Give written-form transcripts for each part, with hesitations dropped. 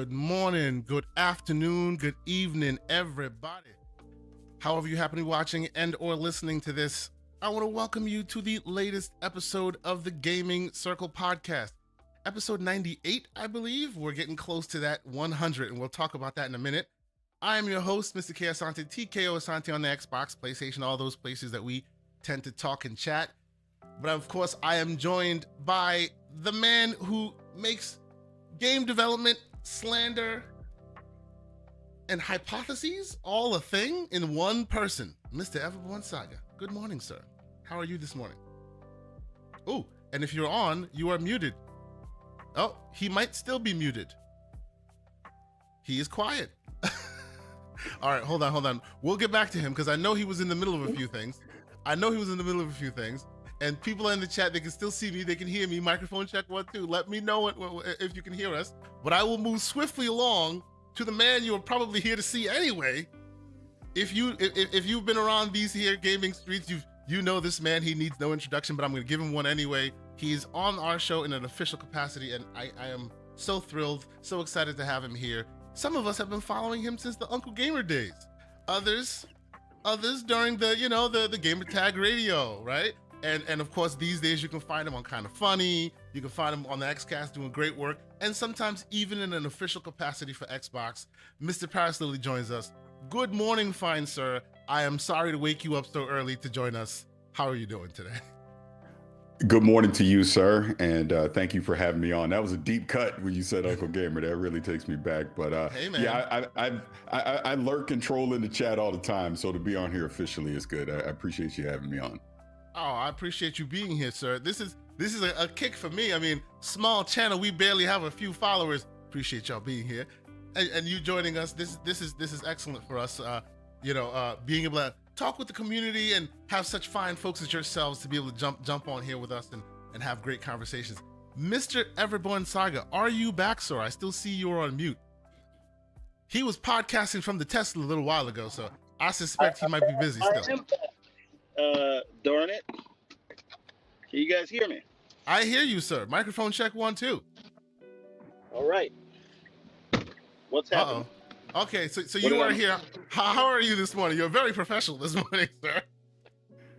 Good morning, good afternoon, good evening, everybody. However you happen to be watching and or listening to this, I want to welcome you to the latest episode of the Gaming Circle podcast. Episode 98, I believe. We're getting close to that 100, and we'll talk about that in a minute. I am your host, Mr. K. Asante, TKO Asante on the Xbox, PlayStation, all those places that we tend to talk and chat. But of course, I am joined by the man who makes game development, slander, and hypotheses all a thing in one person, Mr. Everborn Saga. Good morning, sir. How are you this morning? Oh, and if you're on, you are muted. Oh, he might still be muted. He is quiet. All right, hold on. We'll get back to him because I know he was in the middle of a few things. And people in the chat, they can still see me, they can hear me. Microphone check 1, 2. Let me know if you can hear us. But I will move swiftly along to the man you are probably here to see anyway. If you've been around these here gaming streets, you know this man. He needs no introduction, but I'm going to give him one anyway. He's on our show in an official capacity, and I am so thrilled, so excited to have him here. Some of us have been following him since the Uncle Gamer days. Others during the Gamer Tag Radio, right? And of course, these days you can find him on Kind of Funny. You can find him on the Xcast doing great work, and sometimes even in an official capacity for Xbox. Mr. Paris Lilly joins us. Good morning, fine sir. I am sorry to wake you up so early to join us. How are you doing today? Good morning to you, sir, and thank you for having me on. That was a deep cut when you said Uncle Gamer. That really takes me back. But hey, man. Yeah, I lurk and troll in the chat all the time, so to be on here officially is good. I appreciate you having me on. Oh, I appreciate you being here, sir. This is a kick for me. I mean, small channel, we barely have a few followers. Appreciate y'all being here, and you joining us. This is excellent for us. Being able to talk with the community and have such fine folks as yourselves to be able to jump on here with us and have great conversations. Mr. Everborn Saga, are you back, sir? I still see you're on mute. He was podcasting from the Tesla a little while ago, so I suspect he might be busy still. Darn it. Can you guys hear me? I hear you, sir. Microphone check 1, 2. All right. What's happening? Okay, so you are here. How are you this morning? You're very professional this morning, sir.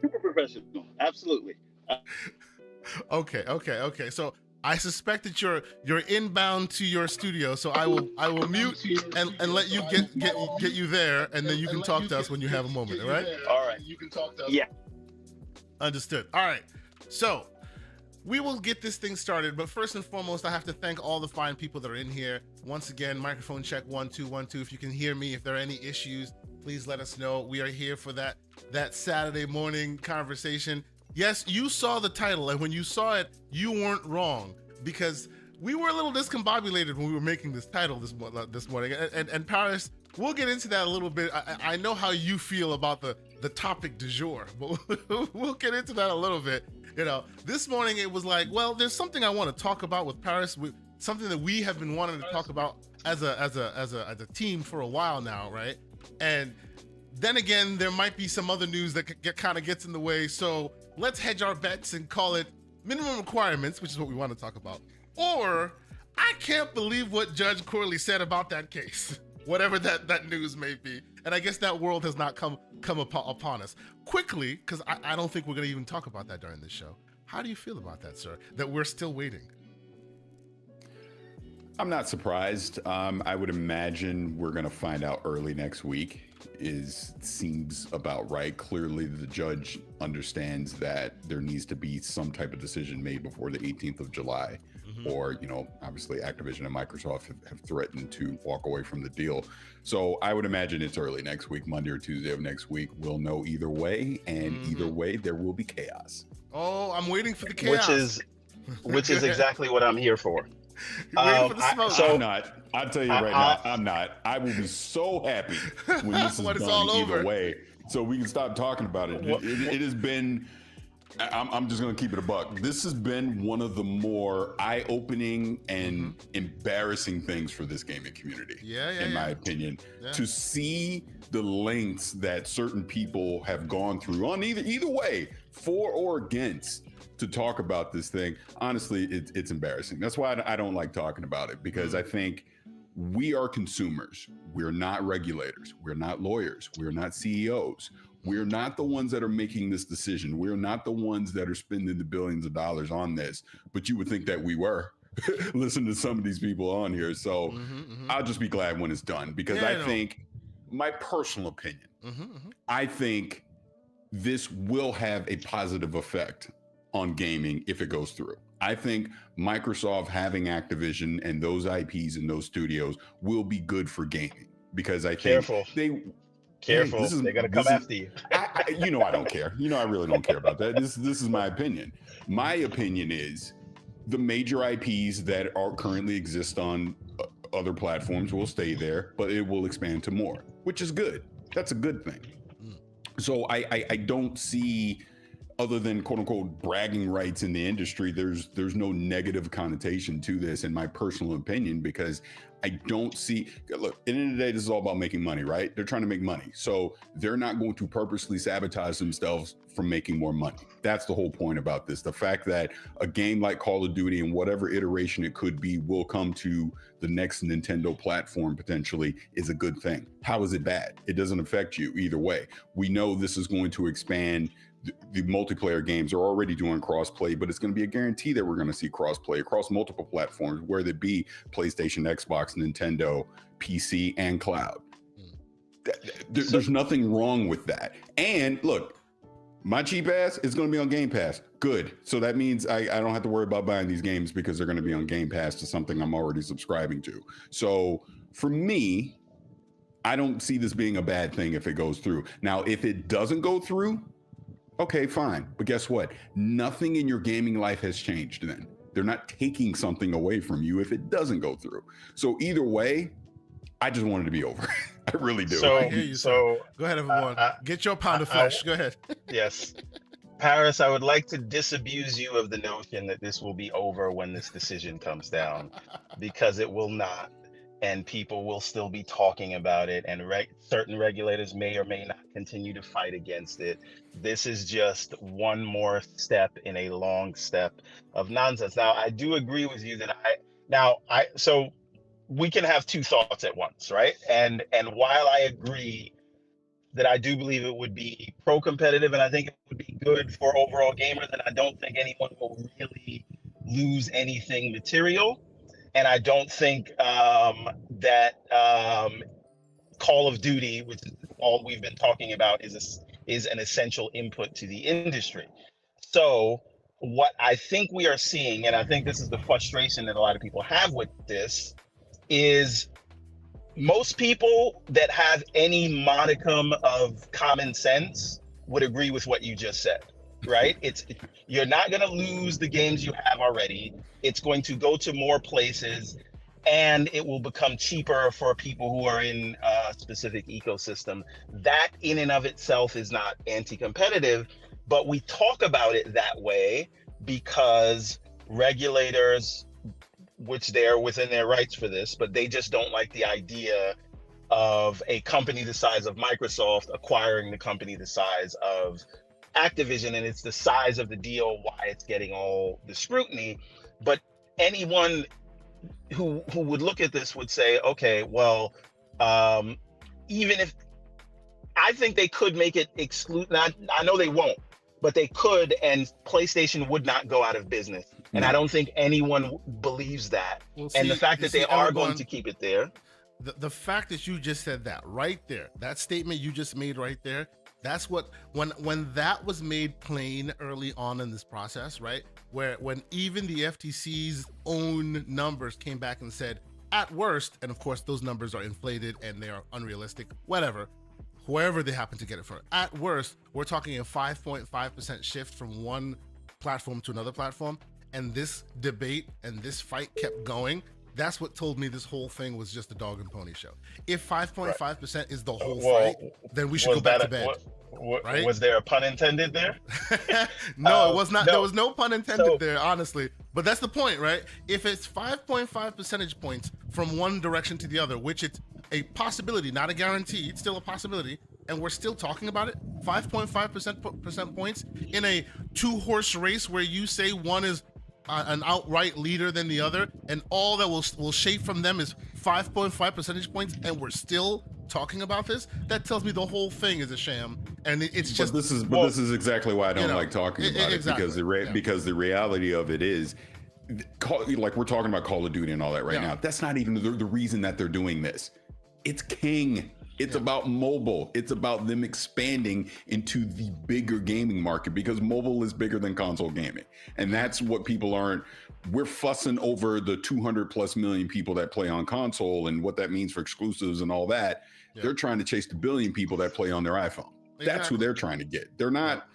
Super professional. Absolutely. Okay. So I suspect that you're inbound to your studio, so I will mute and let you get you there, and then you can talk to us when you have a moment. All right? All right. You can talk to us. Yeah. Understood. All right. So we will get this thing started, but first and foremost, I have to thank all the fine people that are in here. Once again, microphone check 1, 2, 1, 2. If you can hear me, if there are any issues, please let us know. We are here for that Saturday morning conversation. Yes, you saw the title, and when you saw it, you weren't wrong, because we were a little discombobulated when we were making this title this morning. And Paris, we'll get into that a little bit. I know how you feel about the topic du jour, but we'll get into that a little bit. This morning it was like, well, there's something I want to talk about with Paris, something that we have been wanting to talk about as a team for a while now, right? And then again, there might be some other news that kind of gets in the way. So let's hedge our bets and call it minimum requirements, which is what we want to talk about. Or I can't believe what Judge Corley said about that case, whatever that news may be. And I guess that world has not come upon us quickly, because I don't think we're going to even talk about that during this show. How do you feel about that, sir? That we're still waiting? I'm not surprised. I would imagine we're going to find out early next week. Seems about right. Clearly, the judge understands that there needs to be some type of decision made before the 18th of July. Mm-hmm. Or, obviously Activision and Microsoft have threatened to walk away from the deal. So I would imagine it's early next week, Monday or Tuesday of next week. We'll know either way, and either way, there will be chaos. Oh, I'm waiting for the chaos. Which is exactly what I'm here for. I'm not. I'll tell you right now, I'm not. I will be so happy when this is done either way, so we can stop talking about it. It has been. I'm just going to keep it a buck. This has been one of the more eye-opening and embarrassing things for this gaming community, in my opinion. Yeah. To see the lengths that certain people have gone through on either way, for or against, to talk about this thing. Honestly, it's embarrassing. That's why I don't like talking about it, because I think we are consumers. We're not regulators. We're not lawyers. We're not CEOs. We're not the ones that are making this decision. We're not the ones that are spending the billions of dollars on this, but you would think that we were. Listen to some of these people on here. So I'll just be glad when it's done, because I think, my personal opinion, I think this will have a positive effect on gaming if it goes through. I think Microsoft having Activision and those IPs and those studios will be good for gaming, because I think they're going to come after you. I don't care. I really don't care about that. This is my opinion. My opinion is the major IPs that are currently exist on other platforms will stay there, but it will expand to more, which is good. That's a good thing. So I don't see, other than quote unquote bragging rights in the industry, there's no negative connotation to this, in my personal opinion, because I don't see, look, at the end of the day, this is all about making money, right? They're trying to make money. So they're not going to purposely sabotage themselves from making more money. That's the whole point about this. The fact that a game like Call of Duty, and whatever iteration it could be, will come to the next Nintendo platform potentially, is a good thing. How is it bad? It doesn't affect you either way. We know this is going to expand. The multiplayer games are already doing crossplay, but it's going to be a guarantee that we're going to see crossplay across multiple platforms, whether it be PlayStation, Xbox, Nintendo, PC, and cloud. There's nothing wrong with that. And look, my cheap ass is going to be on Game Pass. Good. So that means I don't have to worry about buying these games, because they're going to be on Game Pass to something I'm already subscribing to. So for me, I don't see this being a bad thing if it goes through. Now, if it doesn't go through, okay, fine. But guess what? Nothing in your gaming life has changed then. They're not taking something away from you if it doesn't go through. So either way, I just want it to be over. I really do. I hear you, so go ahead, everyone. Get your pound of flesh. Go ahead. Yes. Paris, I would like to disabuse you of the notion that this will be over when this decision comes down, because it will not. And people will still be talking about it, and certain regulators may or may not continue to fight against it. This is just one more step in a long step of nonsense. Now, I do agree with you that so we can have two thoughts at once, right? And while I agree that I do believe it would be pro-competitive, and I think it would be good for overall gamers, and I don't think anyone will really lose anything material. And I don't think that Call of Duty, which is all we've been talking about, is an essential input to the industry. So what I think we are seeing, and I think this is the frustration that a lot of people have with this, is most people that have any modicum of common sense would agree with what you just said. Right? You're not going to lose the games you have already. It's going to go to more places, and it will become cheaper for people who are in a specific ecosystem. That in and of itself is not anti-competitive, but we talk about it that way because regulators, which they're within their rights for this, but they just don't like the idea of a company the size of Microsoft acquiring the company the size of Activision, and it's the size of the deal why it's getting all the scrutiny. But anyone who would look at this would say, okay, well, even if I think they could make it exclude, I know they won't, but they could, and PlayStation would not go out of business. And I don't think anyone believes that. Well, and the fact that they are going to keep it there. The fact that you just said that right there, that statement you just made right there, that's what, when that was made plain early on in this process, right? When even the FTC's own numbers came back and said, at worst, and of course those numbers are inflated and they are unrealistic, whatever, whoever they happen to get it for, at worst, we're talking a 5.5% shift from one platform to another platform. And this debate and this fight kept going. That's what told me this whole thing was just a dog and pony show. If 5.5% is the whole fight, then we should go back to bed. Right? Was there a pun intended there? No, it was not. No. There was no pun intended there, honestly. But that's the point, right? If it's 5.5 percentage points from one direction to the other, which it's a possibility, not a guarantee, it's still a possibility, and we're still talking about it, 5.5 percent points in a 2-horse race where you say one is an outright leader than the other, and all that will shape from them is 5.5 percentage points, and we're still talking about this. That tells me the whole thing is a sham, and it's just. This is exactly why I don't like talking about it, because the reality of it is, like we're talking about Call of Duty and all that right now. That's not even the reason that they're doing this. It's King. It's about mobile. It's about them expanding into the bigger gaming market, because mobile is bigger than console gaming. And that's what people aren't. We're fussing over the 200 plus million people that play on console and what that means for exclusives and all that. Yeah. They're trying to chase the billion people that play on their iPhone. Exactly. That's who they're trying to get. They're not.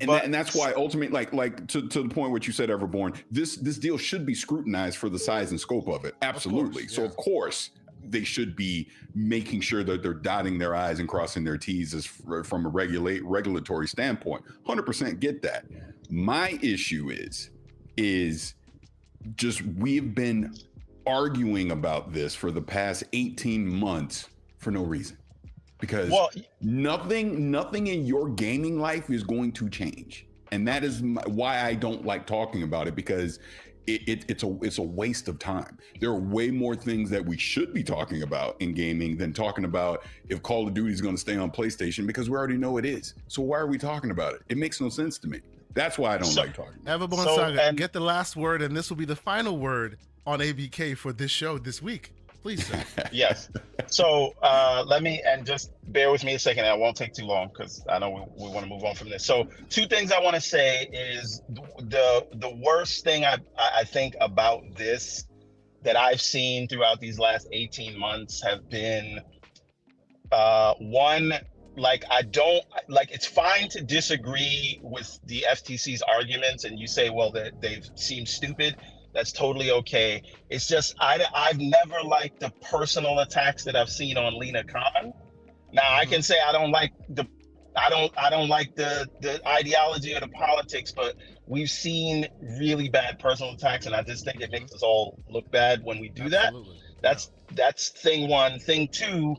And that's why ultimately, like to the point what you said, Everborn, this deal should be scrutinized for the size and scope of it. Absolutely. So of course, they should be making sure that they're dotting their I's and crossing their T's from a regulatory standpoint. 100% get that. My issue is just we've been arguing about this for the past 18 months for no reason. Because nothing in your gaming life is going to change. And that is why I don't like talking about it, because it's a waste of time. There are way more things that we should be talking about in gaming than talking about if Call of Duty is going to stay on PlayStation, because we already know it is. So why are we talking about it? It makes no sense to me. That's why I don't like talking. Everborn Saga, get the last word, and this will be the final word on ABK for this show this week. Please, sir. Yes. So let me, and just bear with me a second. I won't take too long because I know we want to move on from this. So two things I want to say is the worst thing I think about this that I've seen throughout these last 18 months have been one, like it's fine to disagree with the FTC's arguments, and you say, well, they seem stupid. That's totally okay. It's just I've never liked the personal attacks that I've seen on Lena Khan. Now I can say I don't like the ideology or the politics, but we've seen really bad personal attacks, and I just think it makes us all look bad when we do that. That's thing one. Thing two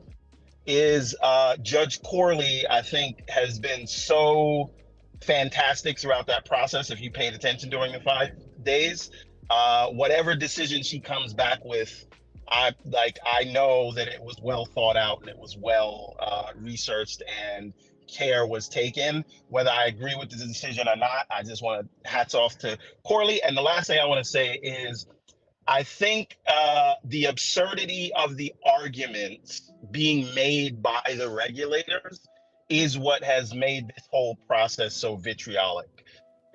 is Judge Corley, I think, has been so fantastic throughout that process. If you paid attention during the 5 days. Whatever decision she comes back with, I know that it was well thought out and it was well researched and care was taken. Whether I agree with the decision or not, I just want to hats off to Corley. And the last thing I want to say is, I think the absurdity of the arguments being made by the regulators is what has made this whole process so vitriolic.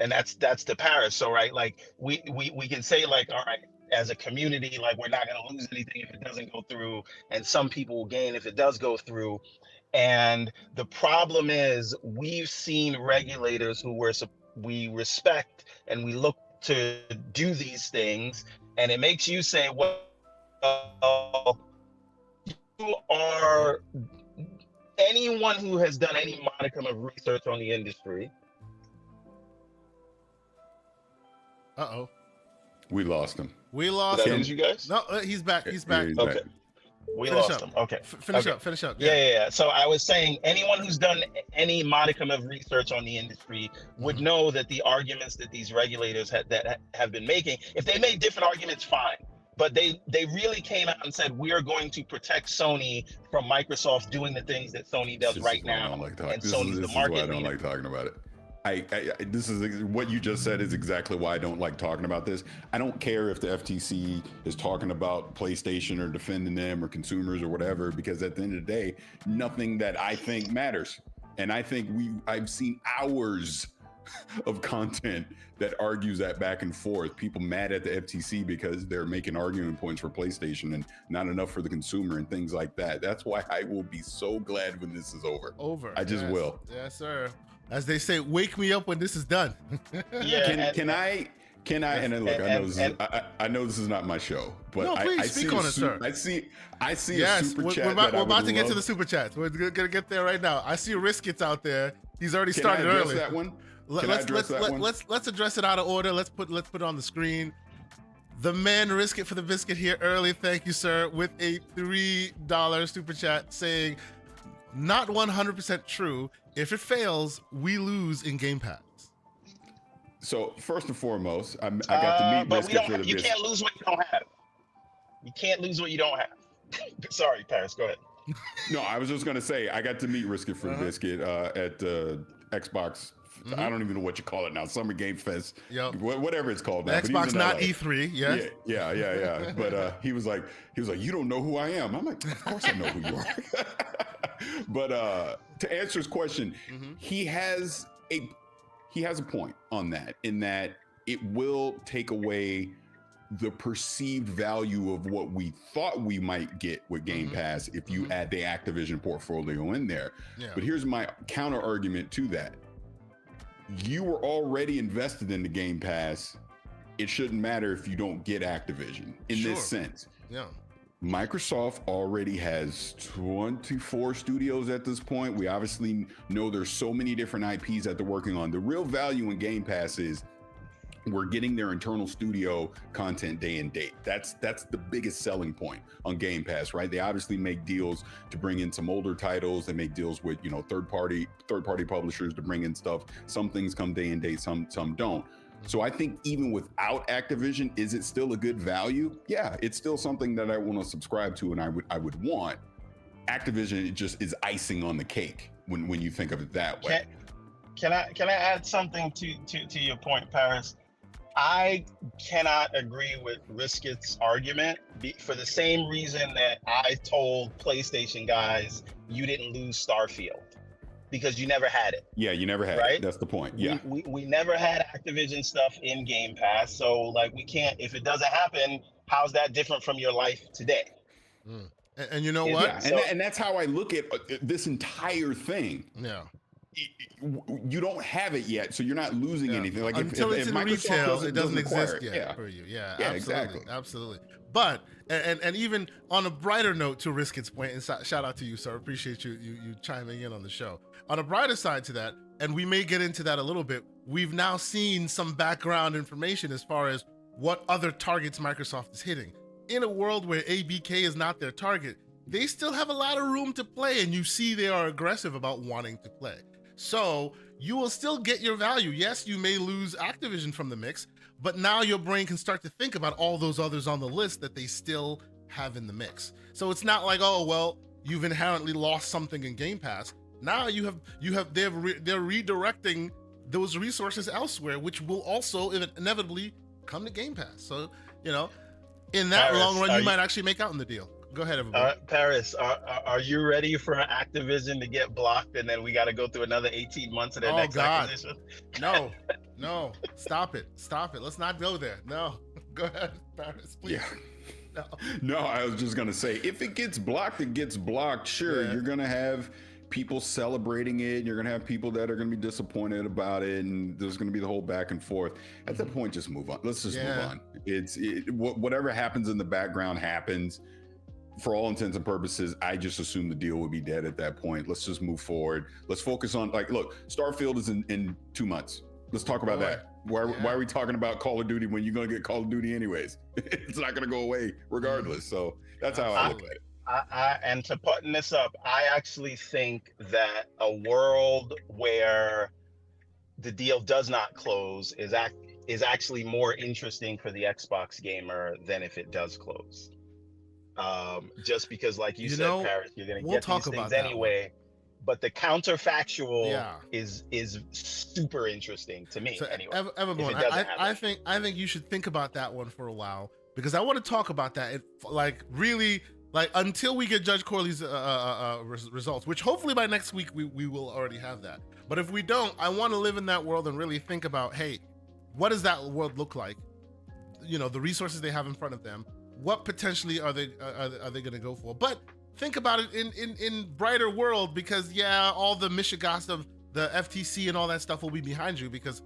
And that's the Paris. So, right, like we can say, like, all right, as a community, like, we're not going to lose anything if it doesn't go through, and some people will gain if it does go through. And the problem is, we've seen regulators who we respect and we look to do these things, and it makes you say, well, you are anyone who has done any modicum of research on the industry. Uh-oh. We lost him. We lost him. You guys? No, he's back. He's back. He's okay. back. We lost him. Okay. Finish up. Yeah. So I was saying, anyone who's done any modicum of research on the industry would know that the arguments that these regulators have been making, if they made different arguments, fine. But they really came out and said, we are going to protect Sony from Microsoft doing the things that Sony does right now. And Sony's the market leader. I don't like talking about it. This is what you just said is exactly why I don't like talking about this. I don't care if the FTC is talking about PlayStation or defending them or consumers or whatever, because at the end of the day, nothing that I think matters. And I think I've seen hours of content that argues that back and forth. People mad at the FTC because they're making argument points for PlayStation and not enough for the consumer and things like that. That's why I will be so glad when this is over. I just will. Yes, sir. As they say, wake me up when this is done. Yeah. Can I? And then look, I know this is not my show, but no, please speak on it, sir. I see yes, a super chat. We're about to get to the super chats. We're gonna get there right now. I see Riskets out there. He's already started early. That one? Let's address it out of order. Let's put it on the screen. The man Risk It for the biscuit here early. Thank you, sir, with a $3 super chat saying, not 100% true. If it fails, we lose in Game Pass. So first and foremost, I got to meet Risk It for the biscuit. You can't lose what you don't have. You can't lose what you don't have. Sorry, Paris, go ahead. No, I was just gonna say I got to meet Risk It for Biscuit at Xbox. I don't even know what you call it now. Summer Game Fest, whatever it's called now. Xbox, not E3. Yes. Yeah. But he was like, you don't know who I am. I'm like, of course I know who you are. But to answer his question, he has a point on that, in that it will take away the perceived value of what we thought we might get with Game Pass if you add the Activision portfolio in there. Yeah. But here's my counter argument to that. You were already invested in the Game Pass. It shouldn't matter if you don't get Activision in this sense. Yeah. Microsoft already has 24 studios at this point. We obviously know there's so many different IPs that they're working on. The real value in Game Pass is we're getting their internal studio content day and date. That's the biggest selling point on Game Pass, right? They obviously make deals to bring in some older titles. They make deals with, third party publishers to bring in stuff. Some things come day and date, some don't. So I think even without Activision, is it still a good value? Yeah, it's still something that I want to subscribe to, and I would want. Activision, it just is icing on the cake when you think of it that way. Can I add something to your point, Paris? I cannot agree with Riskit's argument for the same reason that I told PlayStation guys you didn't lose Starfield, because you never had it. Yeah, you never had it. That's the point. Yeah, we never had Activision stuff in Game Pass, so like we can't. If it doesn't happen, how's that different from your life today? And you know what? Yeah, and that's how I look at this entire thing. Yeah. You don't have it yet, so you're not losing anything. Like until it's in retail, it doesn't exist yet yeah. for you. Yeah, absolutely, exactly. Absolutely. But and even on a brighter note, to Riskit's point, and shout out to you, sir. Appreciate you chiming in on the show. On a brighter side to that, and we may get into that a little bit, we've now seen some background information as far as what other targets Microsoft is hitting. In a world where ABK is not their target, they still have a lot of room to play, and you see they are aggressive about wanting to play. So you will still get your value. Yes, you may lose Activision from the mix, but now your brain can start to think about all those others on the list that they still have in the mix. So it's not like, oh, well, you've inherently lost something in Game Pass. Now they're redirecting those resources elsewhere, which will also inevitably come to Game Pass. So, in that long run, you might actually make out in the deal. Go ahead, everybody. Paris, are you ready for Activision to get blocked, and then we got to go through another 18 months of their next acquisition? No, stop it. Let's not go there. No, go ahead, Paris, please. Yeah. No, I was just gonna say, if it gets blocked, it gets blocked. Sure, you're gonna have people celebrating it, and you're gonna have people that are gonna be disappointed about it, and there's gonna be the whole back and forth. At that point, just move on. Let's just move on. Whatever happens in the background happens. For all intents and purposes, I just assume the deal would be dead at that point. Let's just move forward. Let's focus on, look, Starfield is in 2 months. Let's talk about that. Why are we talking about Call of Duty when you're going to get Call of Duty anyways? It's not going to go away regardless. So that's how I look at it. And to button this up, I actually think that a world where the deal does not close is actually more interesting for the Xbox gamer than if it does close. Just because, like you said, Paris, you're going to get these things anyway. But the counterfactual is super interesting to me. So, anyway, Everborn, I think you should think about that one for a while, because I want to talk about that. Really, until we get Judge Corley's results, which hopefully by next week we will already have that. But if we don't, I want to live in that world and really think about, hey, what does that world look like? The resources they have in front of them. What potentially are they going to go for? But think about it in brighter world, because all the mishigas of the FTC and all that stuff will be behind you, because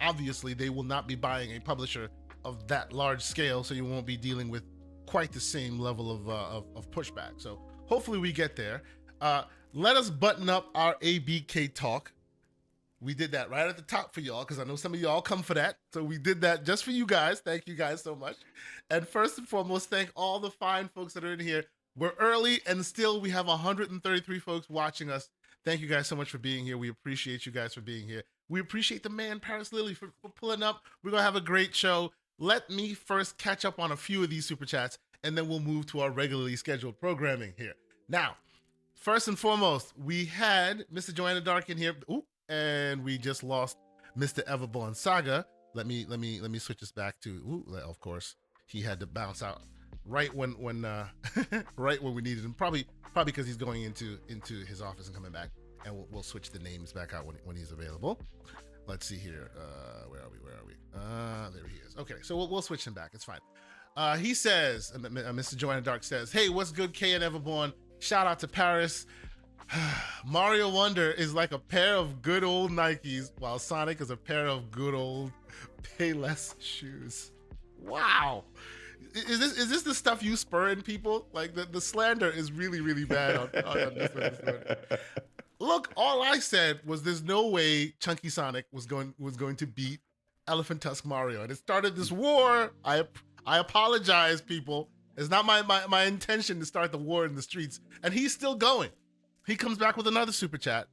obviously they will not be buying a publisher of that large scale, so you won't be dealing with quite the same level of pushback. So hopefully we get there. Let us button up our ABK talk. We did that right at the top for y'all, because I know some of y'all come for that. So we did that just for you guys. Thank you guys so much. And first and foremost, thank all the fine folks that are in here. We're early, and still we have 133 folks watching us. Thank you guys so much for being here. We appreciate you guys for being here. We appreciate the man, Paris Lilly, for pulling up. We're going to have a great show. Let me first catch up on a few of these super chats, and then we'll move to our regularly scheduled programming here. Now, first and foremost, we had Mr. Joanna Dark in here. Ooh, and we just lost Mr. Everborn Saga. Let me switch this back to. Ooh, of course, he had to bounce out right when right when we needed him. Probably because he's going into his office and coming back, and we'll switch the names back out when he's available. Let's see here. Where are we? There he is. Okay, so we'll switch him back. It's fine. He says, Mr. Joanna Dark says, "Hey, what's good, K and Everborn? Shout out to Paris. Mario Wonder is like a pair of good old Nikes, while Sonic is a pair of good old Payless shoes." Wow. Is this the stuff you spur in people? Like the slander is really, really bad on this one. Look, all I said was there's no way Chunky Sonic was going to beat Elephant Tusk Mario, and it started this war. I apologize, people. It's not my intention to start the war in the streets, and he's still going. He comes back with another super chat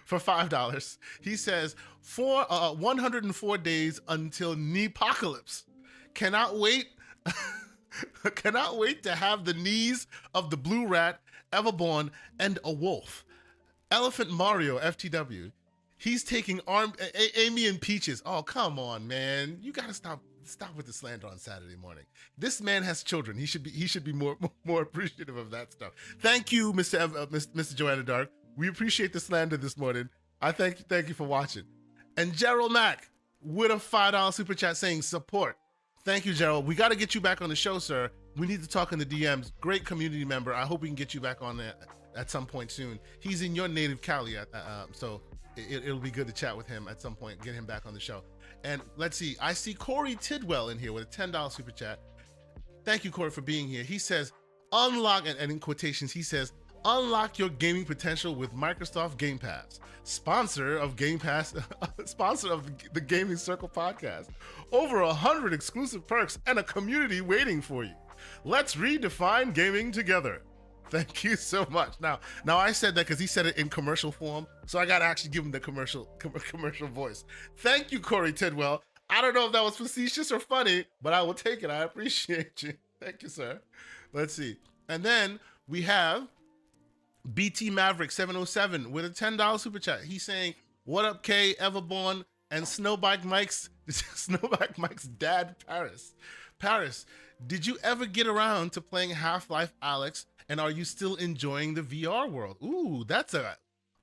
for $5. He says, 104 days until Kneepocalypse. Cannot wait. Cannot wait to have the knees of the Blue Rat, Everborn, and a wolf. Elephant Mario, FTW. He's taking Amy and Peaches. Oh, come on, man. You gotta stop with the slander on Saturday morning. This man has children. He should be more appreciative of that stuff. Thank you, Mr. Joanna Dark. We appreciate the slander this morning. I thank you for watching. And Gerald Mack with a $5 super chat saying support. Thank you, Gerald. We got to get you back on the show, sir. We need to talk in the DMs. Great community member. I hope we can get you back on there at some point soon. He's in your native Cali, so it'll be good to chat with him at some point. Get him back on the show. And let's see. I see Corey Tidwell in here with a $10 super chat. Thank you, Corey, for being here. He says, unlock, and in quotations, he says, unlock your gaming potential with Microsoft Game Pass. Sponsor of Game Pass, sponsor of the Gaming Circle podcast. Over 100 exclusive perks and a community waiting for you. Let's redefine gaming together. Thank you so much. Now I said that because he said it in commercial form, so I got to actually give him the commercial voice. Thank you, Corey Tidwell. I don't know if that was facetious or funny, but I will take it. I appreciate you. Thank you, sir. Let's see. And then we have BT Maverick 707 with a $10 super chat. He's saying, "What up, K, Everborn, and Snowbike Mike's dad, Paris. Paris, did you ever get around to playing Half-Life Alyx, and are you still enjoying the VR world?" Ooh, that's a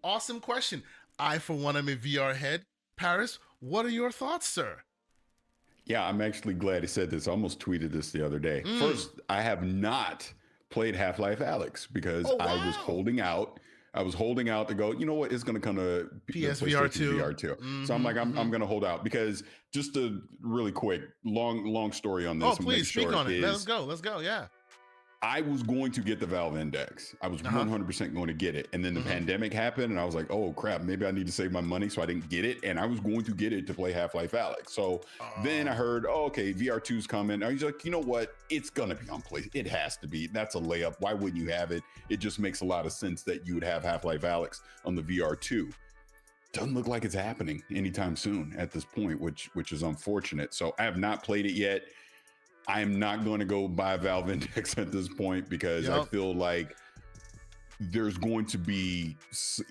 awesome question. I, for one, am a VR head. Paris, what are your thoughts, sir? Yeah, I'm actually glad he said this. I almost tweeted this the other day. First, I have not played Half-Life Alyx because I was holding out. I was holding out to go, you know what, it's going to come to PSVR 2. VR 2. So I'm like, I'm going to hold out because just a really quick, long story on this. Oh, please speak on it. Let's go. Yeah. I was going to get the Valve Index. I was 100% going to get it. And then the pandemic happened and I was like, oh crap, maybe I need to save my money. So I didn't get it. And I was going to get it to play Half-Life Alyx. So then I heard, oh, okay, VR 2's coming. I was like, you know what? It's going to be on play. It has to be. That's a layup. Why wouldn't you have it? It just makes a lot of sense that you would have Half-Life Alyx on the VR 2. Doesn't look like it's happening anytime soon at this point, which is unfortunate. So I have not played it yet. I am not going to go buy Valve Index at this point because I feel like there's going to be,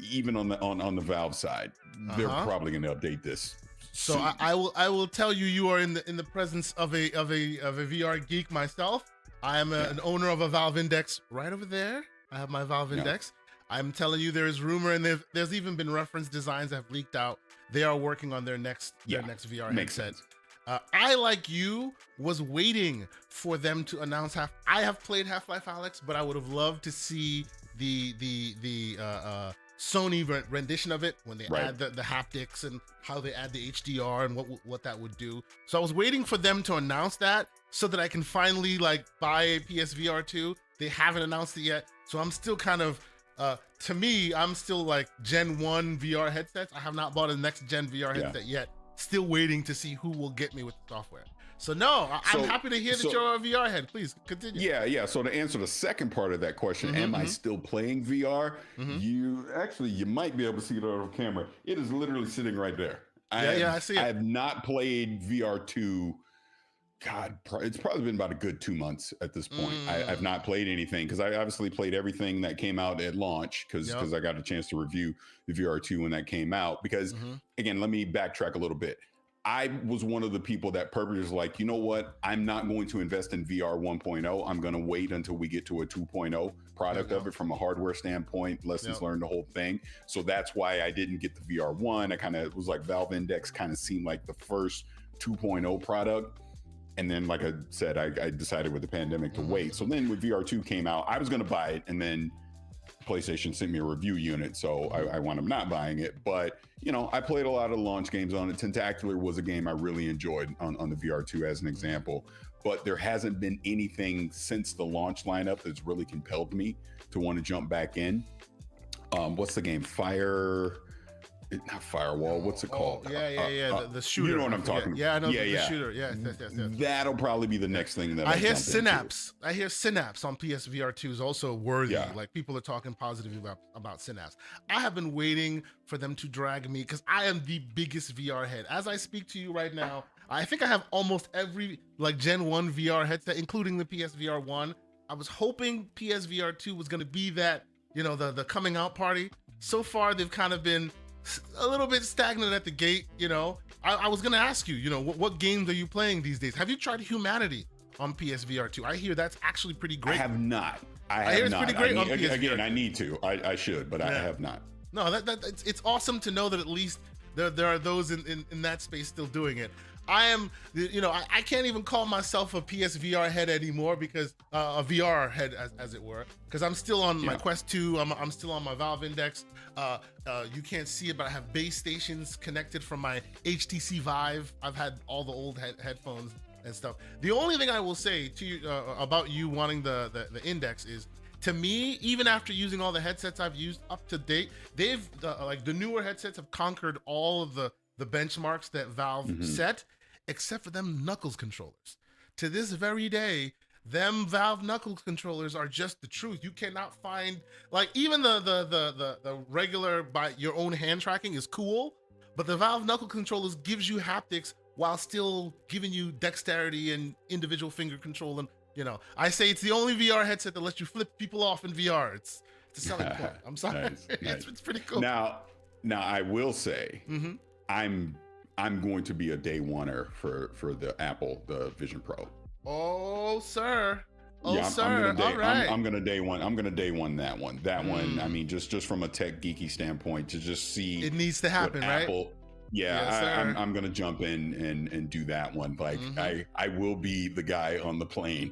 even on the Valve side, they're probably going to update this. So I will tell you, you are in the presence of a VR geek myself. I am an owner of a Valve Index right over there. I have my Valve Index. I'm telling you, there is rumor, and there's even been reference designs that have leaked out. They are working on their next VR headset. Sense. I, like you, was waiting for them to announce I have played Half-Life Alyx, but I would have loved to see the Sony rendition of it when they add the haptics and how they add the HDR and what that would do. So I was waiting for them to announce that so that I can finally buy a PSVR 2. They haven't announced it yet, so I'm still kind of to me, I'm still Gen 1 VR headsets. I have not bought a next gen VR headset yet. Still waiting to see who will get me with the software. So no, I'm happy to hear that you're a VR head. Please continue. Yeah. So to answer the second part of that question, am I still playing VR? You might be able to see it on camera. It is literally sitting right there. I see it. I have not played VR 2 it's probably been about a good 2 months at this point. I've not played anything because I obviously played everything that came out at launch because I got a chance to review the VR2 when that came out. Because again, let me backtrack a little bit. I was one of the people that purposely was like, you know what? I'm not going to invest in VR 1.0. I'm going to wait until we get to a 2.0 product of it from a hardware standpoint, lessons learned, the whole thing. So that's why I didn't get the VR 1. I kind of was like, Valve Index kind of seemed like the first 2.0 product. And then, like I said, I decided with the pandemic to wait. So then when VR2 came out, I was going to buy it. And then PlayStation sent me a review unit. So I wound up not buying it. But, you know, I played a lot of launch games on it. Tentacular was a game I really enjoyed on the VR2 as an example. But there hasn't been anything since the launch lineup that's really compelled me to want to jump back in. What's the game? Not Firewall. What's it called? The shooter. You know what I'm talking about? Yeah, I know the shooter. Yes. That'll probably be the next thing that I hear. Synapse. I hear Synapse on PSVR 2 is also worthy. Yeah. Like people are talking positively about Synapse. I have been waiting for them to drag me because I am the biggest VR head. As I speak to you right now, I think I have almost every like Gen 1 VR headset, including the PSVR 1. I was hoping PSVR 2 was going to be that, you know, the coming out party. So far, they've kind of been a little bit stagnant at the gate, you know. I was gonna ask you, you know, what games are you playing these days? Have you tried Humanity on PSVR 2? I hear that's actually pretty great. I have not. I hear it's pretty great on PSVR. Again, I need to. I should, but I have not. No, it's awesome to know that at least there are those in that space still doing it. I am, you know, I can't even call myself a PSVR head anymore because a VR head, as it were, because I'm still on my Quest 2. I'm still on my Valve Index. You can't see it, but I have base stations connected from my HTC Vive. I've had all the old headphones and stuff. The only thing I will say to you about you wanting the Index is, to me, even after using all the headsets I've used up to date, they've like the newer headsets have conquered all of the benchmarks that Valve set, except for them Knuckles controllers. To this very day, them Valve Knuckles controllers are just the truth. You cannot find, like, even the regular by your own hand tracking is cool, but the Valve Knuckle controllers gives you haptics while still giving you dexterity and individual finger control. And, you know, I say it's the only VR headset that lets you flip people off in VR. It's a selling point. I'm sorry. Nice. It's pretty cool. Now I will say, I'm going to be a day oneer for the Apple, the Vision Pro. Oh, sir. I'm gonna day one. I'm gonna day one that one. That one. I mean, just from a tech geeky standpoint, to just see it needs to happen, right? Apple. Yeah, I'm gonna jump in and do that one. Like I will be the guy on the plane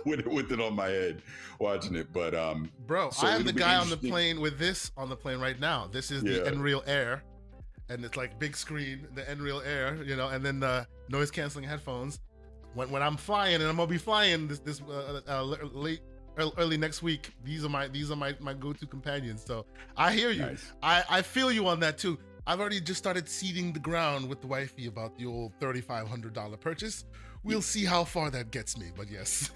with it on my head watching it. But bro, so I am the guy on the plane with this on the plane right now. This is the Nreal Air. And it's like big screen, the Nreal Air, you know, and then the noise canceling headphones. When I'm flying, and I'm gonna be flying this early next week, these are my go-to companions. So I hear you. Nice. I feel you on that too. I've already just started seeding the ground with the wifey about the old $3,500 purchase. We'll see how far that gets me, but yes.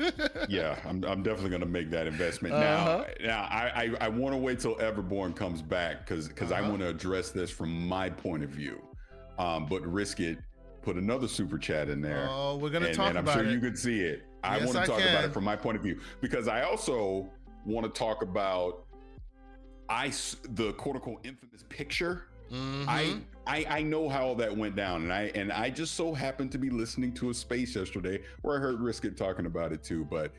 Yeah, I'm definitely going to make that investment. Now I want to wait till Everborn comes back because I want to address this from my point of view. But Risk It put another super chat in there. Oh, we're going to talk about it. And I'm sure you could see it. I want to talk about it from my point of view because I also want to talk about the quote-unquote infamous picture. I know how that went down, and I just so happened to be listening to a space yesterday where I heard Risk It talking about it too. But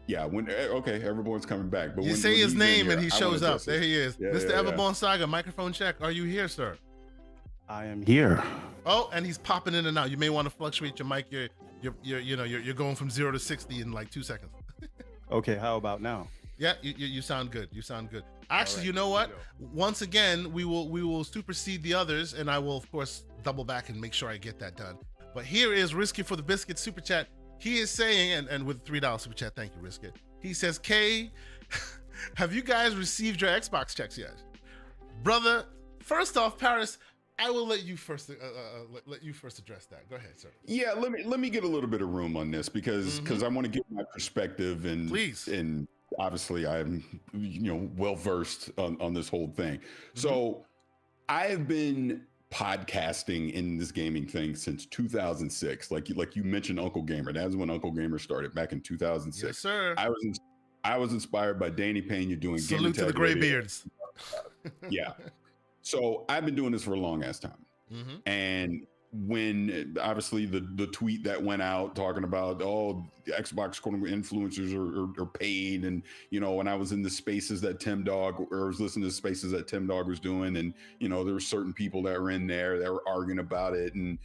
yeah, Everborn's coming back. But you say his name and he shows up. There he is, Mr. Everborn Saga. Microphone check. Are you here, sir? I am here. Oh, and he's popping in and out. You may want to fluctuate your mic. You're going from 0 to 60 in like 2 seconds. Okay, how about now? Yeah, you sound good. You sound good. Actually, you know what? Once again, we will supersede the others, and I will, of course, double back and make sure I get that done. But here is Risky for the Biscuit super chat. He is saying, and with $3 super chat, thank you, Risky. He says, Kay, have you guys received your Xbox checks yet? Brother, first off, Paris, I will let you first address that. Go ahead, sir. Yeah, let me get a little bit of room on this because I want to get my perspective and please. And obviously I'm well versed on this whole thing. So I have been podcasting in this gaming thing since 2006. Like you mentioned, Uncle Gamer. That's when Uncle Gamer started back in 2006. Yes, sir. I was inspired by Danny Pena doing Salute to the Graybeards. Yeah. So I've been doing this for a long ass time. Mm-hmm. And when obviously the tweet that went out talking about Xbox influencers are paid, and when I was in the spaces that Tim Dog, or I was listening to the spaces that Tim Dog was doing, and there were certain people that were in there that were arguing about it, and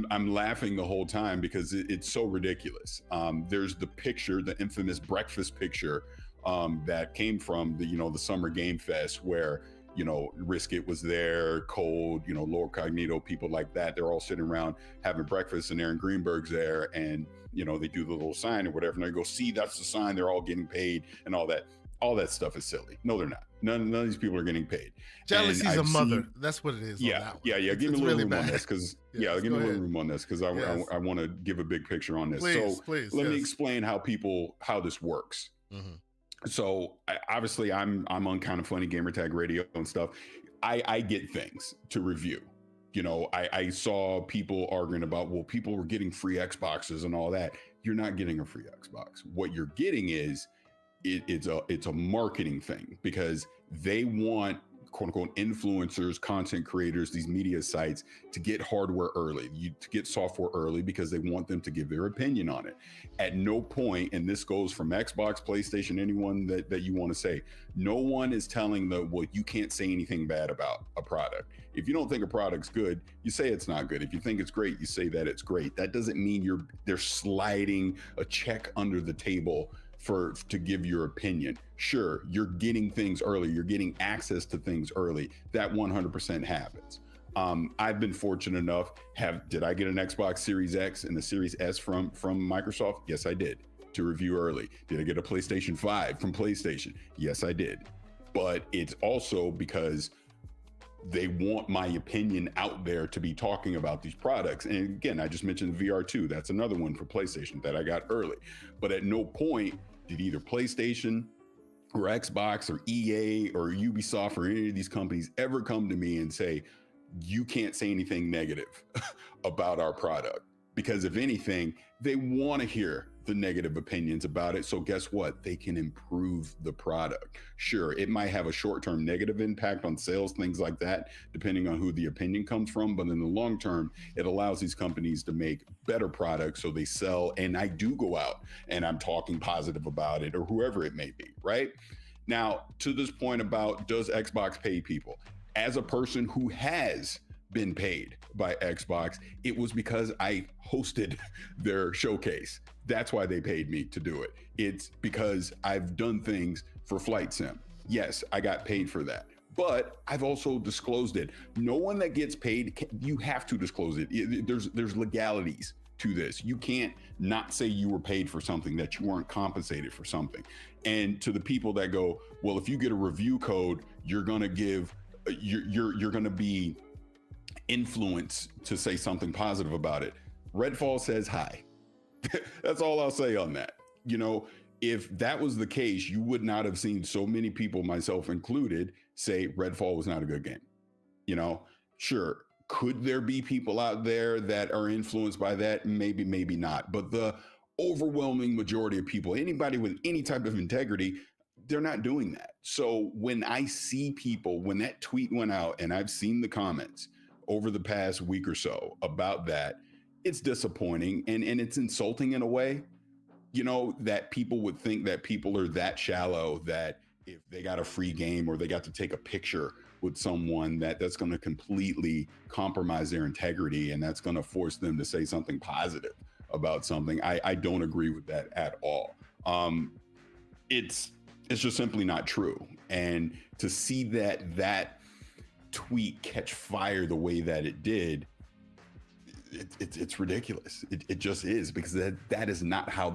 I'm laughing the whole time because it's so ridiculous. There's the picture, the infamous breakfast picture that came from the Summer Game Fest, where Riskit was there, Cold, Lord Cognito, people like that. They're all sitting around having breakfast, and Aaron Greenberg's there, and they do the little sign or whatever, and they go, see, that's the sign, they're all getting paid and all that. All that stuff is silly. No, they're not. None of these people are getting paid. Jealousy's a mother. That's what it is. Yeah. Give me a little room on this, because give me a little room on this, because I want to give a big picture on this. Please, let me explain how this works. Mm-hmm. So obviously I'm on Kind of Funny Gamertag Radio and stuff. I get things to review. I saw people arguing about, well, people were getting free Xboxes and all that. You're not getting a free Xbox. What you're getting is it's a marketing thing, because they want quote unquote influencers, content creators, these media sites to get hardware early, to get software early, because they want them to give their opinion on it. At no point, and this goes from Xbox, PlayStation, anyone that you want to say, no one is telling you can't say anything bad about a product. If you don't think a product's good, you say it's not good. If you think it's great, you say that it's great. That doesn't mean they're sliding a check under the table to give your opinion. Sure, you're getting things early, you're getting access to things early. That 100% happens. I've been fortunate enough. Did I get an Xbox Series X and the Series S from Microsoft? Yes, I did, to review early. Did I get a PlayStation 5 from PlayStation? Yes, I did. But it's also because they want my opinion out there to be talking about these products. And again, I just mentioned the VR2. That's another one for PlayStation that I got early. But at no point did either PlayStation or Xbox or EA or Ubisoft or any of these companies ever come to me and say, you can't say anything negative about our product. Because if anything, they want to hear the negative opinions about it. So guess what? They can improve the product. Sure, it might have a short-term negative impact on sales, things like that, depending on who the opinion comes from. But in the long term, it allows these companies to make better products so they sell. And I do go out and I'm talking positive about it, or whoever it may be, right? Now, to this point about, does Xbox pay people? As a person who has been paid by Xbox, it was because I hosted their showcase. That's why they paid me to do it. It's because I've done things for Flight Sim. Yes, I got paid for that, but I've also disclosed it. No one that gets paid, you have to disclose it. There's legalities to this. You can't not say you were paid for something, that you weren't compensated for something. And to the people that go, well, if you get a review code, you're gonna give, you're gonna be influenced to say something positive about it. Redfall says hi. That's all I'll say on that. If that was the case, you would not have seen so many people, myself included, say Redfall was not a good game. Sure, could there be people out there that are influenced by that? Maybe, maybe not. But the overwhelming majority of people, anybody with any type of integrity, they're not doing that. So when I see people, when that tweet went out and I've seen the comments over the past week or so about that, it's disappointing and it's insulting in a way, that people would think that people are that shallow, that if they got a free game or they got to take a picture with someone, that's going to completely compromise their integrity and that's going to force them to say something positive about something. I don't agree with that at all. It's just simply not true. And to see that tweet catch fire the way that it did, it's ridiculous. It just is, because that is not how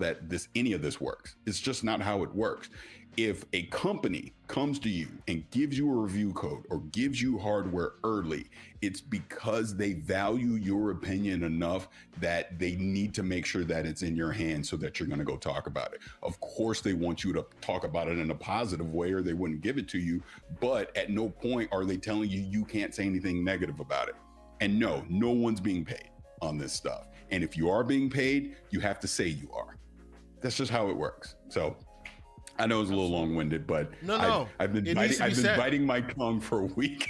any of this works. It's just not how it works. If a company comes to you and gives you a review code or gives you hardware early, it's because they value your opinion enough that they need to make sure that it's in your hands so that you're going to go talk about it. Of course, they want you to talk about it in a positive way or they wouldn't give it to you. But at no point are they telling you you can't say anything negative about it. And no one's being paid on this stuff. And if you are being paid, you have to say you are. That's just how it works. So I know it's a little long-winded, but I've been biting my tongue for a week.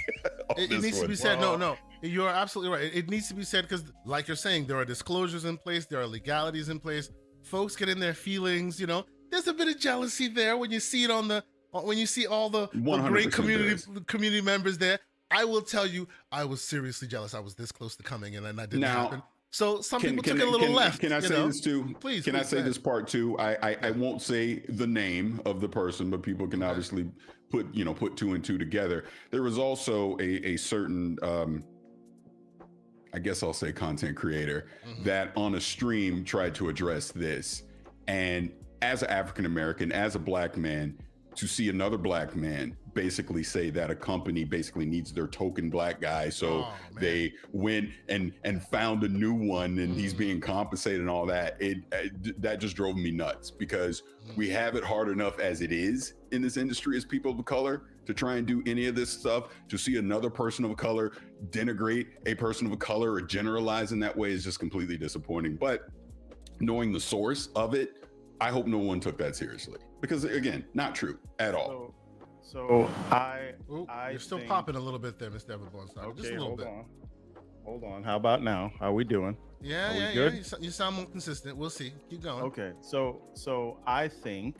It needs to be said. No, you're absolutely right. It needs to be said because, like you're saying, there are disclosures in place, there are legalities in place. Folks get in their feelings. You know, there's a bit of jealousy there when you see it when you see all the great community members there. I will tell you, I was seriously jealous. I was this close to coming, and then that didn't happen. So some people took it a little left. Can I say this too? Please. Can I say this part too? I won't say the name of the person, but people can obviously put two and two together. There was also a certain, I guess I'll say, content creator that on a stream tried to address this. And as an African American, as a black man, to see another black man basically say that a company basically needs their token black guy, so they went and found a new one, and he's being compensated and all that. That just drove me nuts, because we have it hard enough as it is in this industry as people of color to try and do any of this stuff. To see another person of color denigrate a person of color or generalize in that way is just completely disappointing. But knowing the source of it, I hope no one took that seriously, because again, not true at all. So you're still popping a little bit there, Mr. Everborn. Okay, just a little bit. Hold on. How about now? How are we doing? Yeah. You sound more consistent. We'll see. Keep going. Okay. So I think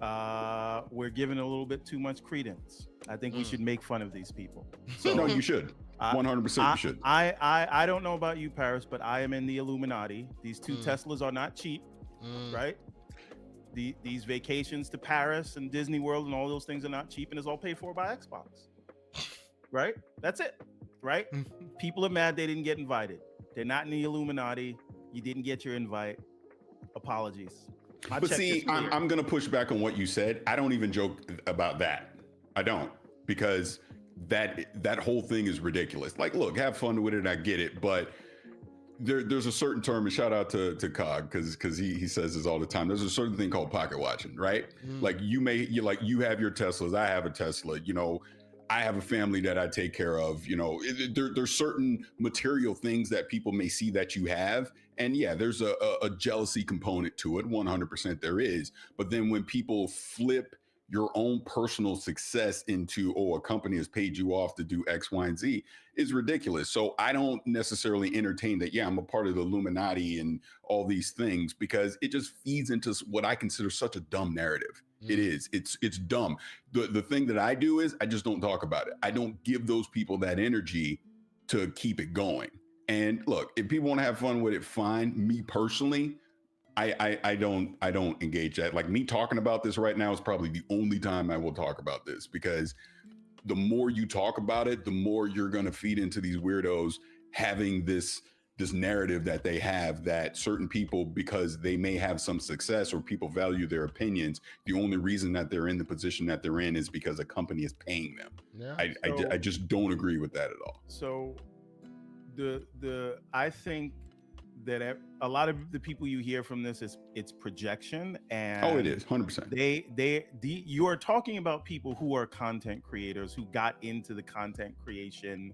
we're giving a little bit too much credence. I think we should make fun of these people. So no, you should. 100% you should. I don't know about you, Paris, but I am in the Illuminati. These two Teslas are not cheap, right? These vacations to Paris and Disney World and all those things are not cheap, and it's all paid for by Xbox, right? That's it, right? People are mad they didn't get invited. They're not in the Illuminati. You didn't get your invite. Apologies. But see, I'm going to push back on what you said. I don't even joke about that. I don't, because that whole thing is ridiculous. Like, look, have fun with it. I get it, but there's a certain term, and shout out to Cog, because he says this all the time. There's a certain thing called pocket watching, right? Like you have your Teslas, I have a Tesla, I have a family that I take care of, there's certain material things that people may see that you have. And yeah, there's a jealousy component to it. 100% there is. But then when people flip your own personal success into, a company has paid you off to do X, Y, and Z, is ridiculous. So I don't necessarily entertain that. Yeah, I'm a part of the Illuminati and all these things, because it just feeds into what I consider such a dumb narrative. It is. It's dumb. The thing that I do is I just don't talk about it. I don't give those people that energy to keep it going. And look, if people want to have fun with it, fine. Me personally, I don't engage that. Like, me talking about this right now is probably the only time I will talk about this, because the more you talk about it, the more you're going to feed into these weirdos having this narrative that they have, that certain people, because they may have some success or people value their opinions, the only reason that they're in the position that they're in is because a company is paying them. Yeah. I just don't agree with that at all. So I think that a lot of the people you hear from this it's projection, and it is 100%. You are talking about people who are content creators who got into the content creation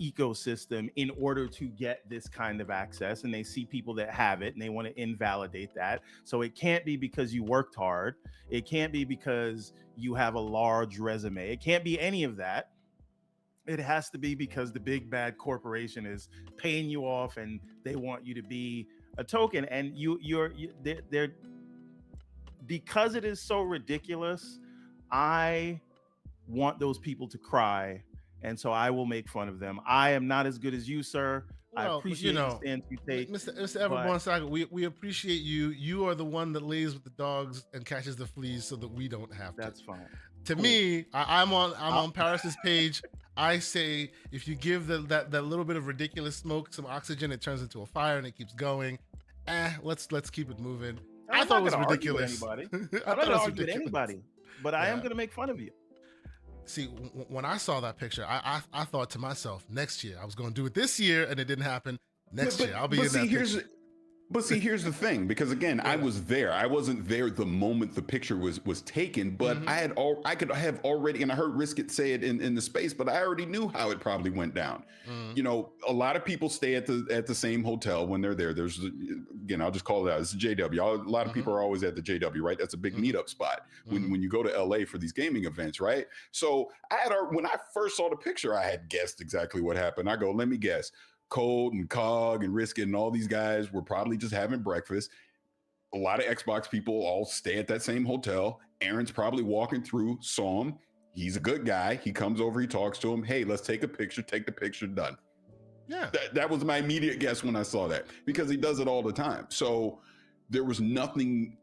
ecosystem in order to get this kind of access, and they see people that have it and they want to invalidate that. So it can't be because you worked hard. It can't be because you have a large resume. It can't be any of that. It has to be because the big bad corporation is paying you off and they want you to be a token. And they're because it is so ridiculous, I want those people to cry. And so I will make fun of them. I am not as good as you, sir. Well, I appreciate the stance you take. Mr. Everborn Saga, we appreciate you. You are the one that lays with the dogs and catches the fleas so that we don't have to. That's fine. To me, I'm on Paris's page. I say if you give that little bit of ridiculous smoke some oxygen, it turns into a fire and it keeps going. Let's keep it moving. I thought it was ridiculous. I'm not going to argue with anybody, but I am going to make fun of you. See, when I saw that picture, I thought to myself, next year I was going to do it this year, and it didn't happen. Next year I'll be in that picture. But see, here's the thing, because again, I was there. I wasn't there the moment the picture was taken, but I could have already, and I heard Riskett say it in the space, but I already knew how it probably went down. You know, a lot of people stay at the same hotel when they're there. There's, again, I'll just call it out. It's a JW. A lot of people are always at the JW, right? That's a big meetup spot when you go to LA for these gaming events, right? So when I first saw the picture, I had guessed exactly what happened. I go, let me guess. Cold and Cog and Riskett and all these guys were probably just having breakfast. A lot of Xbox people all stay at that same hotel. Aaron's probably walking through, saw him. He's a good guy. He comes over, he talks to him. Hey, let's take a picture. Take the picture, done. Yeah. That was my immediate guess when I saw that, because he does it all the time. So there was nothing,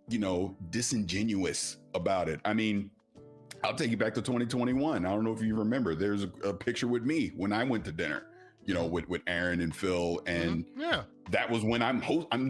disingenuous about it. I mean, I'll take you back to 2021. I don't know if you remember. There's a picture with me when I went to dinner. With Aaron and Phil, and that was when I'm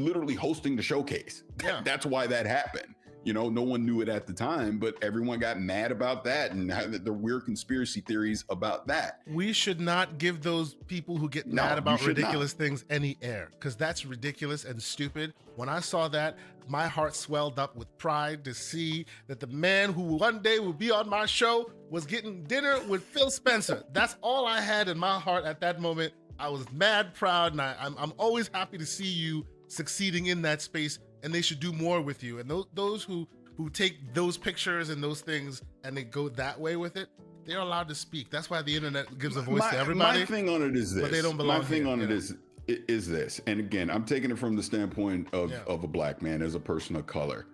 literally hosting the showcase. That's why that happened. No one knew it at the time, but everyone got mad about that and the weird conspiracy theories about that. We should not give those people who get mad about ridiculous things any air, because that's ridiculous and stupid. When I saw that, my heart swelled up with pride to see that the man who one day will be on my show was getting dinner with Phil Spencer. That's all I had in my heart at that moment. I was mad proud, and I'm always happy to see you succeeding in that space, and they should do more with you. And those who take those pictures and those things and they go that way with it, they're allowed to speak. That's why the internet gives a voice to everybody. My thing on it is this. But they don't belong. My thing on it is this. And again, I'm taking it from the standpoint of a black man as a person of color.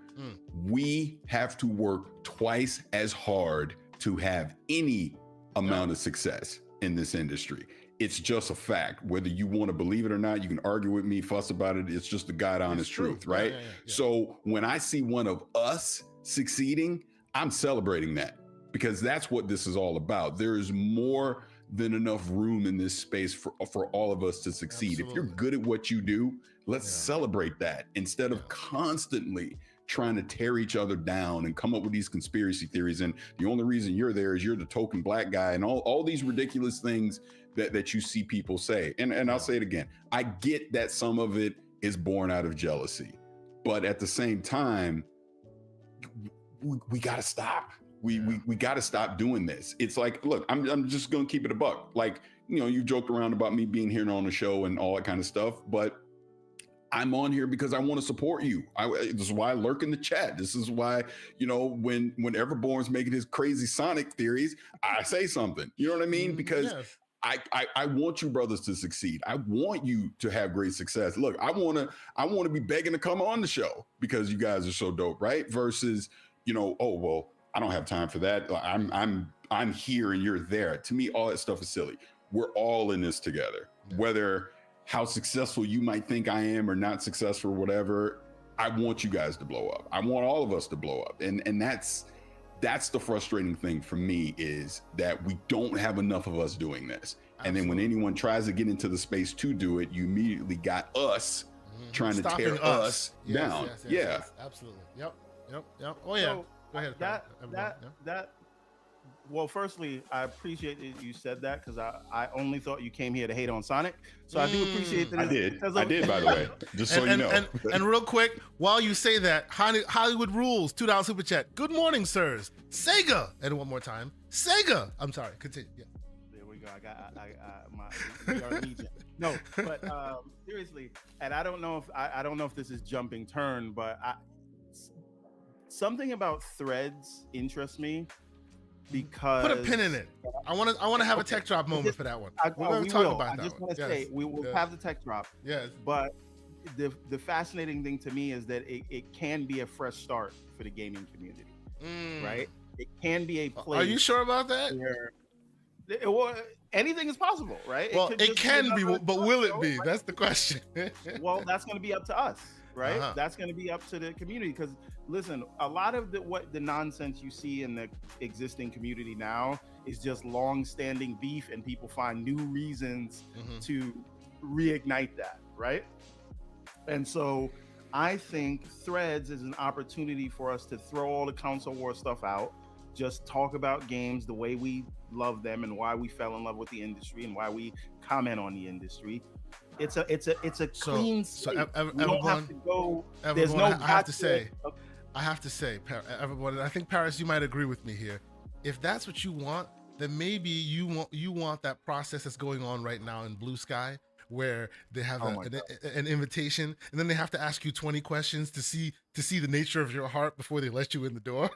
We have to work twice as hard to have any amount of success in this industry. It's just a fact. Whether you want to believe it or not, you can argue with me, fuss about it. It's just the God honest truth, right? Yeah. So when I see one of us succeeding, I'm celebrating that, because that's what this is all about. There is more than enough room in this space for all of us to succeed. Absolutely. If you're good at what you do, let's celebrate that instead of constantly trying to tear each other down and come up with these conspiracy theories. And the only reason you're there is you're the token black guy and all these ridiculous things that you see people say. And I'll say it again. I get that some of it is born out of jealousy, but at the same time, we got to stop. We got to stop doing this. It's like, look, I'm just going to keep it a buck. Like, you joked around about me being here on the show and all that kind of stuff, but I'm on here because I want to support you. This is why I lurk in the chat. This is why, when Everborn's making his crazy Sonic theories, I say something. You know what I mean? Because I want you brothers to succeed. I want you to have great success. Look, I want to be begging to come on the show because you guys are so dope, right? Versus, oh, well, I don't have time for that. I'm here and you're there. To me, all that stuff is silly. We're all in this together. Whether how successful you might think I am or not successful or whatever, I want you guys to blow up. I want all of us to blow up. And that's the frustrating thing for me, is that we don't have enough of us doing this. Absolutely. And then when anyone tries to get into the space to do it, you immediately got us trying to tear us down. Yes, absolutely. Yep. Oh yeah. So, go ahead. Well, firstly, I appreciate that you said that, because I only thought you came here to hate on Sonic. So I do appreciate that. I did, by the way, just so you know. And real quick, while you say that, Hollywood Rules, $2 super chat. Good morning, sirs. Sega. And one more time. Sega. I'm sorry. Continue. Yeah. There we go. I got my legion. No, but seriously, and I don't know if this is jumping turn, but something about threads interests me. Because put a pin in it. I want to have a tech drop moment for that one. We're going to talk about that. I just want to say we will have the tech drop. Yes. But the fascinating thing to me is that it can be a fresh start for the gaming community, right? It can be a place. Are you sure about that? Where anything is possible, right? Well, it can be, but will it be? That's the question. Well, that's going to be up to us. Right, that's going to be up to the community. Because listen, a lot of the nonsense you see in the existing community now is just long-standing beef, and people find new reasons to reignite that, right? And so I think Threads is an opportunity for us to throw all the console war stuff out, just talk about games the way we love them and why we fell in love with the industry and why we comment on the industry. It's a clean slate. We don't have to go. There's no. I have to say, everyone, and I think Paris, you might agree with me here. If that's what you want, then maybe you want that process that's going on right now in Blue Sky, where they have an invitation, and then they have to ask you 20 questions to see the nature of your heart before they let you in the door.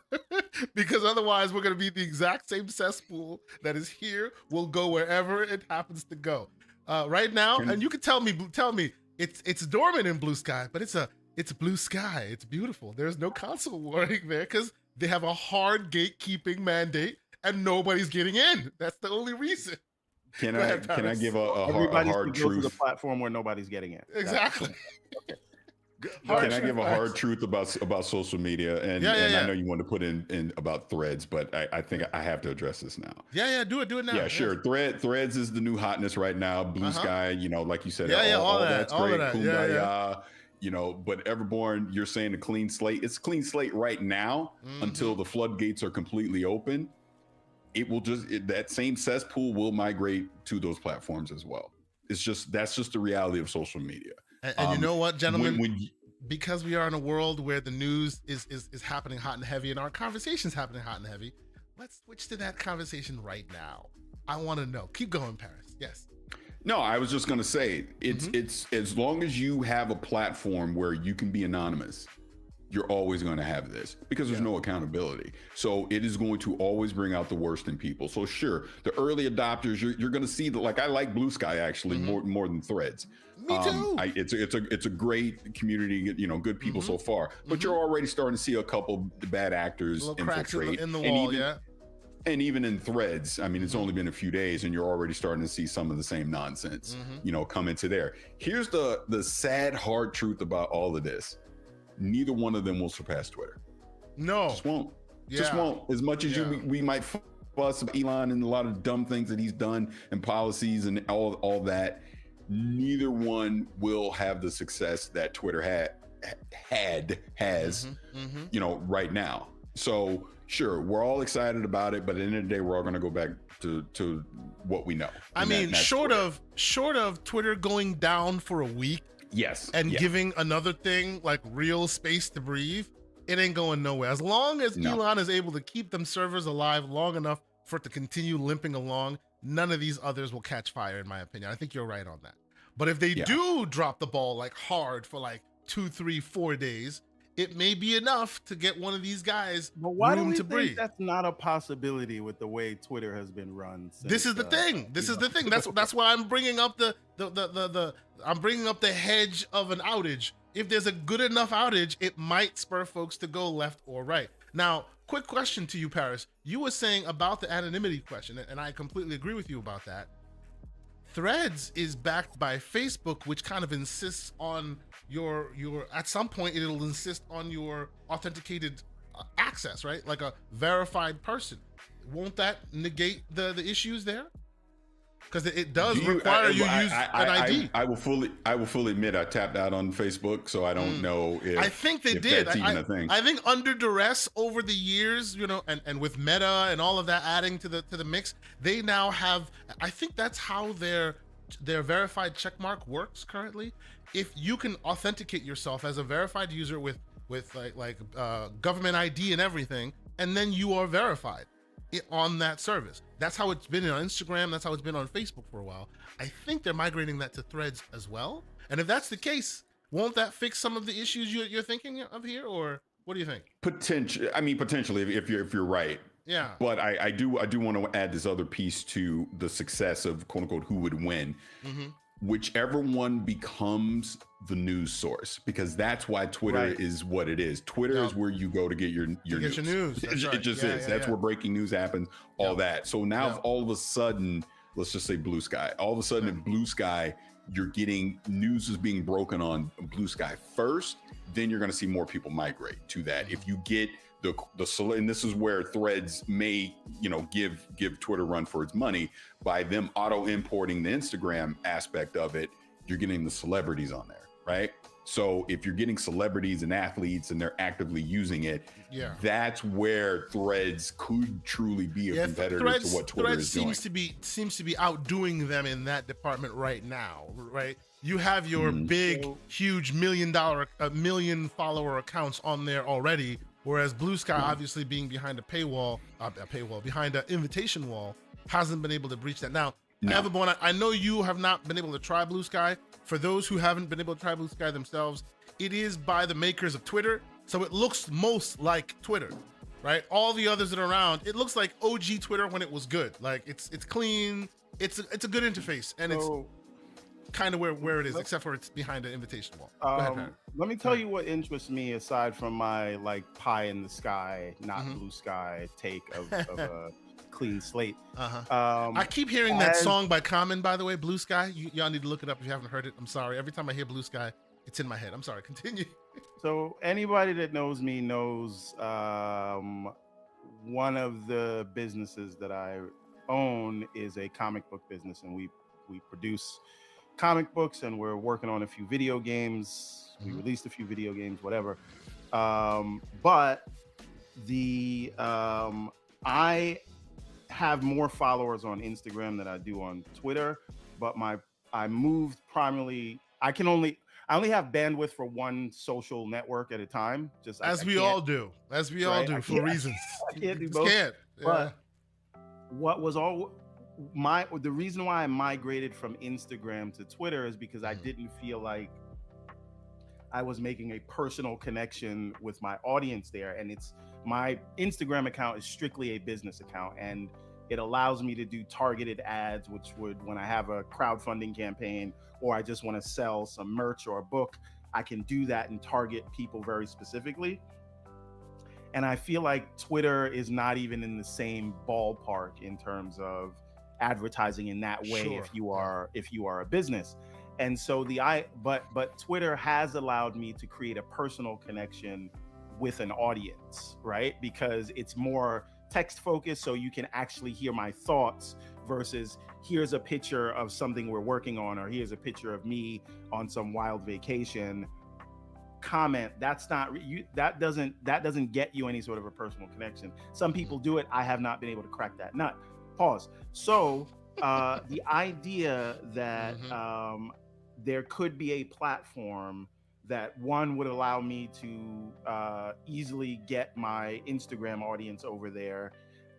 Because otherwise, we're going to be the exact same cesspool that is here. We'll go wherever it happens to go. Right now, and you can tell me, it's dormant in Blue Sky, but it's Blue Sky. It's beautiful. There's no console warring there because they have a hard gatekeeping mandate, and nobody's getting in. That's the only reason. Can I give a hard truth? To the platform where nobody's getting in. Exactly. Can I give a hard truth about social media? And I know you want to put in about Threads, but I think I have to address this now. Yeah, do it now. Yeah, sure. Threads is the new hotness right now. Blue Sky, like you said, all that's great. Kumbaya, but Everborn, you're saying a clean slate. It's a clean slate right now until the floodgates are completely open. It will that same cesspool will migrate to those platforms as well. That's just the reality of social media. And you know what, gentlemen? Because we are in a world where the news is happening hot and heavy, and our conversation's happening hot and heavy, let's switch to that conversation right now. I want to know. Keep going, Paris. Yes. No, I was just going to say, it's as long as you have a platform where you can be anonymous, you're always going to have this because there's no accountability. So it is going to always bring out the worst in people. So sure, the early adopters, you're going to see that. Like, I like Blue Sky actually more than Threads. Me too. It's a great community, good people so far. But you're already starting to see a couple bad actors infiltrate in the wall, And even in Threads, I mean, it's only been a few days, and you're already starting to see some of the same nonsense, come into there. Here's the sad, hard truth about all of this. Neither one of them will surpass Twitter. No. Just won't. Yeah. Just won't. As much as we might fuss about Elon and a lot of dumb things that he's done and policies and all that, neither one will have the success that Twitter has right now. So sure, we're all excited about it, but at the end of the day, we're all going to go back to what we know. I mean, short of Twitter going down for a week, giving another thing like real space to breathe, it ain't going nowhere. As long as Elon is able to keep them servers alive long enough for it to continue limping along, none of these others will catch fire, in my opinion. I think you're right on that. But if they do drop the ball like hard for like 2, 3, 4 days, it may be enough to get one of these guys room to breathe. That's not a possibility with the way Twitter has been run. This is the thing. That's why I'm bringing up I'm bringing up the hedge of an outage. If there's a good enough outage, it might spur folks to go left or right. Now, quick question to you, Paris. You were saying about the anonymity question, and I completely agree with you about that. Threads is backed by Facebook, which kind of insists on your at some point it'll insist on your authenticated access, right? Like a verified person. Won't that negate the issues there? Because it does require you use an ID. I will fully admit I tapped out on Facebook, so I don't know if I think they did. That's even a thing. I think under duress over the years, and with Meta and all of that adding to the mix, they now have. I think that's how their verified checkmark works currently. If you can authenticate yourself as a verified user with government ID and everything, and then you are verified on that service. That's how it's been on Instagram. That's how it's been on Facebook for a while. I think they're migrating that to Threads as well. And if that's the case, won't that fix some of the issues you're thinking of here, or what do you think? Potentially, if you're right. Yeah. But I do want to add this other piece to the success of quote unquote who would win. Whichever one becomes the news source, because that's why Twitter is what it is. Twitter is where you go to get your news. It just is. That's where breaking news happens, all that. So now if all of a sudden, let's just say Blue Sky, all of a sudden in Blue Sky, you're getting news is being broken on Blue Sky first, then you're going to see more people migrate to that. If you get and this is where Threads may, give Twitter run for its money by them auto importing the Instagram aspect of it. You're getting the celebrities on there, right? So if you're getting celebrities and athletes and they're actively using it, that's where Threads could truly be a competitor to what Twitter is doing. Seems to be outdoing them in that department right now, right? You have your big, huge million follower accounts on there already, whereas Blue Sky, obviously being behind a paywall, behind an invitation wall, hasn't been able to breach that. Now, Everborn, I know you have not been able to try Blue Sky. For those who haven't been able to try Blue Sky themselves, it is by the makers of Twitter, so it looks most like Twitter, right? All the others that are around, it looks like OG Twitter when it was good. Like it's clean, it's a good interface, and it's kind of where it is, except for it's behind an invitation wall. Go ahead, let me tell you what interests me aside from my pie in the sky, not Blue Sky take of a clean slate. I keep hearing that song by Common, by the way, Blue Sky. Y'all need to look it up if you haven't heard it. I'm sorry. Every time I hear Blue Sky, it's in my head. I'm sorry. Continue. So anybody that knows me knows one of the businesses that I own is a comic book business, and we produce comic books, and we're working on a few video games. We released a few video games, whatever. But I have more followers on Instagram than I do on Twitter, but I moved primarily. I only have bandwidth for one social network at a time. Just as we all do for reasons. I can't do both. But what was the reason why I migrated from Instagram to Twitter is because I didn't feel like I was making a personal connection with my audience there. And my Instagram account is strictly a business account, and it allows me to do targeted ads, which would, when I have a crowdfunding campaign or I just want to sell some merch or a book, I can do that and target people very specifically. And I feel like Twitter is not even in the same ballpark in terms of advertising in that way if you are a business. And so but Twitter has allowed me to create a personal connection with an audience, right? Because it's more text focused, so you can actually hear my thoughts versus here's a picture of something we're working on, or here's a picture of me on some wild vacation. Comment, that's not that doesn't get you any sort of a personal connection. Some people do it. I have not been able to crack that nut. Pause. So the idea that there could be a platform that one would allow me to easily get my Instagram audience over there,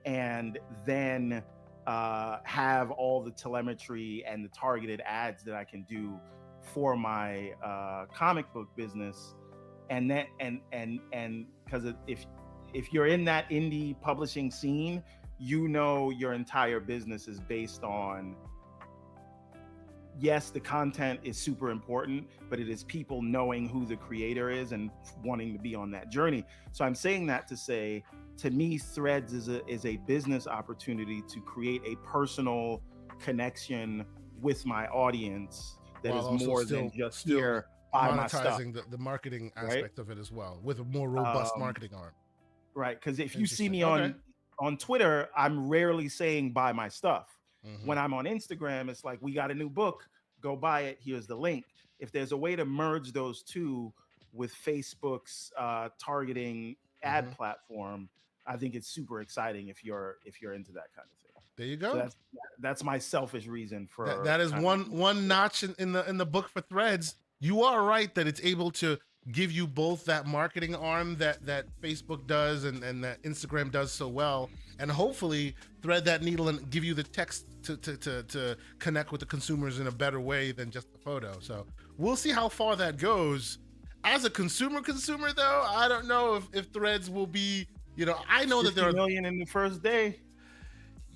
and then have all the telemetry and the targeted ads that I can do for my comic book business, and because if you're in that indie publishing scene, your entire business is based on, yes, the content is super important, but it is people knowing who the creator is and wanting to be on that journey. So I'm saying that to say, to me, Threads is a business opportunity to create a personal connection with my audience that is more than just here buy my stuff. Monetizing the marketing aspect of it as well, with a more robust marketing arm. Right, because if you see me on Twitter, I'm rarely saying buy my stuff. When I'm on Instagram, it's like, we got a new book, go buy it, here's the link. If there's a way to merge those two with Facebook's targeting ad platform, I think it's super exciting if you're into that kind of thing. There you go. So that's my selfish reason for that is one notch in the book for Threads. You are right that it's able to give you both that marketing arm that Facebook does and that Instagram does so well, and hopefully thread that needle and give you the text to connect with the consumers in a better way than just the photo. So we'll see how far that goes. As a consumer though, I don't know if Threads will be, I know that there are 50 million in the first day.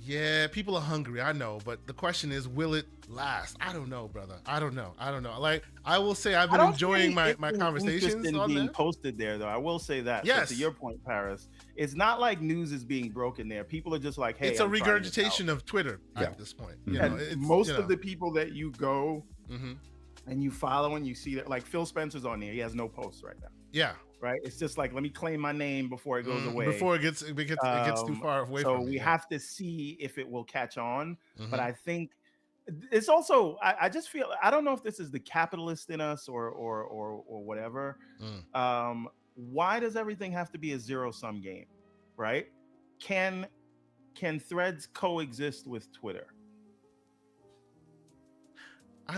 Yeah, people are hungry, I know, but the question is, will it last? I don't know, brother. I don't know. Like, I will say I've been enjoying my conversations on being there. Posted there, though. I will say that. Yes. So to your point, Paris, it's not like news is being broken there. People are just like, hey, it's a regurgitation of Twitter at this point. Most of the people that you go and you follow and you see that, like Phil Spencer's on there, he has no posts right now. Yeah. right? It's just like, let me claim my name before it goes away. Before it gets too far away from me. So we have to see if it will catch on. But I think it's also, I just feel, I don't know if this is the capitalist in us or whatever. Why does everything have to be a zero-sum game, right? Can Threads coexist with Twitter?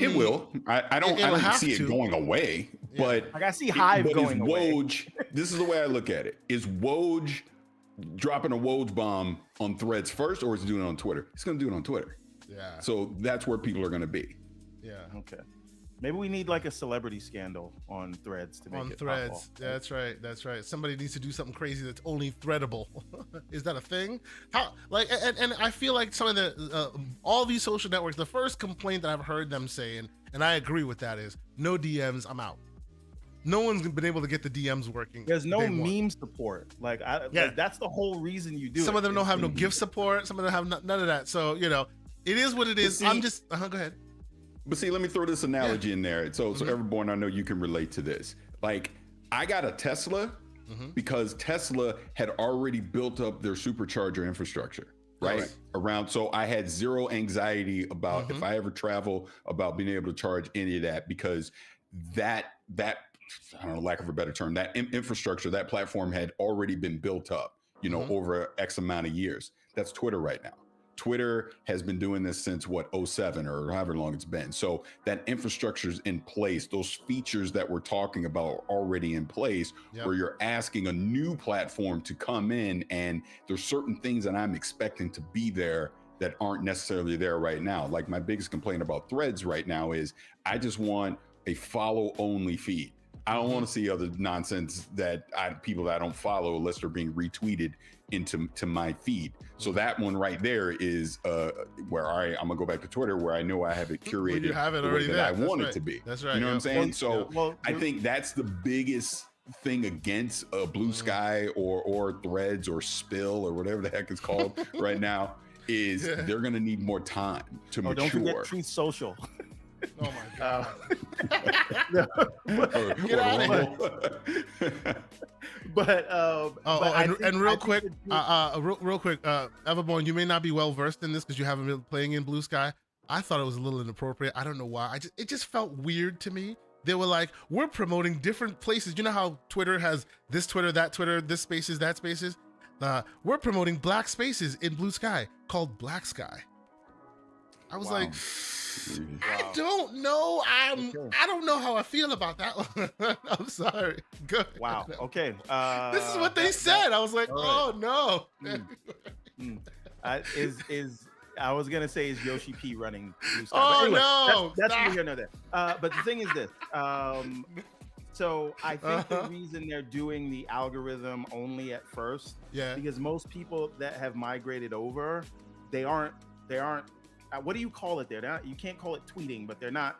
It will. I don't see it going away, but like I see Hive going away. Woj, this is the way I look at it. Is Woj dropping a Woj bomb on Threads first, or is he doing it on Twitter? He's going to do it on Twitter. Yeah. So that's where people are going to be. Yeah. Okay. Maybe we need like a celebrity scandal on Threads to make it Threads. pop off. That's right. That's right. Somebody needs to do something crazy that's only threadable. Is that a thing? How like and I feel like some of the all these social networks, the first complaint that I've heard them saying, and I agree with that, is no DMs, I'm out. No one's been able to get the DMs working. There's no meme support. Like that's the whole reason you do it. Some of them don't have no GIF support. Some of them have none of that. So, you know, it is what it is. I'm just go ahead. But see, let me throw this analogy in there. So everyone, I know you can relate to this. Like, I got a Tesla because Tesla had already built up their supercharger infrastructure, right? Around, so I had zero anxiety about if I ever travel, about being able to charge any of that, because that I don't know, lack of a better term, that infrastructure, that platform had already been built up, you know, over X amount of years. That's Twitter right now. Twitter has been doing this since 07 or however long it's been. So that infrastructure's in place. Those features that we're talking about are already in place, where you're asking a new platform to come in, and there's certain things that I'm expecting to be there that aren't necessarily there right now. Like, my biggest complaint about Threads right now is I just want a follow only feed. I don't want to see other nonsense that people that I don't follow unless they're being retweeted into my feed. So that one right there is where I'm gonna go back to Twitter, where I know I have it curated you have it the already way that I want it to be. That's right. You know what I'm saying? So I think that's the biggest thing against Blue Sky or Threads or Spill or whatever the heck it's called right now, is they're gonna need more time to mature. Don't forget Truth Social. Oh my god! Get out of here! And real quick, Everborn, you may not be well versed in this because you haven't been playing in Blue Sky. I thought it was a little inappropriate. I don't know why. It just felt weird to me. They were like, we're promoting different places. You know how Twitter has this Twitter, that Twitter, this spaces, that spaces. We're promoting black spaces in Blue Sky called Black Sky. I was like, I don't know. I don't know how I feel about that one. I'm sorry. Good. Wow. Okay. This is what they said. I was like, oh no. I was gonna say, is Yoshi P running Blue Sky? Oh anyway, no. That's neither here nor there. But the thing is this. So I think the reason they're doing the algorithm only at first, because most people that have migrated over, they aren't. What do you call it there? You can't call it tweeting, but they're not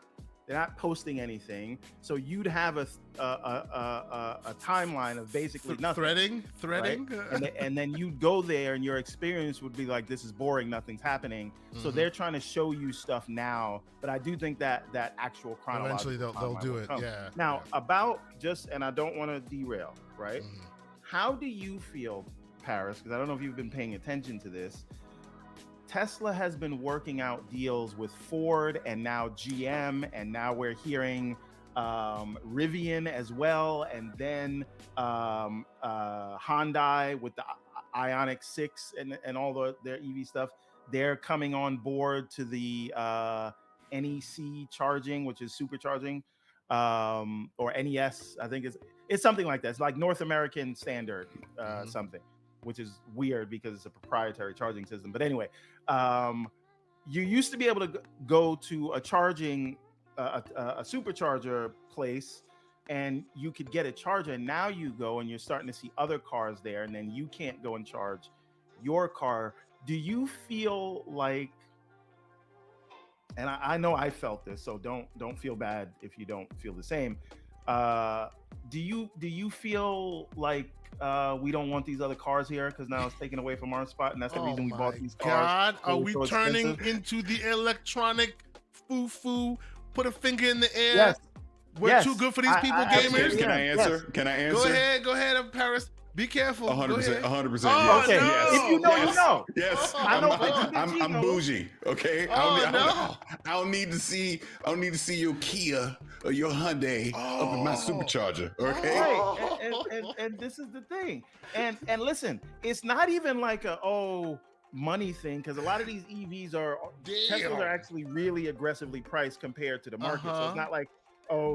posting anything. So you'd have a timeline of basically nothing. Threading, right? and then you'd go there, and your experience would be like, this is boring, nothing's happening. So they're trying to show you stuff now, but I do think that actual chronological eventually they'll do it. Yeah. Now and I don't want to derail, right? How do you feel, Paris? Because I don't know if you've been paying attention to this. Tesla has been working out deals with Ford and now GM, and now we're hearing Rivian as well, and then Hyundai with the Ioniq 6 and all their EV stuff. They're coming on board to the NEC charging, which is supercharging, or NES, I think it's something like that. It's like North American Standard something, which is weird because it's a proprietary charging system. But anyway, you used to be able to go to a charging, a supercharger place, and you could get a charger. And now you go and you're starting to see other cars there, and then you can't go and charge your car. Do you feel like, and I know I felt this, so don't feel bad if you don't feel the same. Do you feel like we don't want these other cars here because now it's taken away from our spot, and that's the reason we bought these cars? God, are we turning into the electronic foo-foo? Put a finger in the air. Yes. We're too good for these people, gamers. Can I answer? Yes. Can I answer? Go ahead, Paris. Be careful. 100%. 100%. Oh, Yes. no. Yes. If you know, you know. Yes. I know. I'm bougie. Okay. Oh, I don't need to see your Kia or your Hyundai up in my supercharger. Okay. Right. And this is the thing. And listen, it's not even like a money thing, because a lot of these EVs Teslas are actually really aggressively priced compared to the market. So it's not like,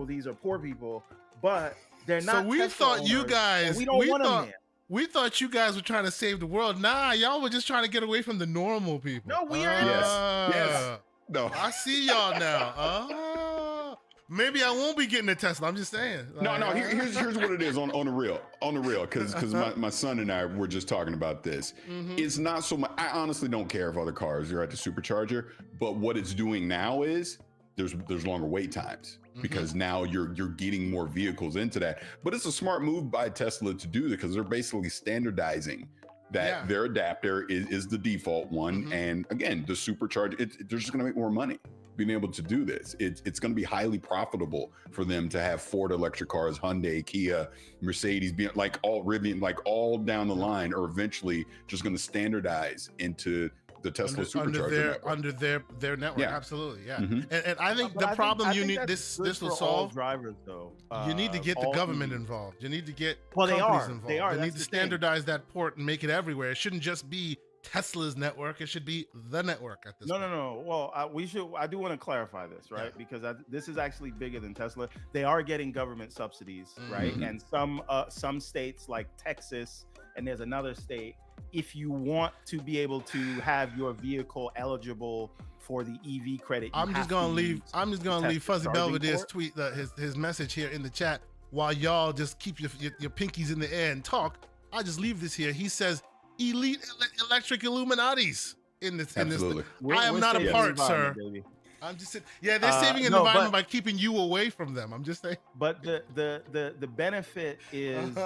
these are poor people, but they're not. So we Tesla thought you owners, guys. we don't want them there. We thought you guys were trying to save the world. Nah, y'all were just trying to get away from the normal people. No, we are. Yes. No. I see y'all now. Maybe I won't be getting a Tesla. I'm just saying. No. Here's what it is on the real, because my son and I were just talking about this. It's not so much. I honestly don't care if other cars are at the supercharger, but what it's doing now is there's longer wait times, because now you're getting more vehicles into that. But it's a smart move by Tesla to do that, because they're basically standardizing that their adapter is the default one. And again, the supercharger, they're just going to make more money being able to do this. It's going to be highly profitable for them to have Ford electric cars, Hyundai, Kia, Mercedes, being like all Rivian, like all down the line, are eventually just going to standardize into the Tesla supercharger under their network. Yeah. Absolutely, yeah. And I think the problem I you think need that's this will for all solve. drivers, though. You need to get the government involved. You need to get they companies are. involved. They are. They need That's to the thing. standardize that port and make it everywhere. It shouldn't just be Tesla's network. It should be the network at this point. No. Well, I do want to clarify this, right? Because this is actually bigger than Tesla. They are getting government subsidies, right? And some states like Texas, and there's another state, if you want to be able to have your vehicle eligible for the EV credit, I'm just gonna leave Fuzzy Belvedere's tweet, his message here in the chat, while y'all just keep your pinkies in the air and talk. I just leave this here. He says, "Elite electric Illuminatis in this." Absolutely. I am not a part, sir. Baby. I'm just saying. Yeah, they're saving an environment by keeping you away from them. I'm just saying. But the benefit is,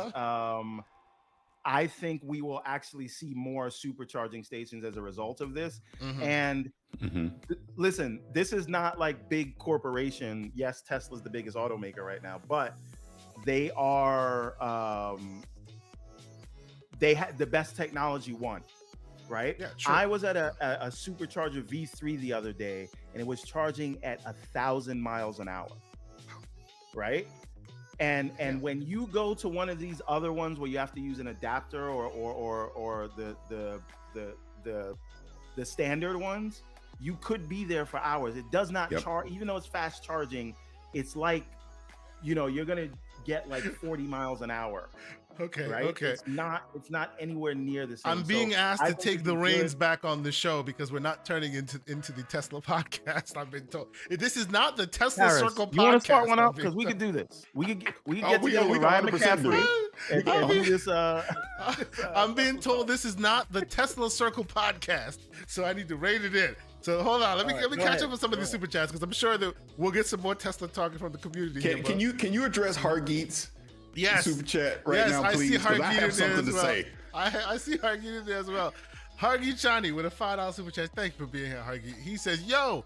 I think we will actually see more supercharging stations as a result of this. And listen, this is not like big corporation. Yes, Tesla's the biggest automaker right now, but they are they had the best technology one, right? Yeah, true. I was at a supercharger V3 the other day, and it was charging at 1,000 miles an hour, right? And when you go to one of these other ones where you have to use an adapter or the standard ones, you could be there for hours. It does not charge, even though it's fast charging. It's like, you're gonna get like 40 miles an hour. Okay. Right? Okay. It's not anywhere near the same. I'm being asked to take the reins back on the show because we're not turning into the Tesla podcast. I've been told this is not the Tesla Circle podcast. You want to start one up, because we could do this. We could get together with Ryan McCaffrey and do this. I'm being told this is not the Tesla Circle podcast, so I need to rein it in. So hold on, let me catch up with some of these super chats, because I'm sure that we'll get some more Tesla talking from the community. Can you address Hargeet's super chat now, please? I see Hargeet I have something to say. I see Hargeet in there as well. Hargeet Chani with a $5 super chat. Thank you for being here, Hargeet. He says, "Yo,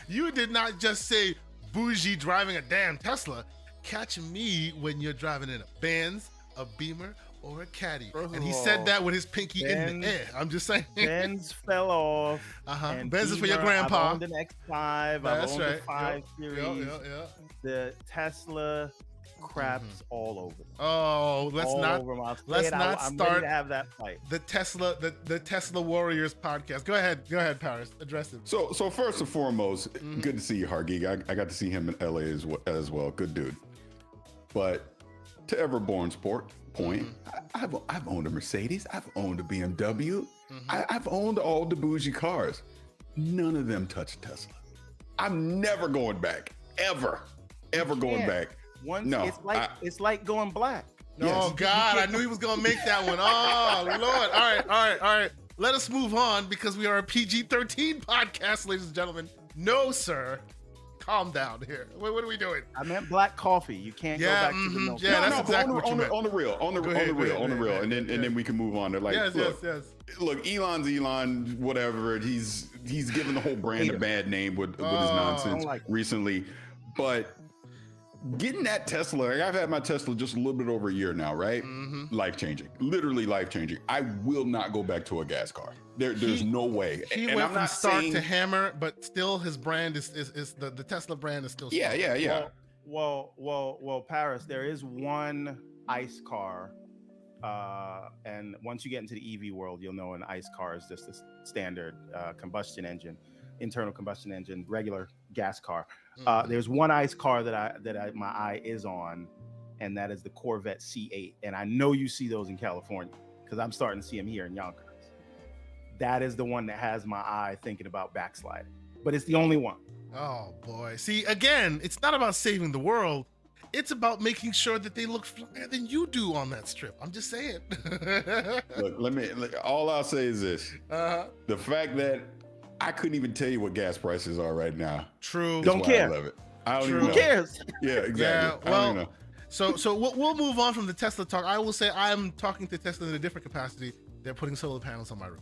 you did not just say bougie driving a damn Tesla. Catch me when you're driving in a Benz, a Beamer, or a Caddy." And he said that with his pinky in the air. I'm just saying. Benz fell off. And Benz is for your grandpa. I've owned an X5. That's I've owned right. a 5 Series. The Tesla craps all over. Oh, let's not I'm start ready to have that fight. The Tesla Warriors podcast. Go ahead, Paris. Address it. So first and foremost, good to see you, Hargeet. I got to see him in LA as well. Good dude. But to Everborn's point, I've owned a Mercedes. I've owned a BMW. I've owned all the bougie cars. None of them touch Tesla. I'm never going back. Ever going back. It's like going black. Oh God, I knew he was gonna make that one. Oh Lord. All right. Let us move on, because we are a PG-13 podcast, ladies and gentlemen. No, sir. Calm down here. What are we doing? I meant black coffee. You can't go back to the milk. Yeah, that's exactly what you meant. On the real, and then we can move on. Like, yes. Look, Elon's Elon, whatever. He's given the whole brand a bad name with his nonsense recently. But getting that Tesla, like I've had my Tesla just a little bit over a year now, right? Life-changing, literally life-changing. I will not go back to a gas car. There's no way. He went from Stark to Hammer, but still his brand is the Tesla brand is still strong. Yeah. Well, Paris, there is one ICE car, and once you get into the EV world, you'll know an ICE car is just a standard combustion engine, internal combustion engine, regular gas car. There's one ICE car that my eye is on, and that is the Corvette C8. And I know you see those in California because I'm starting to see them here in Yonkers. That is the one that has my eye thinking about backsliding, but it's the only one. Oh boy. See, again, it's not about saving the world. It's about making sure that they look flyer than you do on that strip. I'm just saying. Look, all I'll say is this. The fact that I couldn't even tell you what gas prices are right now. True. Don't care. I love it. I don't even know. Who cares? Yeah, exactly. Yeah, well, I don't even know. So we'll move on from the Tesla talk. I will say I'm talking to Tesla in a different capacity. They're putting solar panels on my roof.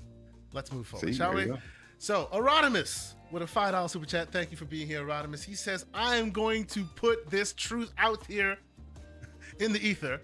Let's move forward, shall we? So Erodimus with a $5 super chat. Thank you for being here, Erodimus. He says, I am going to put this truth out here in the ether.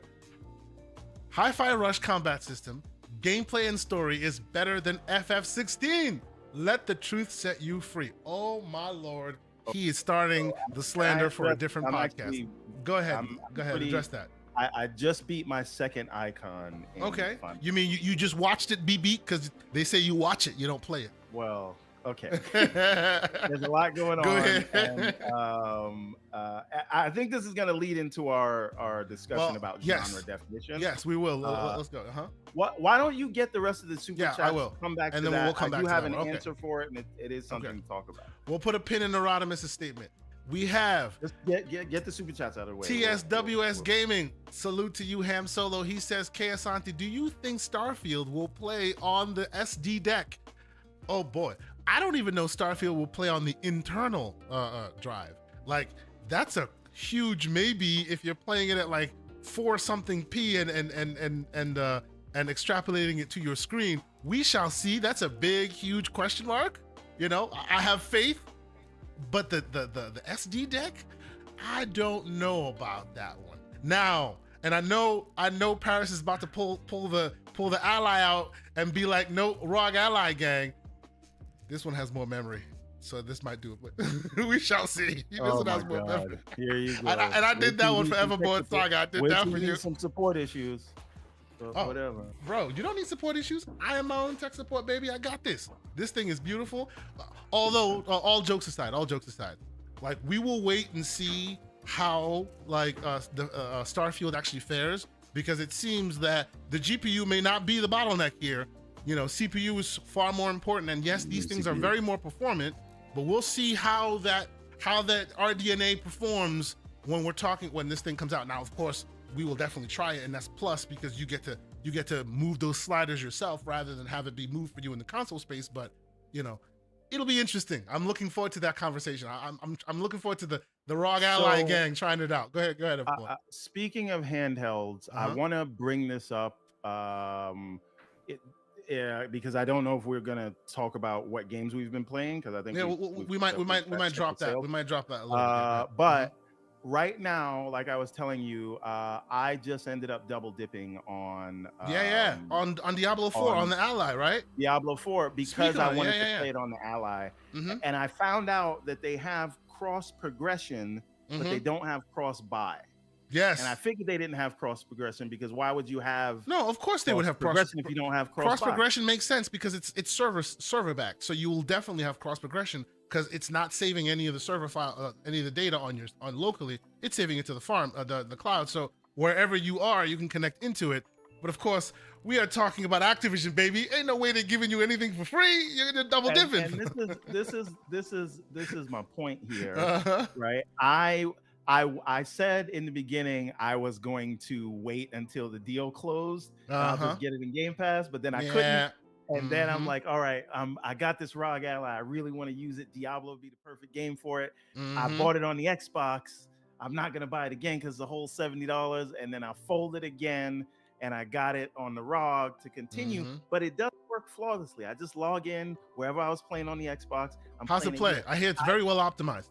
Hi-Fi Rush combat system, gameplay and story is better than FF16. Let the truth set you free. Oh my Lord. He is starting the slander for a different podcast. Go ahead, address that. I just beat my second icon. Okay. You mean you just watched it be beat? Because they say you watch it, you don't play it. Well, okay. There's a lot going on. Go ahead. And, I think this is going to lead into our discussion about genre definition. Yes, we will. Let's go. Why don't you get the rest of the super chats? I will. Come back and to then that. We'll come back I do to have that an answer for it, and it is something to talk about. We'll put a pin in Erodimus' statement. We have just get the super chats out of the way. TSWS Gaming, salute to you, Ham Solo. He says, K Asante, do you think Starfield will play on the SD deck? Oh boy, I don't even know Starfield will play on the internal drive. Like, that's a huge maybe if you're playing it at like 4 something p and extrapolating it to your screen. We shall see. That's a big, huge question mark. You know, I have faith. But the SD deck, I don't know about that one. Now, and I know Paris is about to pull the ally out and be like, no, ROG ally gang. This one has more memory, so this might do it. But we shall see. This one has more memory. Here you go. And I did that one for Everborn Saga. I did that for you. Some support issues. So whatever. Bro, you don't need support issues. I am my own tech support, baby. I got this. This thing is beautiful. Although, all jokes aside, like, we will wait and see how the Starfield actually fares, because it seems that the GPU may not be the bottleneck here. You know, CPU is far more important, and yes, these things are very more performant, but we'll see how that RDNA performs when this thing comes out. Now, of course, we will definitely try it, and that's plus because you get to move those sliders yourself rather than have it be moved for you in the console space. But you know, it'll be interesting. I'm looking forward to that conversation. I'm looking forward to the ROG ally gang trying it out. Go ahead. Speaking of handhelds, I want to bring this up because I don't know if we're gonna talk about what games we've been playing, because I think we might drop that. We might drop that a little bit. But right now, like I was telling you, I just ended up double dipping on on Diablo 4 on the Ally, right? Diablo 4 because I wanted to play it on the Ally, and I found out that they have cross progression, but they don't have cross buy. Yes, and I figured they didn't have cross progression because why would you have? No, of course they would have progression if you don't have cross progression. Makes sense because it's server back, so you will definitely have cross progression. Because it's not saving any of the server file, any of the data on locally. It's saving it to the farm, the cloud. So wherever you are, you can connect into it. But of course, we are talking about Activision, baby. Ain't no way they're giving you anything for free. You're double dipping. And this is my point here, right? I said in the beginning I was going to wait until the deal closed. I'll just get it in Game Pass, but then I couldn't. And then I'm like, all right, I got this ROG ally. I really want to use it. Diablo would be the perfect game for it. I bought it on the Xbox. I'm not going to buy it again because the whole $70. And then I fold it again and I got it on the ROG to continue. But it doesn't work flawlessly. I just log in wherever I was playing on the Xbox. How's it play? I hear it's very well optimized.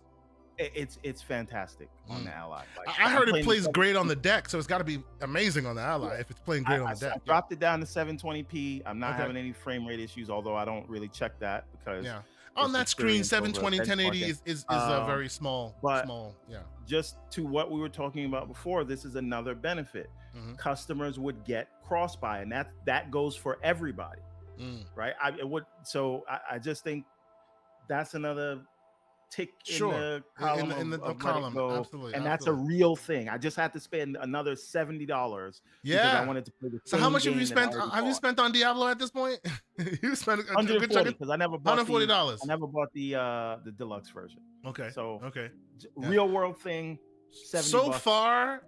It's fantastic on the Ally. Like, I heard it plays great on the deck, so it's got to be amazing on the Ally if it's playing great on the deck. I dropped it down to 720p. I'm not having any frame rate issues, although I don't really check that because on that screen 720 1080 is a very small. Just to what we were talking about before, this is another benefit. Customers would get cross-buy, and that goes for everybody, right? I just think that's another tick in the column in the column. Absolutely, and that's a real thing. I just had to spend another $70 because I wanted to play the so how much have you spent? Have you spent on Diablo at this point? You spent $140 because I never bought $140. I never bought the deluxe version. Okay. So real world thing. So far,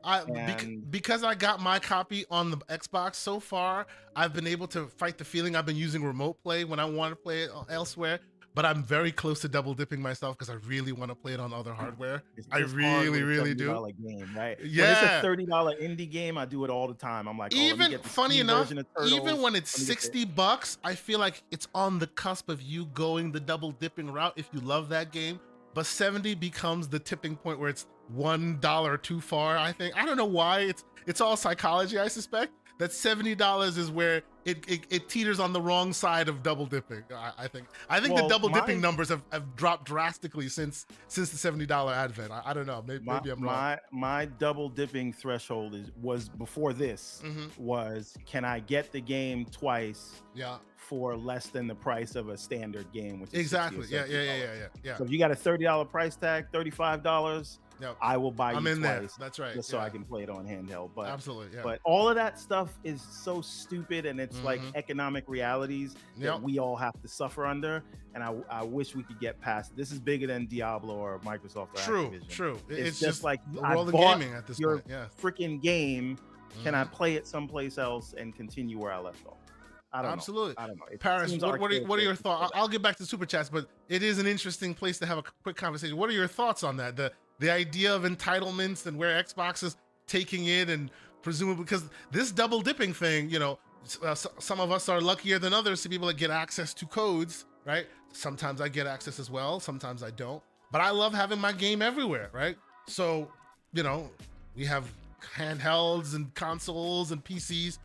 because I got my copy on the Xbox, so far I've been able to fight the feeling. I've been using remote play when I want to play it elsewhere. But I'm very close to double dipping myself because I really want to play it on other hardware. I really do. Game, right? Yeah. When it's a $30 indie game, I do it all the time. I'm like, even funny enough, even when it's $60, I feel like it's on the cusp of you going the double dipping route if you love that game. But 70 becomes the tipping point where it's $1 too far. I think I don't know why. It's all psychology. I suspect that $70 is where it teeters on the wrong side of double dipping. I think the double dipping numbers have dropped drastically since the $70 advent. I don't know. Maybe I'm wrong. My double dipping threshold was before this was, can I get the game twice? For less than the price of a standard game, which is exactly. Yeah. So if you got a $30 price tag, $35. I will buy you twice. There. That's right. Just so I can play it on handheld. But absolutely, But all of that stuff is so stupid, and it's like economic realities that we all have to suffer under. And I wish we could get past. This is bigger than Diablo or Microsoft or Activision. True. It's just like the world of gaming at this point. Freaking game. Can I play it someplace else and continue where I left off? I don't know. Paris, what are your thoughts? I'll get back to super chats, but it is an interesting place to have a quick conversation. What are your thoughts on that? The idea of entitlements and where Xbox is taking it, and presumably because this double dipping thing, some of us are luckier than others to be able to get access to codes, right? Sometimes I get access as well, sometimes I don't. But I love having my game everywhere, right? So, we have handhelds and consoles and PCs.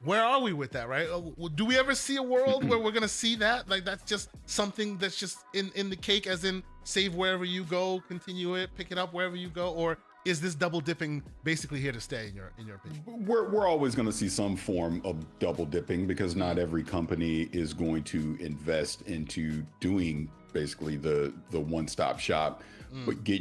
Where are we with that, right? Do we ever see a world where we're gonna see that? Like that's just something that's just in the cake, as in save wherever you go, continue it, pick it up wherever you go, or is this double dipping basically here to stay in your opinion? We're always going to see some form of double dipping because not every company is going to invest into doing basically the one-stop shop, but get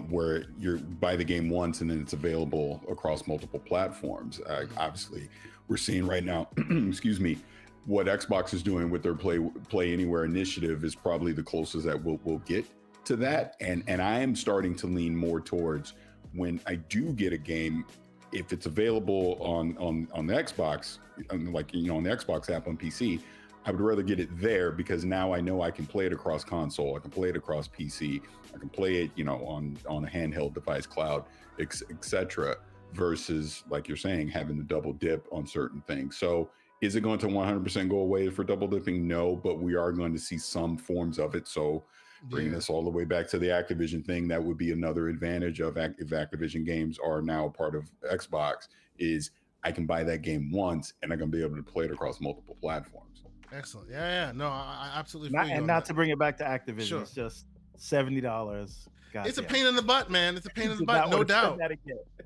where you buy the game once and then it's available across multiple platforms. Obviously, we're seeing right now, excuse me, what Xbox is doing with their Play Anywhere initiative is probably the closest that we'll get to that. And I am starting to lean more towards when I do get a game, if it's available on the Xbox, like on the Xbox app on PC, I would rather get it there because now I know I can play it across console, I can play it across PC, I can play it, on a handheld device, cloud, etc. Versus, like you're saying, having the double dip on certain things. So is it going to 100% go away for double dipping? No, but we are going to see some forms of it. So bringing us all the way back to the Activision thing, that would be another advantage of if Activision games are now part of Xbox, is I can buy that game once and I'm going to be able to play it across multiple platforms. Excellent. Yeah. No, I absolutely. Not to bring it back to Activision, It's just $70. It's a pain in the butt, man. It's a pain in the butt, no doubt.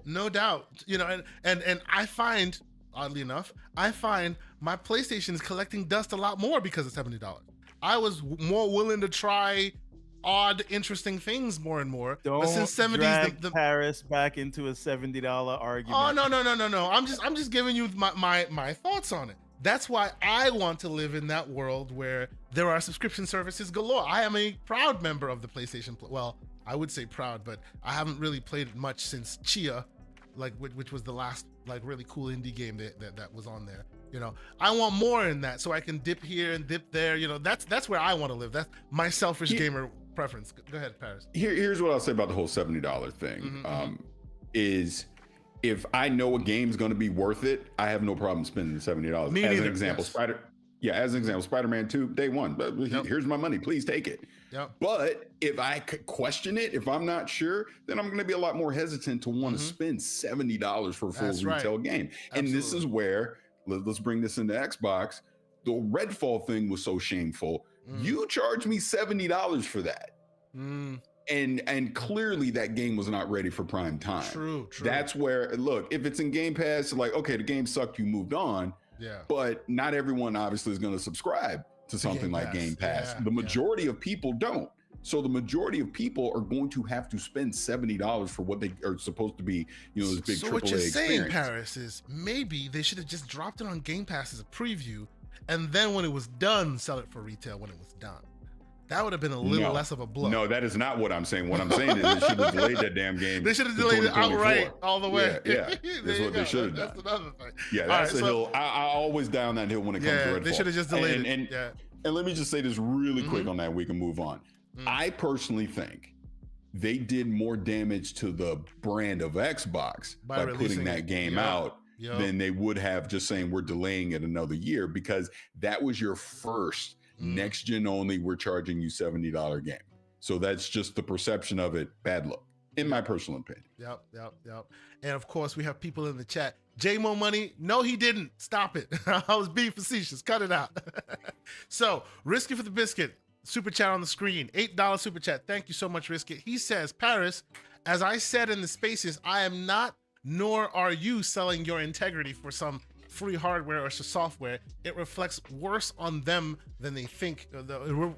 No doubt. And I find, oddly enough, my PlayStation is collecting dust a lot more because of $70. I was more willing to try odd, interesting things more and more. Don't but since 70s, drag Paris back into a $70 argument. Oh no. I'm just giving you my thoughts on it. That's why I want to live in that world where there are subscription services galore. I am a proud member of the PlayStation. Well, I would say proud, but I haven't really played it much since Chia, which was the last really cool indie game that was on there. I want more in that, so I can dip here and dip there. That's where I want to live. That's my selfish gamer preference. Go ahead, Paris. Here's what I'll say about the whole $70 thing. Is if I know a game's going to be worth it, I have no problem spending the $70. As an example, Yeah, as an example, Spider-Man 2, day one. Here's my money, please take it. Yep. But if I could question it, if I'm not sure, then I'm going to be a lot more hesitant to want to spend $70 for a full retail game. Absolutely. And this is where, let's bring this into Xbox. The Redfall thing was so shameful. You charged me $70 for that. And clearly that game was not ready for prime time. True. That's where, look, if it's in Game Pass, like, okay, the game sucked, you moved on. Yeah. But not everyone obviously is going to subscribe to something like Game Pass. The majority of people don't. So the majority of people are going to have to spend $70 for what they are supposed to be, this big AAA experience. So what you're saying, Paris, is maybe they should have just dropped it on Game Pass as a preview, and then when it was done, sell it for retail when it was done. That would have been a little less of a blow. No, that is not what I'm saying. What I'm saying is they should have delayed that damn game. They should have delayed it outright all the way. Yeah. That's what they should have done. That's another thing. Yeah, that's the hill. I always down that hill when it comes to Redfall. They should have just delayed it. And let me just say this really quick on that. We can move on. I personally think they did more damage to the brand of Xbox by putting that game out than they would have just saying we're delaying it another year, because that was your first next gen only, we're charging you $70 game. So that's just the perception of it. Bad luck, in my personal opinion. Yep. And of course, we have people in the chat. J-Mo Money, no, he didn't. Stop it. I was being facetious. Cut it out. So, Risky for the Biscuit, super chat on the screen, $8 super chat. Thank you so much, Risky. He says, Paris, as I said in the spaces, I am not, nor are you selling your integrity for some free hardware or software. It reflects worse on them than they think. It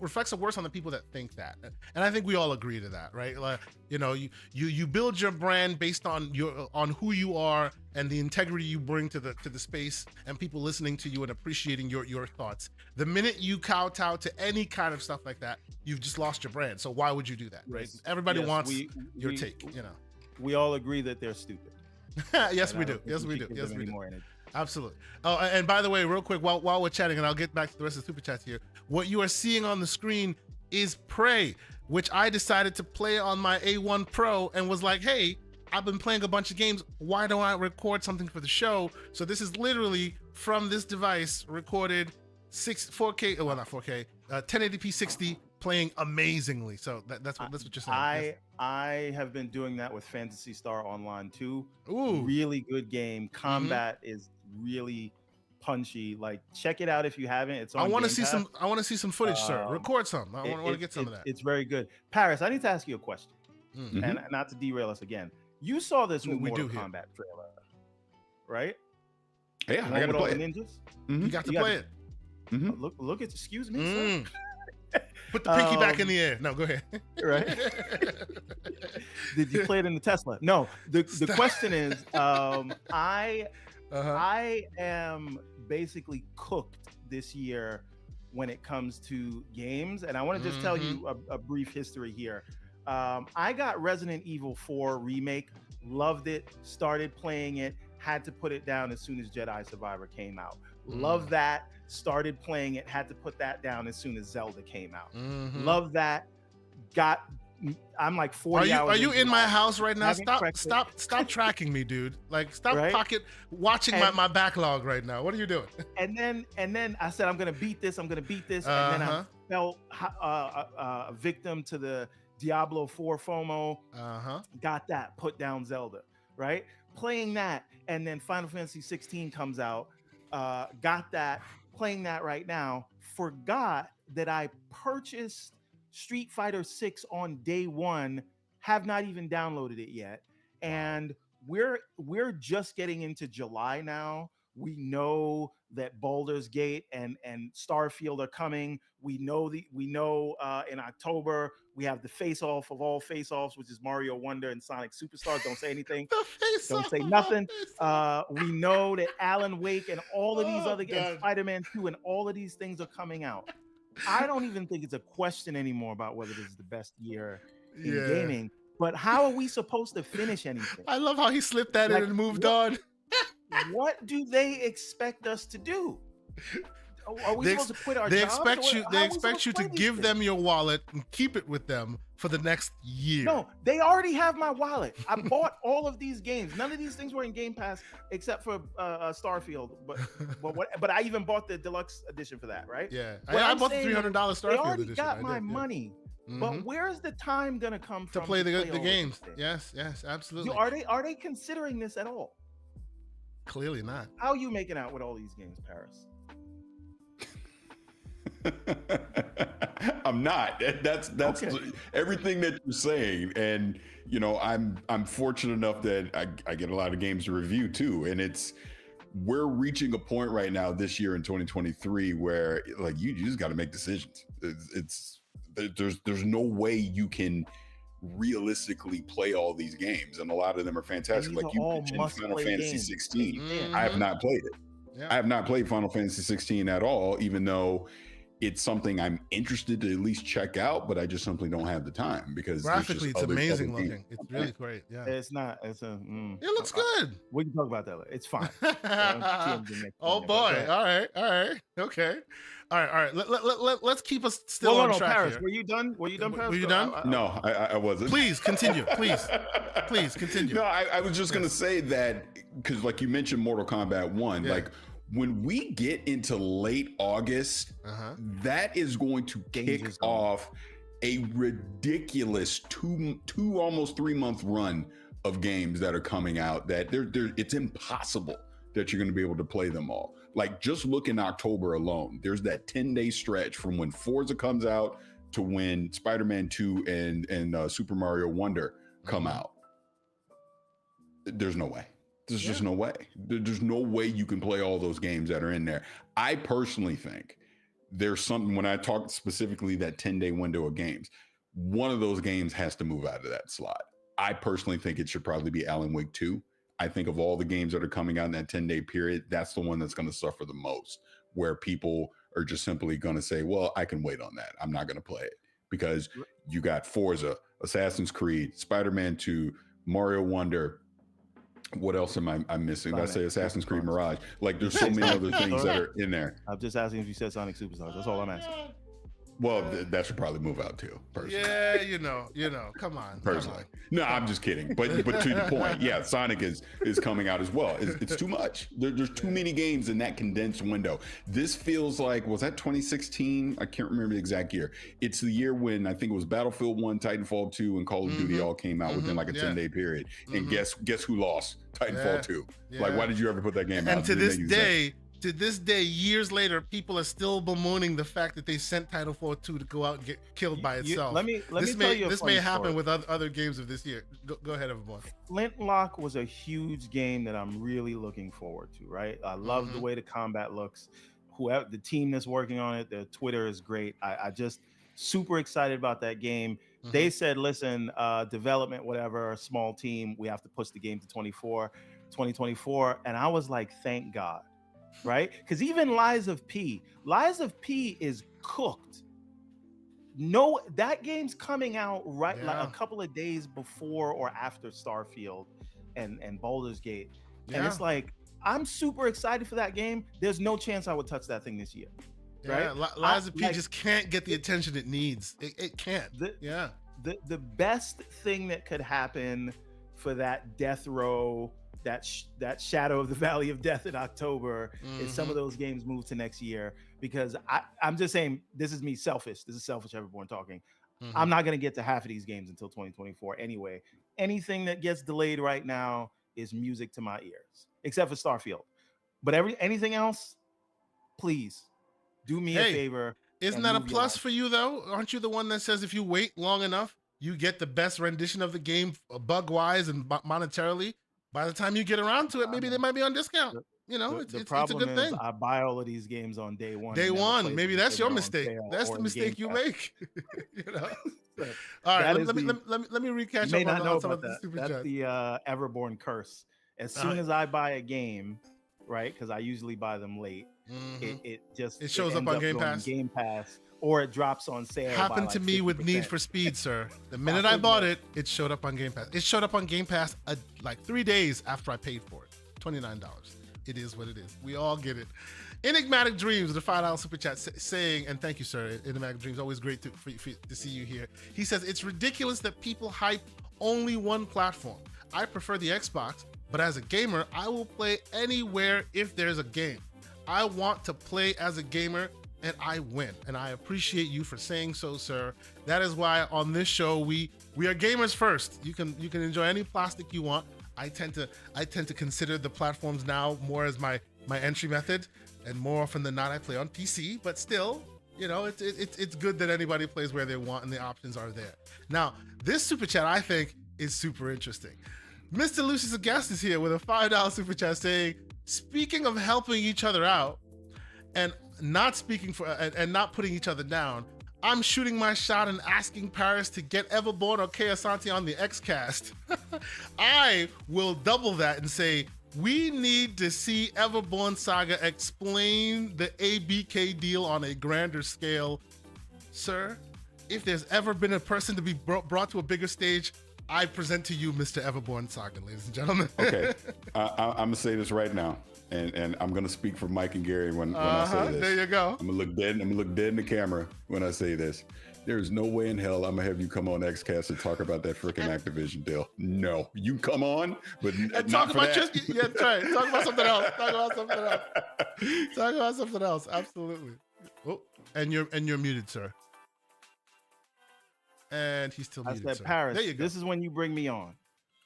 reflects worse on the people that think that, and I think we all agree to that, right? Like, you build your brand based on who you are and the integrity you bring to the space, and people listening to you and appreciating your thoughts. The minute you kowtow to any kind of stuff like that, you've just lost your brand. So why would you do that, right? Everybody wants your take. We all agree that they're stupid. Yes, we do. Yes, we do. Absolutely. Oh, and by the way, real quick, while we're chatting, and I'll get back to the rest of the super chats here, what you are seeing on the screen is Prey, which I decided to play on my A1 Pro and was like, hey, I've been playing a bunch of games. Why don't I record something for the show? So this is literally from this device recorded 4K, well, not 4K, 1080p 60, playing amazingly. So that's what you're saying. I have been doing that with Phantasy Star Online too. Ooh, really good game. Combat is really punchy. Like, check it out if you haven't. It's on. I want to see some footage, sir. Record some. I want to get some of that. It's very good. Paris, I need to ask you a question, and not to derail us again. You saw this with Mortal Kombat trailer, right? Yeah, I got to play it. Ninjas. You got to play it. Look at. Excuse me, sir. Put the pinky back in the air. No, go ahead. Right. Did you play it in the Tesla? No. The question is, I am basically cooked this year when it comes to games, and I want to just tell you a brief history here. I got Resident Evil 4 remake, loved it, started playing it, had to put it down as soon as Jedi Survivor came out. Love that. Started playing it, had to put that down as soon as Zelda came out. Love that. I'm like 40 hours. Are you in my house right now? Stop tracking me, dude. Like, stop pocket watching my backlog right now. What are you doing? And then I said, I'm gonna beat this. And then I fell a victim to the Diablo 4 FOMO. Got that. Put down Zelda. Right. Playing that, and then Final Fantasy 16 comes out. Got that. Playing that right now. Forgot that I purchased Street Fighter 6 on day one. Have not even downloaded it yet, and we're just getting into July now. We know that Baldur's Gate and Starfield are coming. We know in October we have the face-off of all face-offs, which is Mario Wonder and Sonic Superstars. Don't say anything. Don't say nothing. We know that Alan Wake and all of these other games, Spider-Man 2, and all of these things are coming out. I don't even think it's a question anymore about whether this is the best year in gaming. But how are we supposed to finish anything? I love how he slipped that in and moved on. What do they expect us to do? Are we supposed to quit our they jobs? expect you to give them your wallet and keep it with them for the next year. No, they already have my wallet. I bought all of these games. None of these things were in Game Pass except for Starfield. But I even bought the deluxe edition for that, right? Yeah, I bought the $300 Starfield they already edition. got my money. But where's the time gonna come from to play the games? Yes, absolutely. Are they considering this at all? Clearly not. How are you making out with all these games, Paris? I'm not. That's okay. Everything that you're saying, and you know, I'm fortunate enough that I get a lot of games to review too, and we're reaching a point right now this year in 2023 where like you just got to make decisions. There's no way you can realistically play all these games, and a lot of them are fantastic. Like you mentioned Final Fantasy 16. I have not played it. I have not played Final Fantasy 16 at all, even though it's something I'm interested to at least check out, but I just simply don't have the time because graphically it's amazing looking. It's really great. Yeah, it's not. It looks good. We can talk about that later. It's fine. Oh boy! All right. Okay. All right. Let's keep us still on track Paris, here. were you done? Paris? Were you done? No, I wasn't. Please continue. Please continue. No, I was just gonna say that because, like you mentioned, Mortal Kombat 1, like. When we get into late August, that is going to kick off a ridiculous two almost 3 month run of games that are coming out that it's impossible that you're going to be able to play them all. Like just look in October alone, there's that 10-day stretch from when Forza comes out to when Spider-Man 2 and Super Mario Wonder come out. There's no way. There's just no way. There's no way you can play all those games that are in there. I personally think there's something, when I talk specifically that 10-day window of games, one of those games has to move out of that slot. I personally think it should probably be Alan Wake 2. I think of all the games that are coming out in that 10-day period, that's the one that's going to suffer the most, where people are just simply going to say, well, I can wait on that. I'm not going to play it because you got Forza, Assassin's Creed, Spider-Man 2, Mario Wonder. What else am I missing? Did I say Assassin's Creed Mirage? Like there's so many other things that are in there. I'm just asking if you said Sonic Superstars. That's all I'm asking. Well, that should probably move out too, personally. Yeah, you know, come on. Personally. No, I'm just kidding. But to the point, yeah, Sonic is coming out as well. It's too much. There's too many games in that condensed window. This feels like, was that 2016? I can't remember the exact year. It's the year when I think it was Battlefield 1, Titanfall 2, and Call of Duty all came out within like a 10-day period. And guess who lost? Titanfall 2. Like, why did you ever put that game out? And to this day, years later, people are still bemoaning the fact that they sent Titanfall 2 to go out and get killed by itself. Let me tell you. This may happen with other games of this year. Go ahead, everyone. Flintlock was a huge game that I'm really looking forward to. Right, I love the way the combat looks. Whoever the team that's working on it, their Twitter is great. I just super excited about that game. They said, listen, development, whatever, small team, we have to push the game to 2024. And I was like, thank God. Right? Because even Lies of P is cooked. No, that game's coming out like a couple of days before or after Starfield and Baldur's Gate. And it's like, I'm super excited for that game. There's no chance I would touch that thing this year. Right? Lies of P just can't get the attention it needs. It can't. The best thing that could happen for that death row, that Shadow of the Valley of Death in October, is some of those games move to next year, because I'm just saying, this is me selfish. This is selfish Everborn talking. I'm not going to get to half of these games until 2024 anyway. Anything that gets delayed right now is music to my ears, except for Starfield. But anything else, please do me a favor. Isn't that a plus for you though? Aren't you the one that says if you wait long enough, you get the best rendition of the game bug-wise and monetarily? By the time you get around to it, maybe they might be on discount. It's a good thing. I buy all of these games on day one. Maybe that's your mistake. That's the mistake you make. All right, let me recatch up on some of the super chats. That's the Everborn curse. As soon as I buy a game, right? Because I usually buy them late. It shows up on Game Pass. Or it drops on sale. Happened to me with Need for Speed, sir. The minute I bought it, it showed up on Game Pass. It showed up on Game Pass like 3 days after I paid for it. $29. It is what it is. We all get it. Enigmatic Dreams, the $5 super chat saying, and thank you, sir. Enigmatic Dreams, always great to see you here. He says, it's ridiculous that people hype only one platform. I prefer the Xbox, but as a gamer, I will play anywhere if there's a game. I want to play as a gamer and I win. And I appreciate you for saying so, sir. That is why on this show, we are gamers first. You can enjoy any plastic you want. I tend to consider the platforms now more as my entry method, and more often than not, I play on PC. But still, it's good that anybody plays where they want and the options are there. Now, this super chat I think is super interesting. Mr. Lucius August is here with a $5 super chat saying, speaking of helping each other out and not putting each other down, I'm shooting my shot and asking Paris to get Everborn or Kay Asante on the Xcast. I will double that and say, we need to see Everborn Saga explain the ABK deal on a grander scale. Sir, if there's ever been a person to be brought to a bigger stage, I present to you Mr. Everborn Saga, ladies and gentlemen. Okay, I'm gonna say this right now, and I'm gonna speak for Mike and Gary when I say this. There you go. I'm gonna look dead in the camera when I say this. There's no way in hell I'm gonna have you come on Xcast and talk about that freaking Activision deal. No, you come on, but not talk for about that. Talk about something else. Talk about something else. Absolutely. Oh, and you're muted, sir. And he's still muted. I said, sir. Paris, There you go. this is when you bring me on.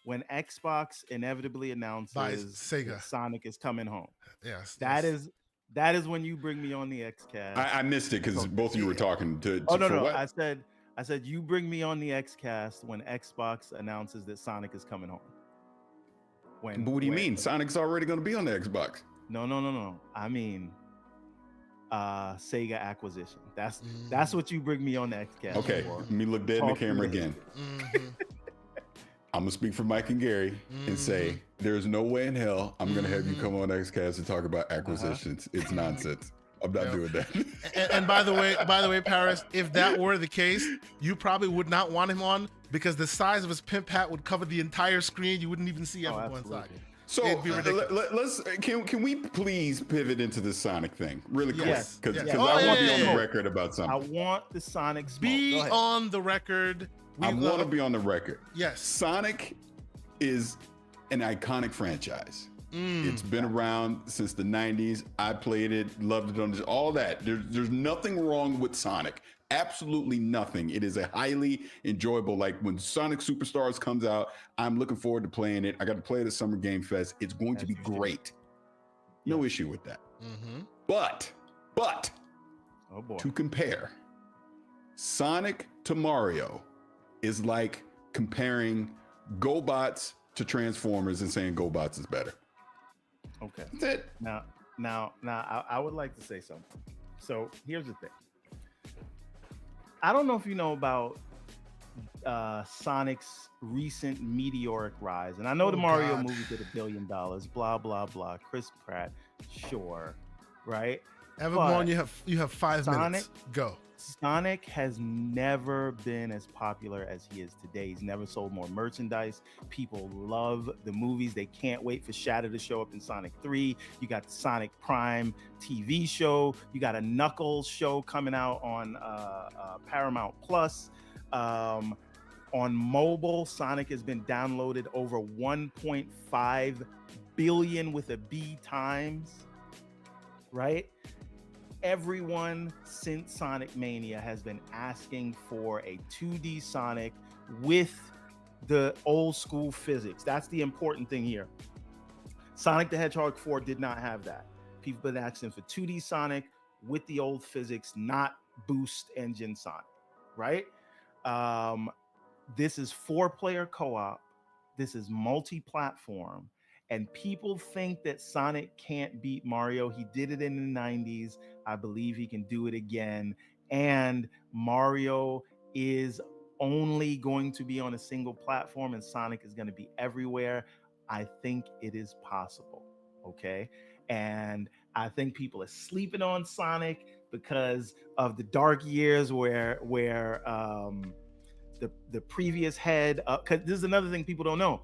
When Xbox inevitably announces Sega. that Sonic is coming home. Yes. That is when you bring me on the Xcast. I missed it because both of you were talking to No. what? I said you bring me on the Xcast when Xbox announces that Sonic is coming home. But what do you mean? Sonic's already going to be on the Xbox. No. I mean, Sega acquisition. That's what you bring me on the Xcast. Okay, for. let me look dead in the camera again. Mm-hmm. I'm gonna speak for Mike and Gary and say there's no way in hell I'm gonna have you come on Xcast and talk about acquisitions. It's nonsense. I'm not doing that. And by the way, Paris, if that were the case, you probably would not want him on because the size of his pimp hat would cover the entire screen. You wouldn't even see everyone's side. So let's can we please pivot into the Sonic thing really quick? Yes. Because I want to be on the record about something. I want the Sonic smoke. Be on the record. I want to be on the record. Yes. Sonic is an iconic franchise. It's been around since the 90s. I played it, loved it, all that. There's nothing wrong with Sonic. Absolutely nothing. It is a highly enjoyable, like when Sonic Superstars comes out, I'm looking forward to playing it. I got to play it at Summer Game Fest. It's going to be great. No issue with that. Mm-hmm. But oh boy. To compare Sonic to Mario is like comparing GoBots to Transformers and saying GoBots is better. Okay. That's it. Now, I would like to say something. So here's the thing. I don't know if you know about Sonic's recent meteoric rise, and I know the Mario movie did $1 billion. Blah blah blah. Chris Pratt, sure, right? Everborn, you have 5 minutes. Go. Sonic has never been as popular as he is today. He's never sold more merchandise. People love the movies. They can't wait for Shadow to show up in Sonic 3. You got the Sonic Prime TV show. You got a Knuckles show coming out on Paramount Plus. On mobile, Sonic has been downloaded over 1.5 billion with a B times, right? Everyone since Sonic Mania has been asking for a 2D Sonic with the old school physics. That's the important thing here. Sonic the Hedgehog 4 did not have that. People have been asking for 2D Sonic with the old physics, not boost engine Sonic, right? This is 4-player co-op. This is multi-platform. And people think that Sonic can't beat Mario. He did it in the 90s. I believe he can do it again. And Mario is only going to be on a single platform and Sonic is going to be everywhere. I think it is possible. Okay. And I think people are sleeping on Sonic because of the dark years where the previous head, 'cause this is another thing people don't know.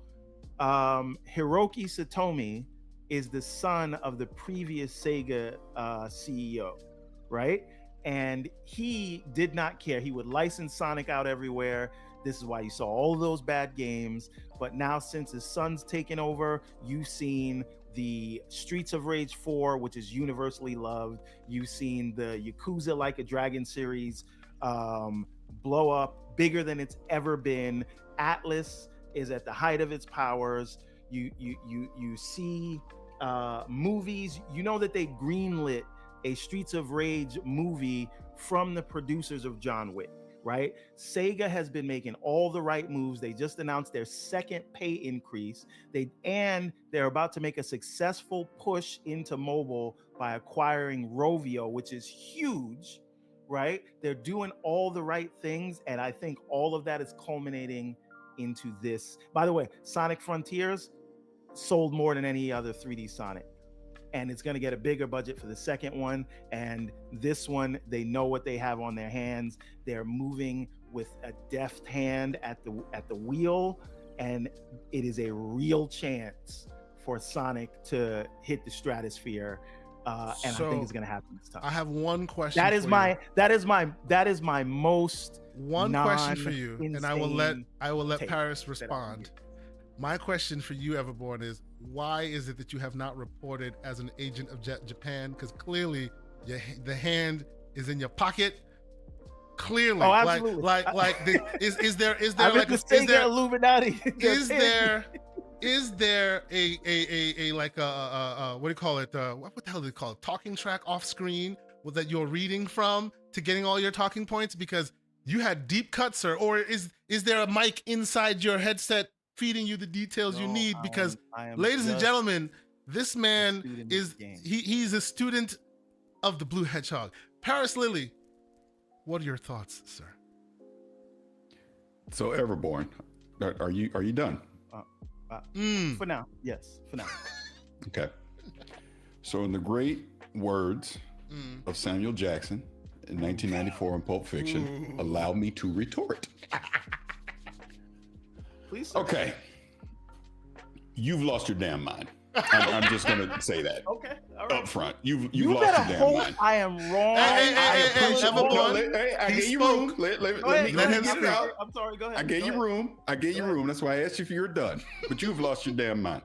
Hiroki Satomi is the son of the previous Sega CEO, right? And he did not care. He would license Sonic out everywhere. This is why you saw all those bad games. But now, since his son's taken over, you've seen the Streets of Rage 4, which is universally loved. You've seen the Yakuza Like a Dragon series blow up bigger than it's ever been. Atlas is at the height of its powers. You see movies. You know that they greenlit a Streets of Rage movie from the producers of John Wick, right? Sega has been making all the right moves. They just announced their second pay increase. They're about to make a successful push into mobile by acquiring Rovio, which is huge, right? They're doing all the right things, and I think all of that is culminating into this. By the way, Sonic Frontiers sold more than any other 3D Sonic. And it's going to get a bigger budget for the second one. And this one, they know what they have on their hands. They're moving with a deft hand at the wheel, and it is a real chance for Sonic to hit the stratosphere. And I think it's going to happen this time. I have one question. That is my most one question for you, and I will let Paris respond. My question for you, Everborn, is why is it that you have not reported as an agent of Japan? Because clearly the hand is in your pocket. Clearly, oh, absolutely. Is there Illuminati? Is there a like what do you call it? What the hell do they call it? Talking track off screen that you're reading from to getting all your talking points? Because you had deep cuts, sir. Or is there a mic inside your headset feeding you the details you need? Because ladies and gentlemen, this man he's a student of the Blue Hedgehog. Paris Lily, what are your thoughts, sir? So Everborn, are you done? For now, yes, for now. Okay. So in the great words of Samuel Jackson in 1994 in Pulp Fiction, allow me to retort. Please, sir. Okay. You've lost your damn mind. I'm just going to say that. Okay. All right. Up front. You've lost your damn mind. I am wrong. I gave you room. Let me get it out. I'm sorry. Go ahead. I gave you room. That's why I asked you if you were done. But you've lost your damn mind.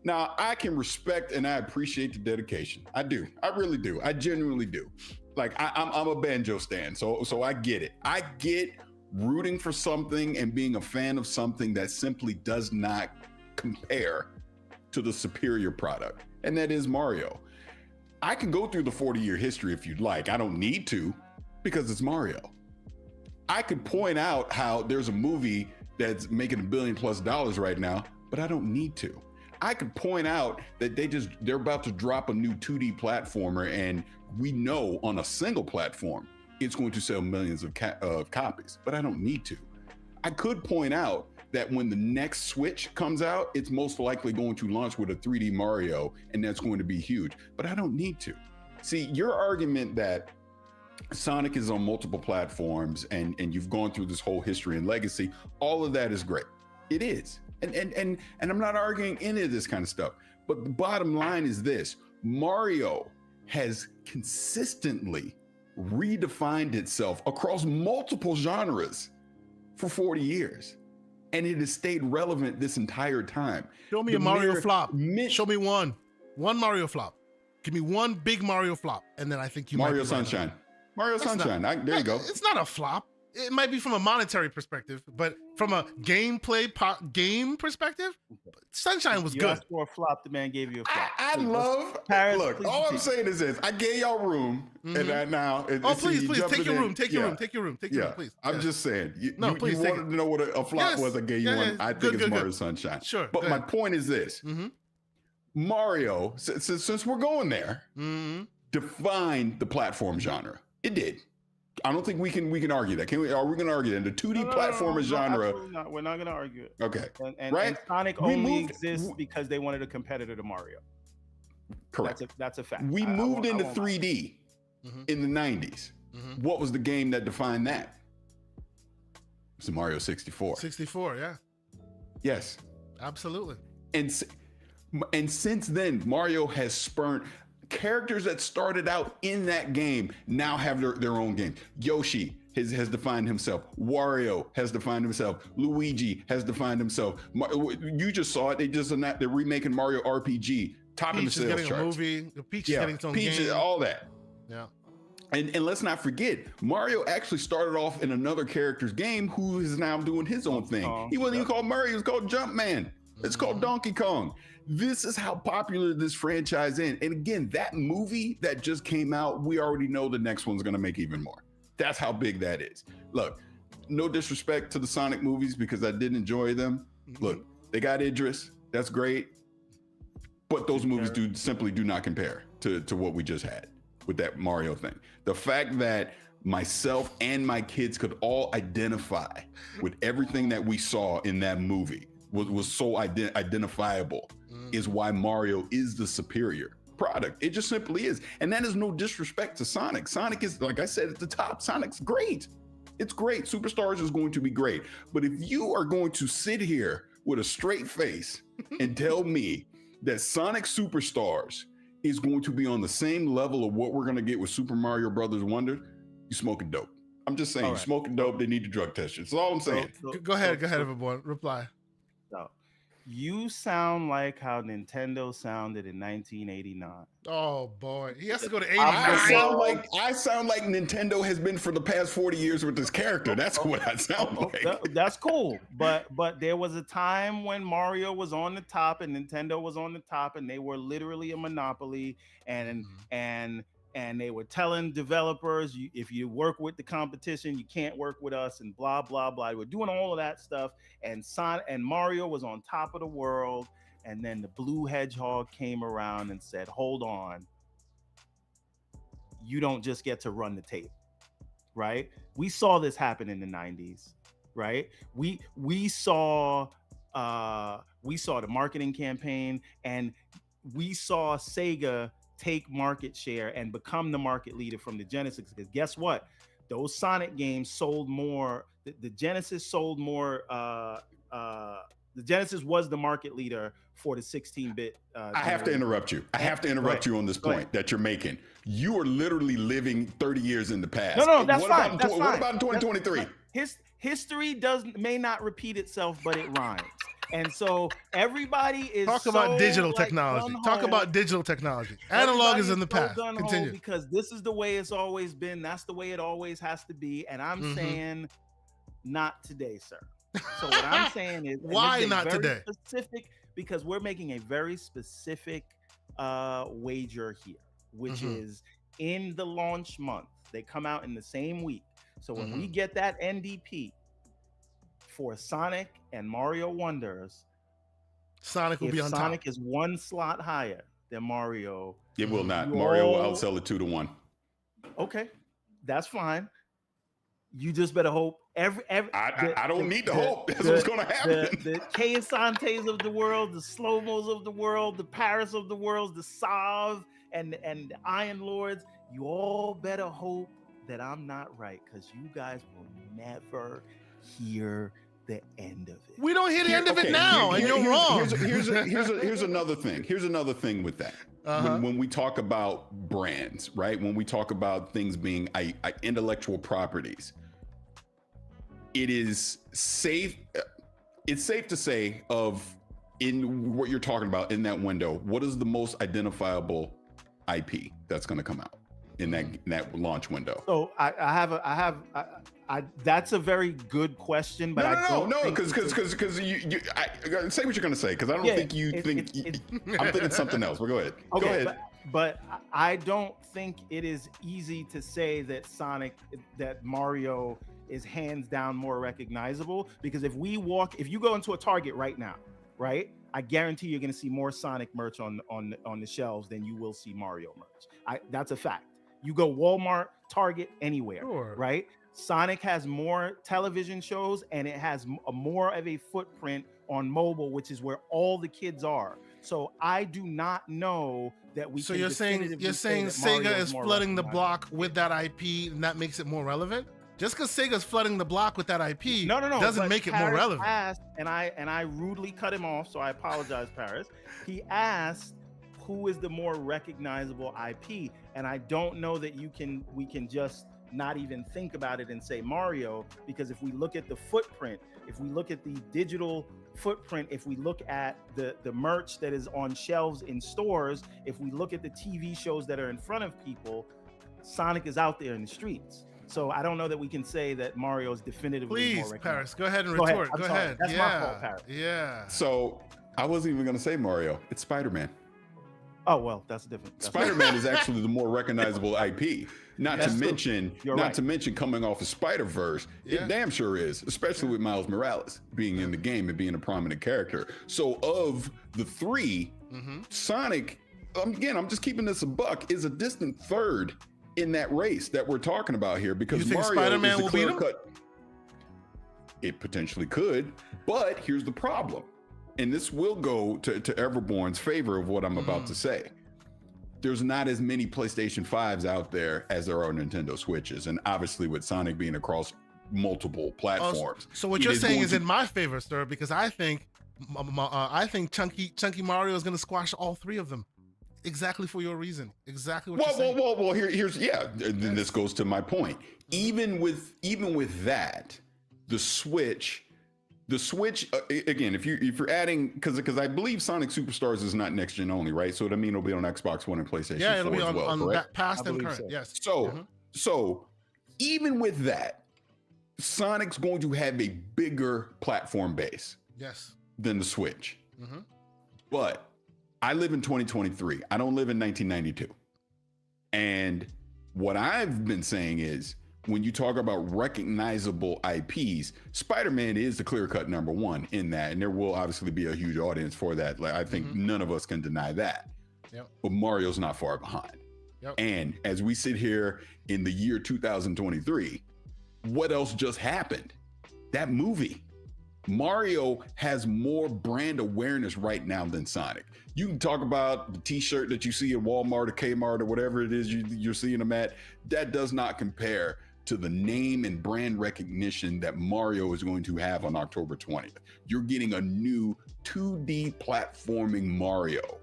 Now, I can respect and I appreciate the dedication. I do. I really do. I genuinely do. Like, I'm a banjo stan, so I get it. I get rooting for something and being a fan of something that simply does not compare to the superior product, and that is Mario. I can go through the 40-year history if you'd like. I don't need to, because it's Mario. I could point out how there's a movie that's making $1 billion+ right now, but I don't need to. I could point out that they're about to drop a new 2D platformer, and we know on a single platform it's going to sell millions of copies, but I don't need to. I could point out that when the next Switch comes out, it's most likely going to launch with a 3D Mario, and that's going to be huge, but I don't need to. See, your argument that Sonic is on multiple platforms and you've gone through this whole history and legacy, all of that is great. It is. And I'm not arguing any of this kind of stuff, but the bottom line is this: Mario has consistently redefined itself across multiple genres for 40 years. And it has stayed relevant this entire time. Show me a Mario flop. Show me one Mario flop. Give me one big Mario flop, and then I think you Mario might be Sunshine. Right. Mario Sunshine. There you go. It's not a flop. It might be from a monetary perspective, but from a game perspective, Sunshine was good. You asked for a flop, the man gave you a flop. I love Paris. Look, all I'm saying is this: I gave y'all room, and now. Please, take your room, please. I'm just saying. Please. You wanted to know what a flop was. I gave you one. I think it's Mario Sunshine. Sure. But my point is this: Mario, since we're going there, defined the platform genre. It did. I don't think we can argue that. Are we going to argue that? The 2D platformer genre. Absolutely not. We're not going to argue it. Okay. Right? And Sonic only exists because they wanted a competitor to Mario. Correct. That's a fact. We moved into 3D in the 90s. What was the game that defined that? It's the Mario 64. 64, yeah. Yes. Absolutely. And And since then, Mario has spurned characters that started out in that game now have their own game. Yoshi has defined himself. Wario has defined himself. Luigi has defined himself. You just saw it. They're remaking Mario RPG, topping the sales charts. Peach is getting its own game. All that. Yeah. And let's not forget, Mario actually started off in another character's game who is now doing his own thing. He wasn't even called Mario, he was called Jumpman. It's called Donkey Kong. This is how popular this franchise is. And again, that movie that just came out, we already know the next one's going to make even more. That's how big that is. Look, no disrespect to the Sonic movies because I did enjoy them. Look, they got Idris. That's great. But those movies simply do not compare to what we just had with that Mario thing. The fact that myself and my kids could all identify with everything that we saw in that movie was so identifiable is why Mario is the superior product. It just simply is. And that is no disrespect to Sonic. Sonic is, like I said at the top, Sonic's great. It's great. Superstars is going to be great. But if you are going to sit here with a straight face and tell me that Sonic Superstars is going to be on the same level of what we're going to get with Super Mario Brothers Wonder, you smoking dope. I'm just saying, smoking dope, they need to drug test you. That's all I'm saying. Go ahead, everyone. Reply. So, you sound like how Nintendo sounded in 1989. Oh boy, he has to go to 89. I sound like Nintendo has been for the past 40 years with this character. That's what I sound like. That's cool, but there was a time when Mario was on the top and Nintendo was on the top, and they were literally a monopoly, and they were telling developers, if you work with the competition, you can't work with us, and blah blah blah. They were doing all of that stuff, and Mario was on top of the world. And then the blue hedgehog came around and said, hold on, you don't just get to run the tape, right? We saw this happen in the 90s, right? We saw the marketing campaign, and we saw Sega take market share and become the market leader from the Genesis. Because guess what? Those Sonic games sold more. The Genesis sold more. The Genesis was the market leader for the 16-bit. I have to interrupt you. I have to interrupt you on this point that you're making. You are literally living 30 years in the past. No, that's fine. What about in 2023? History may not repeat itself, but it rhymes. And so everybody is talk about digital technology. Talk about digital technology. Analog is in the past. Continue. Because this is the way it's always been. That's the way it always has to be. And I'm saying, not today, sir. So what I'm saying is, why not today? Specific, because we're making a very specific wager here, which is in the launch month. They come out in the same week. So when we get that NDP for Sonic and Mario Wonders, Sonic will be on Sonic top. is one slot higher than Mario. It will not. Mario will outsell it 2-1. Okay, that's fine. You just better hope. I don't need to hope. That's what's going to happen. The K-Santes of the world, the Slow-Mos of the world, the Paris of the world, the Sav, and the Iron Lords. You all better hope that I'm not right, because you guys will never hear the end of it. We don't hear the end of it now, and you're wrong. Here's another thing. Here's another thing with that. When we talk about brands, right? When we talk about things being intellectual properties, it is safe. It's safe to say in what you're talking about in that window, what is the most identifiable IP that's going to come out in that launch window? So that's a very good question, but because you say what you're going to say, because I don't think you think. I'm thinking something else. But go ahead. Okay, go ahead. But I don't think it is easy to say that Mario is hands down more recognizable, because if you go into a Target right now, right, I guarantee you're going to see more Sonic merch on the shelves than you will see Mario merch. That's a fact. You go Walmart, Target, anywhere, right? Sonic has more television shows, and it has more of a footprint on mobile, which is where all the kids are. So I do not know that we. So you're saying Sega is flooding the block with that IP, and that makes it more relevant Just because Sega's flooding the block with that IP no, doesn't make it more relevant. Asked, and I rudely cut him off, so I apologize, Paris. He asked, who is the more recognizable IP? And I don't know that we can just not even think about it and say Mario, because if we look at the footprint, if we look at the digital footprint, if we look at the merch that is on shelves in stores, if we look at the TV shows that are in front of people, Sonic is out there in the streets. So I don't know that we can say that Mario is definitively more recognizable. Please, Paris, go ahead and retort. Go ahead. That's my fault, Paris. Yeah. So I wasn't even going to say Mario. It's Spider-Man. Oh, well, that's different. Spider-Man is actually the more recognizable IP. Not to mention coming off of Spider-Verse, it damn sure is, especially with Miles Morales being in the game and being a prominent character. So of the three, Sonic, again, I'm just keeping this a buck, is a distant third in that race that we're talking about here, because Mario Spider-Man is the clear cut. It potentially could, but here's the problem. And this will go to Everborn's favor of what I'm about to say. There's not as many PlayStation 5s out there as there are Nintendo Switches. And obviously with Sonic being across multiple platforms. So what you're saying is in my favor, sir, because I think Chunky Mario is going to squash all three of them. Exactly for your reason. Exactly what you're saying. Well, here's then this goes to my point. Even with that, the Switch, again, if you're adding, because I believe Sonic Superstars is not next gen only, right? So I mean it'll be on Xbox One and PlayStation 4 as well. Yeah, it'll be on that past and current. So. Yes. So even with that, Sonic's going to have a bigger platform base. Yes. Than the Switch. But I live in 2023. I don't live in 1992. And what I've been saying is, when you talk about recognizable IPs, Spider-Man is the clear-cut number one in that, and there will obviously be a huge audience for that. Like, I think none of us can deny that. Yep. But Mario's not far behind. Yep. And as we sit here in the year 2023, what else just happened? That movie. Mario has more brand awareness right now than Sonic. You can talk about the t-shirt that you see at Walmart or Kmart or whatever it is you're seeing them at. That does not compare to the name and brand recognition that Mario is going to have on October 20th. You're getting a new 2D platforming Mario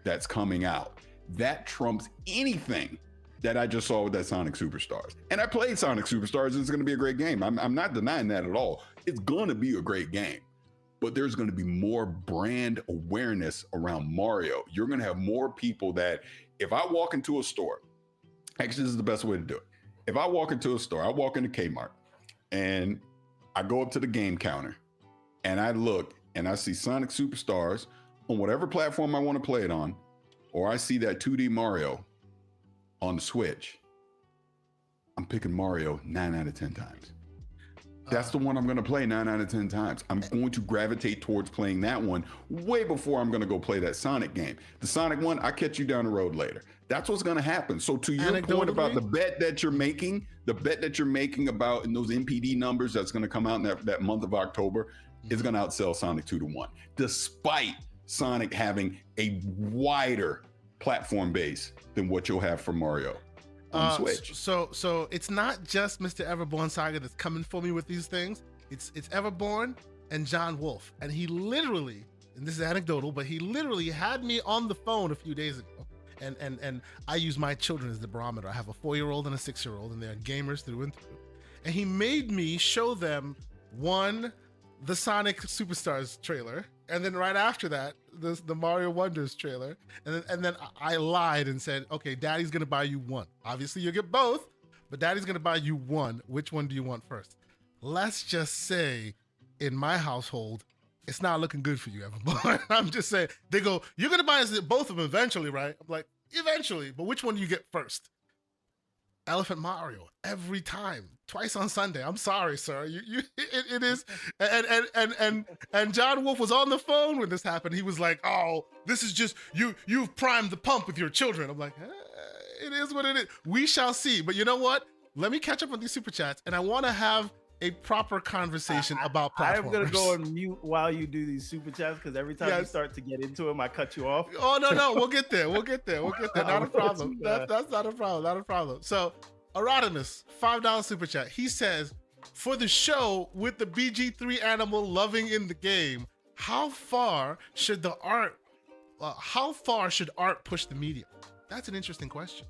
that's coming out. That trumps anything that I just saw with that Sonic Superstars. And I played Sonic Superstars. It's going to be a great game. I'm not denying that at all. It's going to be a great game. But there's going to be more brand awareness around Mario. You're going to have more people that, if I walk into a store, actually, this is the best way to do it. If I walk into a store, I walk into Kmart and I go up to the game counter and I look and I see Sonic Superstars on whatever platform I want to play it on, or I see that 2D Mario on the Switch, I'm picking Mario 9 out of 10 times. That's the one I'm going to play 9 out of 10 times. I'm going to gravitate towards playing that one way before I'm going to go play that Sonic game. The Sonic one, I'll catch you down the road later. That's what's going to happen. So to your point about the bet that you're making about in those NPD numbers that's going to come out in that month of October is going to outsell Sonic 2-1, despite Sonic having a wider platform base than what you'll have for Mario. Switch. So it's not just Mr. Everborn Saga that's coming for me with these things. It's Everborn and John Wolf. And he literally, and this is anecdotal, but he literally had me on the phone a few days ago. And I use my children as the barometer. I have a 4-year-old and a 6-year-old, and they're gamers through and through. And he made me show them the Sonic Superstars trailer, and then right after that, the Mario Wonders trailer, and then I lied and said, okay, Daddy's gonna buy you one. Obviously, you'll get both, but Daddy's gonna buy you one. Which one do you want first? Let's just say, in my household, it's not looking good for you, Everborn. I'm just saying. They go, you're gonna buy us both of them eventually, right? I'm like, eventually, but which one do you get first? Elephant Mario every time, twice on Sunday. I'm sorry, sir. It is. And John Wolf was on the phone when this happened. He was like, "Oh, this is just you've primed the pump with your children." I'm like, it is what it is. We shall see. But you know what? Let me catch up on these super chats, and I want to have a proper conversation about platformers. I'm gonna go on mute while you do these super chats, because every time you start to get into them, I cut you off. Oh no, we'll get there. Not a problem. That's not a problem. So Arodimus, $5 super chat. He says, for the show with the BG3 animal loving in the game, how far should art push the medium? That's an interesting question.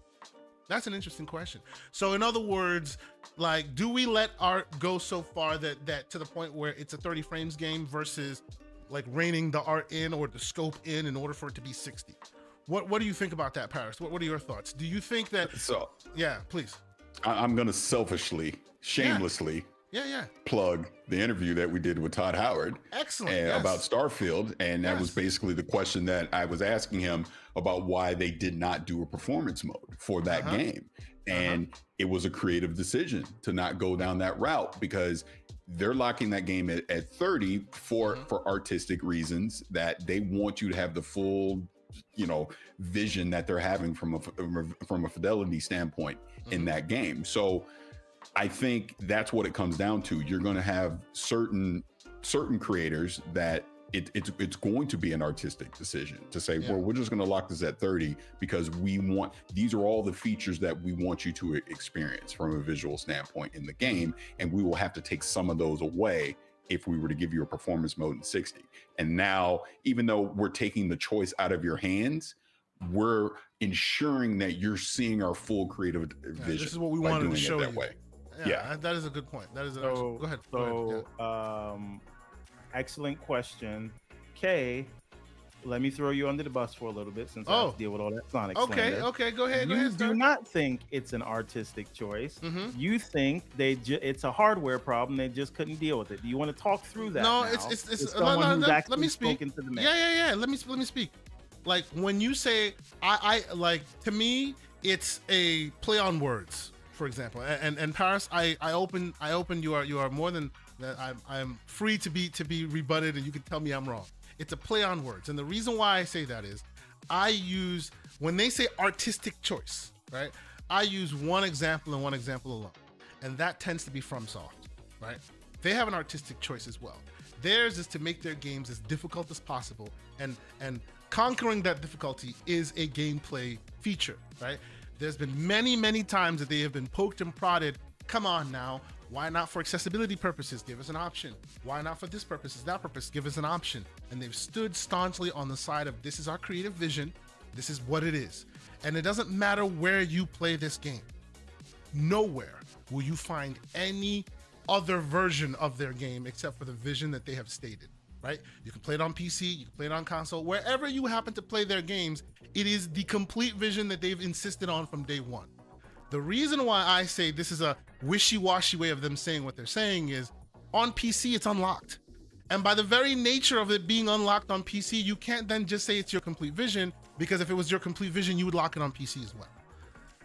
So in other words, like, do we let art go so far that to the point where it's a 30 frames game versus like reining the art in or the scope in order for it to be 60? What do you think about that, Paris? What are your thoughts? Do you think that? So yeah, please. I'm gonna selfishly, shamelessly, plug the interview that we did with Todd Howard. Excellent. About Starfield, and that was basically the question that I was asking him about why they did not do a performance mode for that game, and it was a creative decision to not go down that route because they're locking that game at 30 for artistic reasons, that they want you to have the full, vision that they're having from a fidelity standpoint in that game. So I think that's what it comes down to. You're going to have certain creators that it's going to be an artistic decision to say, well, we're just going to lock this at 30 because these are all the features that we want you to experience from a visual standpoint in the game, and we will have to take some of those away if we were to give you a performance mode in 60. And now, even though we're taking the choice out of your hands, we're ensuring that you're seeing our full creative vision. This is what we wanted to show you. That way. Yeah, that is a good point. That is go ahead. Excellent question. Kay, let me throw you under the bus for a little bit since I have to deal with all that Sonic slander. Okay, go ahead. You do not think it's an artistic choice. You think it's a hardware problem. They just couldn't deal with it. Do you want to talk through that? No, now? it's let me speak. To the yeah. Let me speak. Like when you say I like, to me, it's a play on words. For example, and Paris, I open you are more than that. I'm free to be rebutted, and you can tell me I'm wrong. It's a play on words, and the reason why I say that is when they say artistic choice, right? I use one example and one example alone, and that tends to be FromSoft, right? They have an artistic choice as well. Theirs is to make their games as difficult as possible, and conquering that difficulty is a gameplay feature, right? There's been many times that they have been poked and prodded. Come on now. Why not for accessibility purposes? Give us an option. Why not for this purpose, that purpose? Give us an option. And they've stood staunchly on the side of, this is our creative vision. This is what it is. And it doesn't matter where you play this game. Nowhere will you find any other version of their game except for the vision that they have stated, right? You can play it on PC, you can play it on console, wherever you happen to play their games, it is the complete vision that they've insisted on from day one. The reason why I say this is a wishy-washy way of them saying what they're saying is, on PC, it's unlocked. And by the very nature of it being unlocked on PC, you can't then just say it's your complete vision, because if it was your complete vision, you would lock it on PC as well.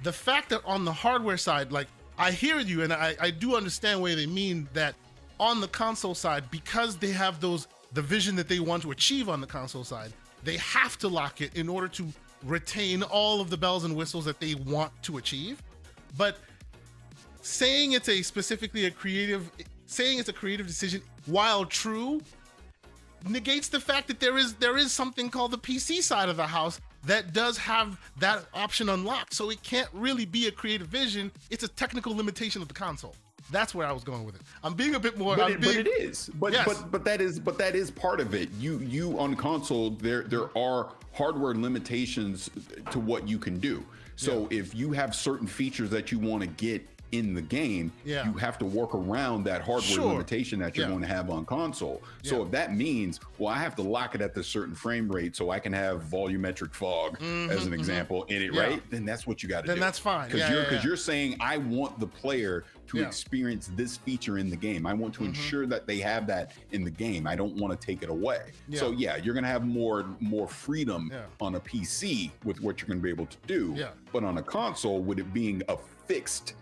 The fact that on the hardware side, like, I hear you, and I do understand where they mean that on the console side, because they have the vision that they want to achieve on the console side, they have to lock it in order to retain all of the bells and whistles that they want to achieve. But saying it's a creative decision, while true, negates the fact that there is something called the PC side of the house that does have that option unlocked. So it can't really be a creative vision. It's a technical limitation of the console. That's where I was going with it. I'm being a bit more. But it is. But that is part of it. You on console, there are hardware limitations to what you can do. So if you have certain features that you want to get in the game, you have to work around that hardware limitation that you're going to have on console. So if that means, well, I have to lock it at this certain frame rate so I can have volumetric fog as an example in it, right? Then that's what you got to do. Then that's fine. Because you're saying, I want the player to experience this feature in the game. I want to ensure that they have that in the game. I don't want to take it away. So you're going to have more freedom on a PC with what you're going to be able to do. But on a console, with it being a fixed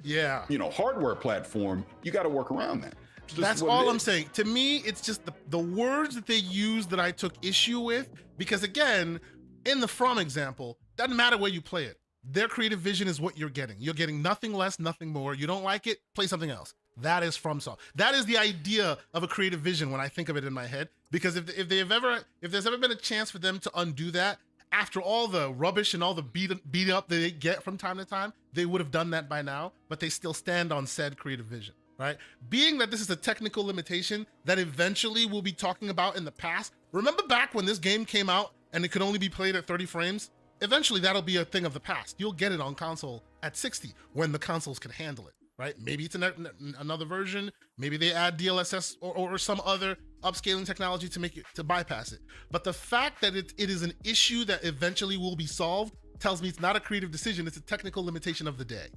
hardware platform, you got to work around that. That's all I'm saying. To me, it's just the words that they use that I took issue with, because again, in the From example, doesn't matter where you play it. Their creative vision is what you're getting. You're getting nothing less, nothing more. You don't like it, play something else. That is FromSoft. That is the idea of a creative vision when I think of it in my head. Because if there's ever been a chance for them to undo that, after all the rubbish and all the beat up that they get from time to time, they would have done that by now, but they still stand on said creative vision, right? Being that this is a technical limitation that eventually we'll be talking about in the past. Remember back when this game came out and it could only be played at 30 frames? Eventually that'll be a thing of the past. You'll get it on console at 60 when the consoles can handle it, right? Maybe it's another version. Maybe they add DLSS or some other upscaling technology to make it, to bypass it. But the fact that it is an issue that eventually will be solved tells me it's not a creative decision. It's a technical limitation of the day.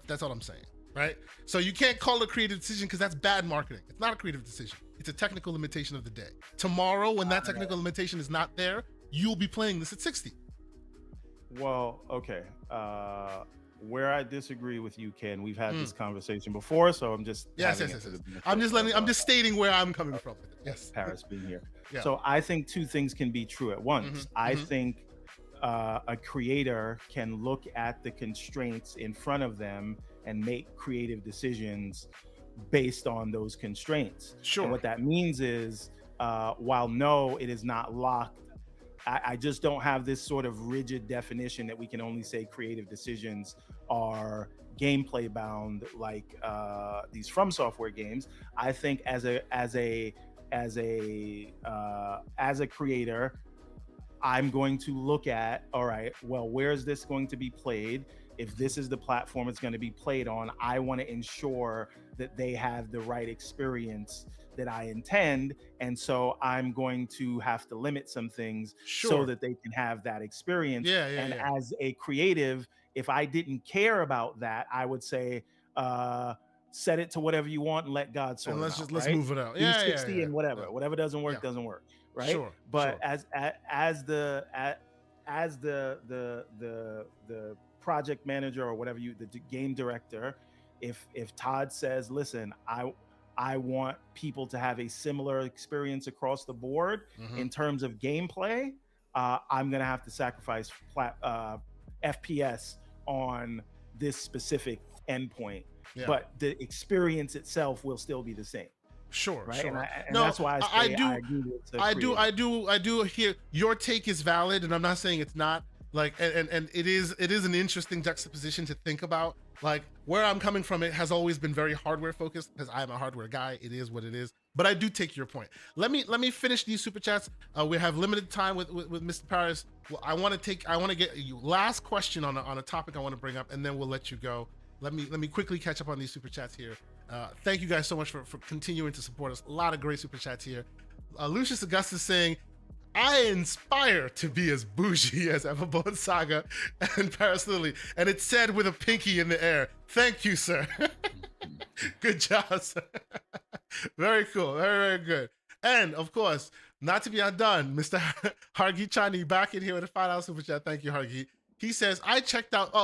That's all I'm saying, right? So you can't call it a creative decision because that's bad marketing. It's not a creative decision. It's a technical limitation of the day. Tomorrow, when that technical limitation is not there, you'll be playing this at 60. Well, okay. Where I disagree with you, Ken, we've had this conversation before, so I'm just yes. I'm just stating where I'm coming from. Yes, Paris being here. Yeah. So I think two things can be true at once. I think a creator can look at the constraints in front of them and make creative decisions based on those constraints. Sure. And what that means is, while no, it is not locked. I just don't have this sort of rigid definition that we can only say creative decisions are gameplay bound like these From Software games. I think as a creator, I'm going to look at, all right, well, where is this going to be played? If this is the platform it's going to be played on, I want to ensure that they have the right experience that I intend, and so I'm going to have to limit some things so that they can have that experience. As a creative, if I didn't care about that, I would say set it to whatever you want and let God sort it out. Let's move it out. Do 60 and whatever doesn't work doesn't work, right? But as the project manager or whatever the game director, if Todd says, listen, I want people to have a similar experience across the board in terms of gameplay, I'm going to have to sacrifice FPS on this specific endpoint. But the experience itself will still be the same. Sure, right? sure. And that's why I do hear your take is valid, and I'm not saying it's not. Like, and it is an interesting juxtaposition to think about. Like, where I'm coming from, it has always been very hardware focused because I'm a hardware guy. It is what it is. But I do take your point. Let me finish these super chats. We have limited time with Mr. Paris. Well, I want to get you last question on a topic I want to bring up, and then we'll let you go. Let me quickly catch up on these super chats here. Thank you guys so much for continuing to support us. A lot of great super chats here. Lucius Augustus saying, I inspire to be as bougie as Everbone Saga and Paris Lily. And it's said with a pinky in the air. Thank you, sir. Good job, sir. Very cool. Very, very good. And of course, not to be outdone, Mr. Hargi Chani back in here with a $5 super chat. Thank you, Hargi. He says, I checked out,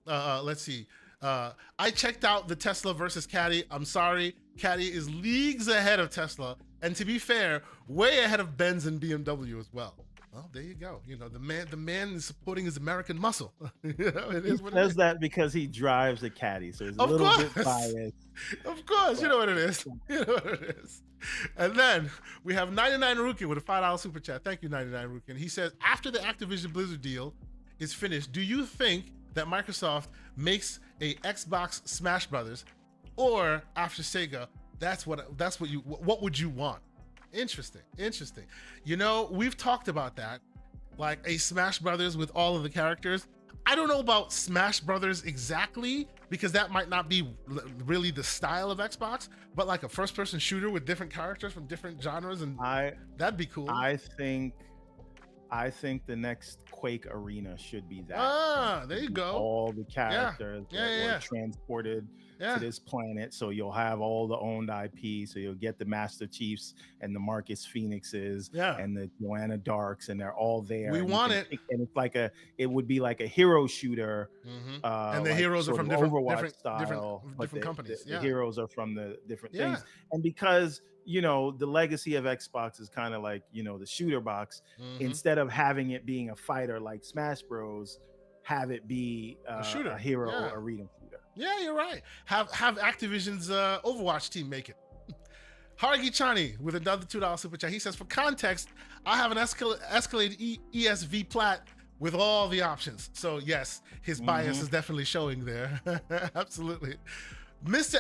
let's see. I checked out the Tesla versus Caddy. I'm sorry. Caddy is leagues ahead of Tesla. And to be fair, way ahead of Benz and BMW as well. Well, there you go. You know, the man is supporting his American muscle. You know, it is what it is. He does that because he drives a Caddy, so he's a little bit biased. Of course, you know what it is. You know what it is. And then we have 99 Rukin with a $5 super chat. Thank you, 99 Rukin. He says, after the Activision Blizzard deal is finished, do you think that Microsoft makes a Xbox Smash Brothers, or after Sega, what would you want? Interesting. You know, we've talked about that, like a Smash Brothers with all of the characters. I don't know about Smash Brothers exactly, because that might not be really the style of Xbox, but like a first-person shooter with different characters from different genres, and that'd be cool. I think the next Quake Arena should be that. There you go. All the characters that were transported to this planet, so you'll have all the owned IP. So you'll get the Master Chiefs and the Marcus Phoenixes and the Joanna Darks, and they're all there. We want it, and it's like it would be like a hero shooter. And the heroes are from different companies. The heroes are from the different things, and because you know the legacy of Xbox is kind of like, you know, the shooter box. Instead of having it being a fighter like Smash Bros, have it be a hero arena shooter. Yeah, you're right. Have Activision's Overwatch team make it. Hargi Chani with another $2 super chat. He says, for context, I have an Escalade ESV plat with all the options. So yes, his bias is definitely showing there. Absolutely. Mr.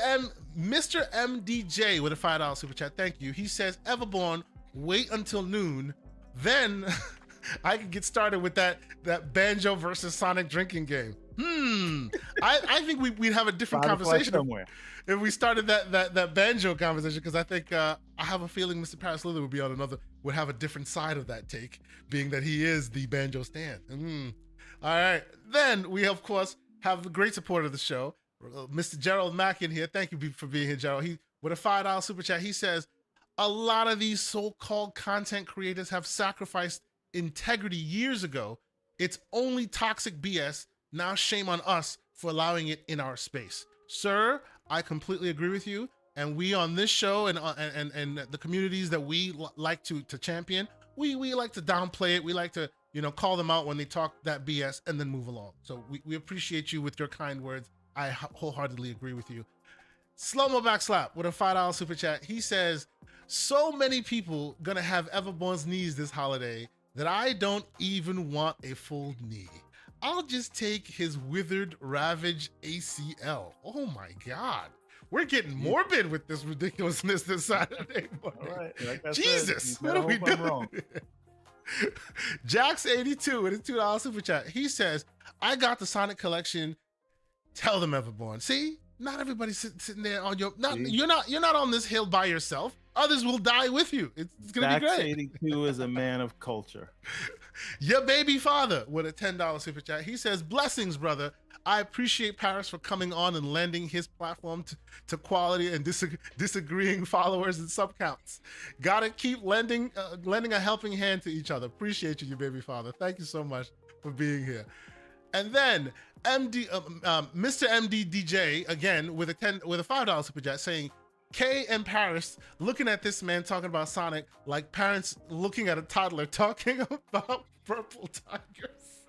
MDJ with a $5 super chat. Thank you. He says, Everborn, wait until noon. Then I can get started with that Banjo versus Sonic drinking game. I think we'd have a different conversation if we started that Banjo conversation, because I think I have a feeling Mr. Paris Lillard would have a different side of that take, being that he is the Banjo stan. All right. Then we, of course, have the great supporter of the show, Mr. Gerald Mack in here. Thank you for being here, Gerald. He with a $5 super chat. He says, a lot of these so-called content creators have sacrificed integrity years ago. It's only toxic BS. Now shame on us for allowing it in our space. Sir, I completely agree with you. And we on this show and the communities that we like to champion, we like to downplay it. We like to, call them out when they talk that BS and then move along. So we appreciate you with your kind words. I wholeheartedly agree with you. Slow-mo backslap with a $5 super chat. He says, so many people gonna have Everborn's knees this holiday that I don't even want a full knee. I'll just take his withered, ravaged ACL. Oh my God. We're getting morbid with this ridiculousness this Saturday morning. All right. Like Jesus, what are we doing? Jax82 with a $2 super chat. He says, I got the Sonic collection. Tell them, Everborn. See, not everybody's sitting there on you're not on this hill by yourself. Others will die with you. It's gonna be great. 82 is a man of culture. Your baby father with a $10 super chat. He says, blessings, brother. I appreciate Paris for coming on and lending his platform to quality and disagreeing followers and sub counts. Gotta keep lending a helping hand to each other. Appreciate you, your baby father. Thank you so much for being here. And then Mr. MD DJ again with a $5 super chat saying, Kay and Paris looking at this man talking about Sonic like parents looking at a toddler talking about purple tigers.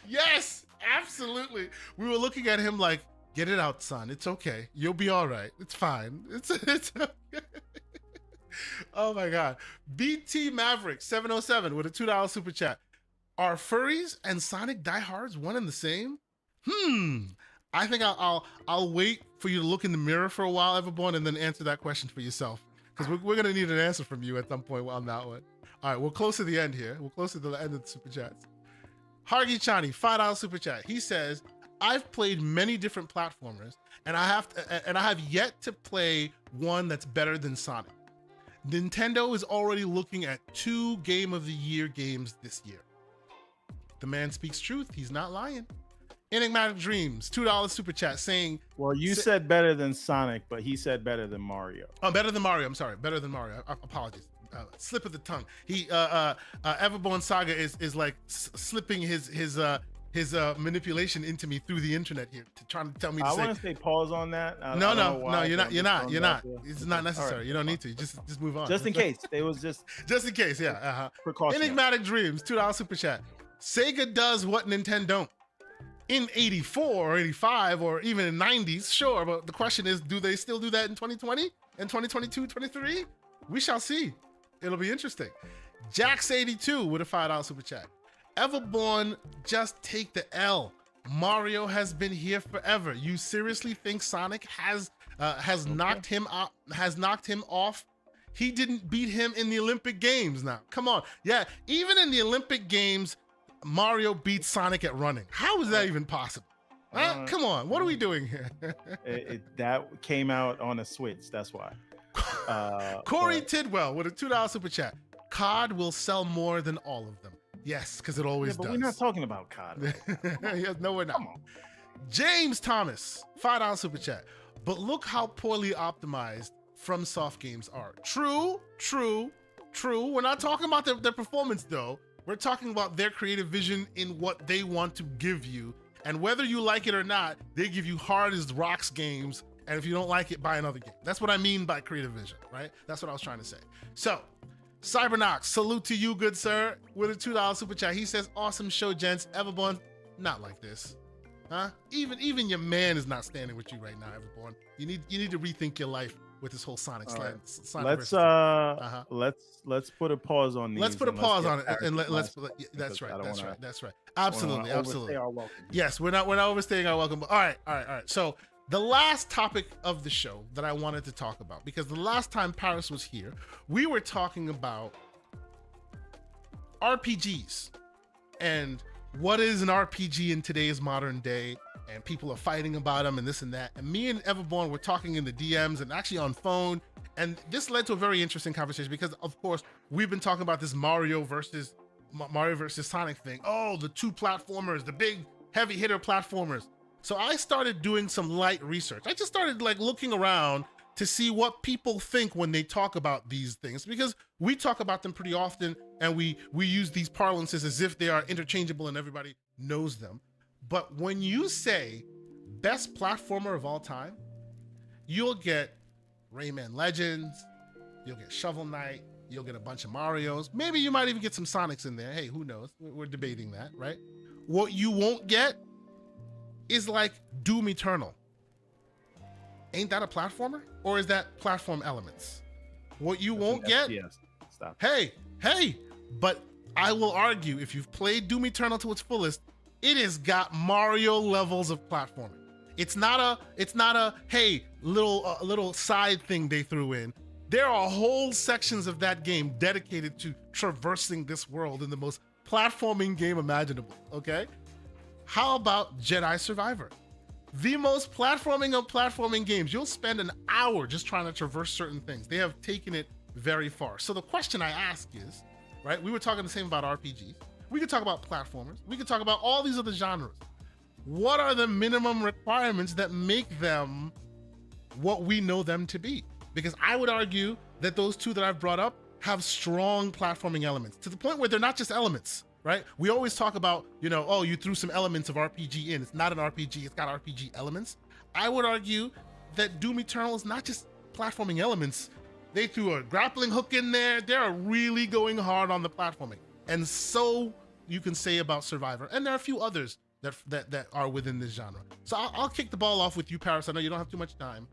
Yes, absolutely. We were looking at him like, get it out, son. It's okay. You'll be all right. It's fine. It's okay. Oh my God. BT Maverick 707 with a $2 super chat. Are furries and Sonic diehards one and the same? I think I'll wait for you to look in the mirror for a while, Everborn, and then answer that question for yourself, because we're gonna need an answer from you at some point on that one. All right, we're close to the end here. We're close to the end of the super chats. Hargi Chani, $5 super chat. He says, I've played many different platformers, and I have yet to play one that's better than Sonic. Nintendo is already looking at 2 Game of the Year games this year. The man speaks truth. He's not lying. Enigmatic Dreams, $2 super chat saying, well, you said better than Sonic, but he said better than Mario. Oh, better than Mario. I'm sorry. Better than Mario. Apologies. Slip of the tongue. Everborn Saga is like slipping his manipulation into me through the internet here, trying to tell me to I want to say pause on that. No, you're not. It's not necessary. Right. You don't need to. Just move on. Just in case. It was just in case. Yeah. Precaution. Enigmatic Dreams, $2 super chat. Sega does what Nintendo don't. In 84 or 85 or even in 90s, sure, but the question is, do they still do that in 2020 and 2022, 23? We shall see. It'll be interesting. Jax82 with a $5 super chat. Everborn, just take the L. Mario has been here forever. You seriously think Sonic has knocked him out, has knocked him off? He didn't beat him in the Olympic Games now. Come on. Yeah, even in the Olympic Games, Mario beats Sonic at running. How is that even possible? Come on, what are we doing here? That came out on a Switch, that's why. Corey Tidwell with a $2 super chat. COD will sell more than all of them. Yes, because it always does. We're not talking about COD. Right yes, no, we're not. James Thomas, $5 super chat. But look how poorly optimized FromSoft games are. True. We're not talking about their performance though. We're talking about their creative vision in what they want to give you. And whether you like it or not, they give you hard as rocks games. And if you don't like it, buy another game. That's what I mean by creative vision, right? That's what I was trying to say. So, Cybernox, salute to you, good sir, with a $2 super chat. He says, awesome show, gents. Everborn, not like this. Huh? Even your man is not standing with you right now, Everborn. You need to rethink your life. with this whole Sonic All right. Sonic Let's put a pause on these. Let's put a pause on it, and let's. That's right. That's right. Absolutely. Our welcome. Yes, we're not overstaying our welcome. But all right. So the last topic of the show that I wanted to talk about, because the last time Paris was here, we were talking about RPGs and what is an RPG in today's modern day, and people are fighting about them and this and that. And me and Everborn were talking in the DMs and actually on phone, and this led to a very interesting conversation because, of course, we've been talking about this Mario versus Sonic thing. Oh, the two platformers, the big heavy hitter platformers. So I started doing some light research. I just started looking around to see what people think when they talk about these things, because we talk about them pretty often and we use these parlances as if they are interchangeable and everybody knows them. But when you say best platformer of all time, you'll get Rayman Legends, you'll get Shovel Knight, you'll get a bunch of Marios. Maybe you might even get some Sonics in there. Hey, who knows? We're debating that, right? What you won't get is Doom Eternal. Ain't that a platformer? Or is that platform elements? What you won't get? Yes. Stop. Hey, but I will argue, if you've played Doom Eternal to its fullest, it has got Mario levels of platforming. It's not a hey, little side thing they threw in. There are whole sections of that game dedicated to traversing this world in the most platforming game imaginable, okay? How about Jedi Survivor? The most platforming of platforming games. You'll spend an hour just trying to traverse certain things. They have taken it very far. So the question I ask is, right, we were talking the same about RPGs. We could talk about platformers. We could talk about all these other genres. What are the minimum requirements that make them what we know them to be? Because I would argue that those two that I've brought up have strong platforming elements, to the point where they're not just elements, right? We always talk about, oh, you threw some elements of RPG in. It's not an RPG, it's got RPG elements. I would argue that Doom Eternal is not just platforming elements. They threw a grappling hook in there. They're really going hard on the platforming. And so you can say about Survivor. And there are a few others that are within this genre. So I'll kick the ball off with you, Paris. I know you don't have too much time.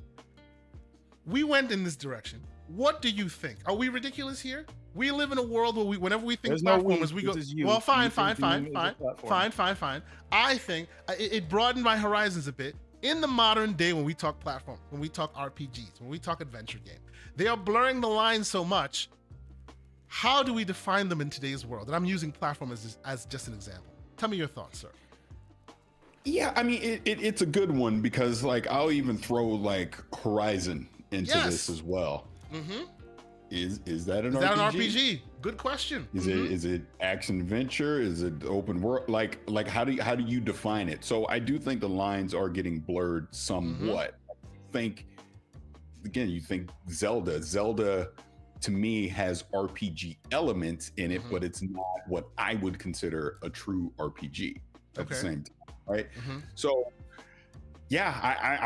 We went in this direction. What do you think? Are we ridiculous here? We live in a world where whenever we think platformers, we go, well, fine. I think it broadened my horizons a bit. In the modern day, when we talk platform, when we talk RPGs, when we talk adventure game, they are blurring the lines so much. How do we define them in today's world? And I'm using platform as just an example. Tell me your thoughts, sir. Yeah, I mean, it's a good one because I'll even throw Horizon into this as well. Mm-hmm. Is that an RPG? Good question. Is it action adventure? Is it open world? How do you define it? So I do think the lines are getting blurred somewhat. You think Zelda to me has RPG elements in it, but it's not what I would consider a true RPG at the same time, right? So yeah,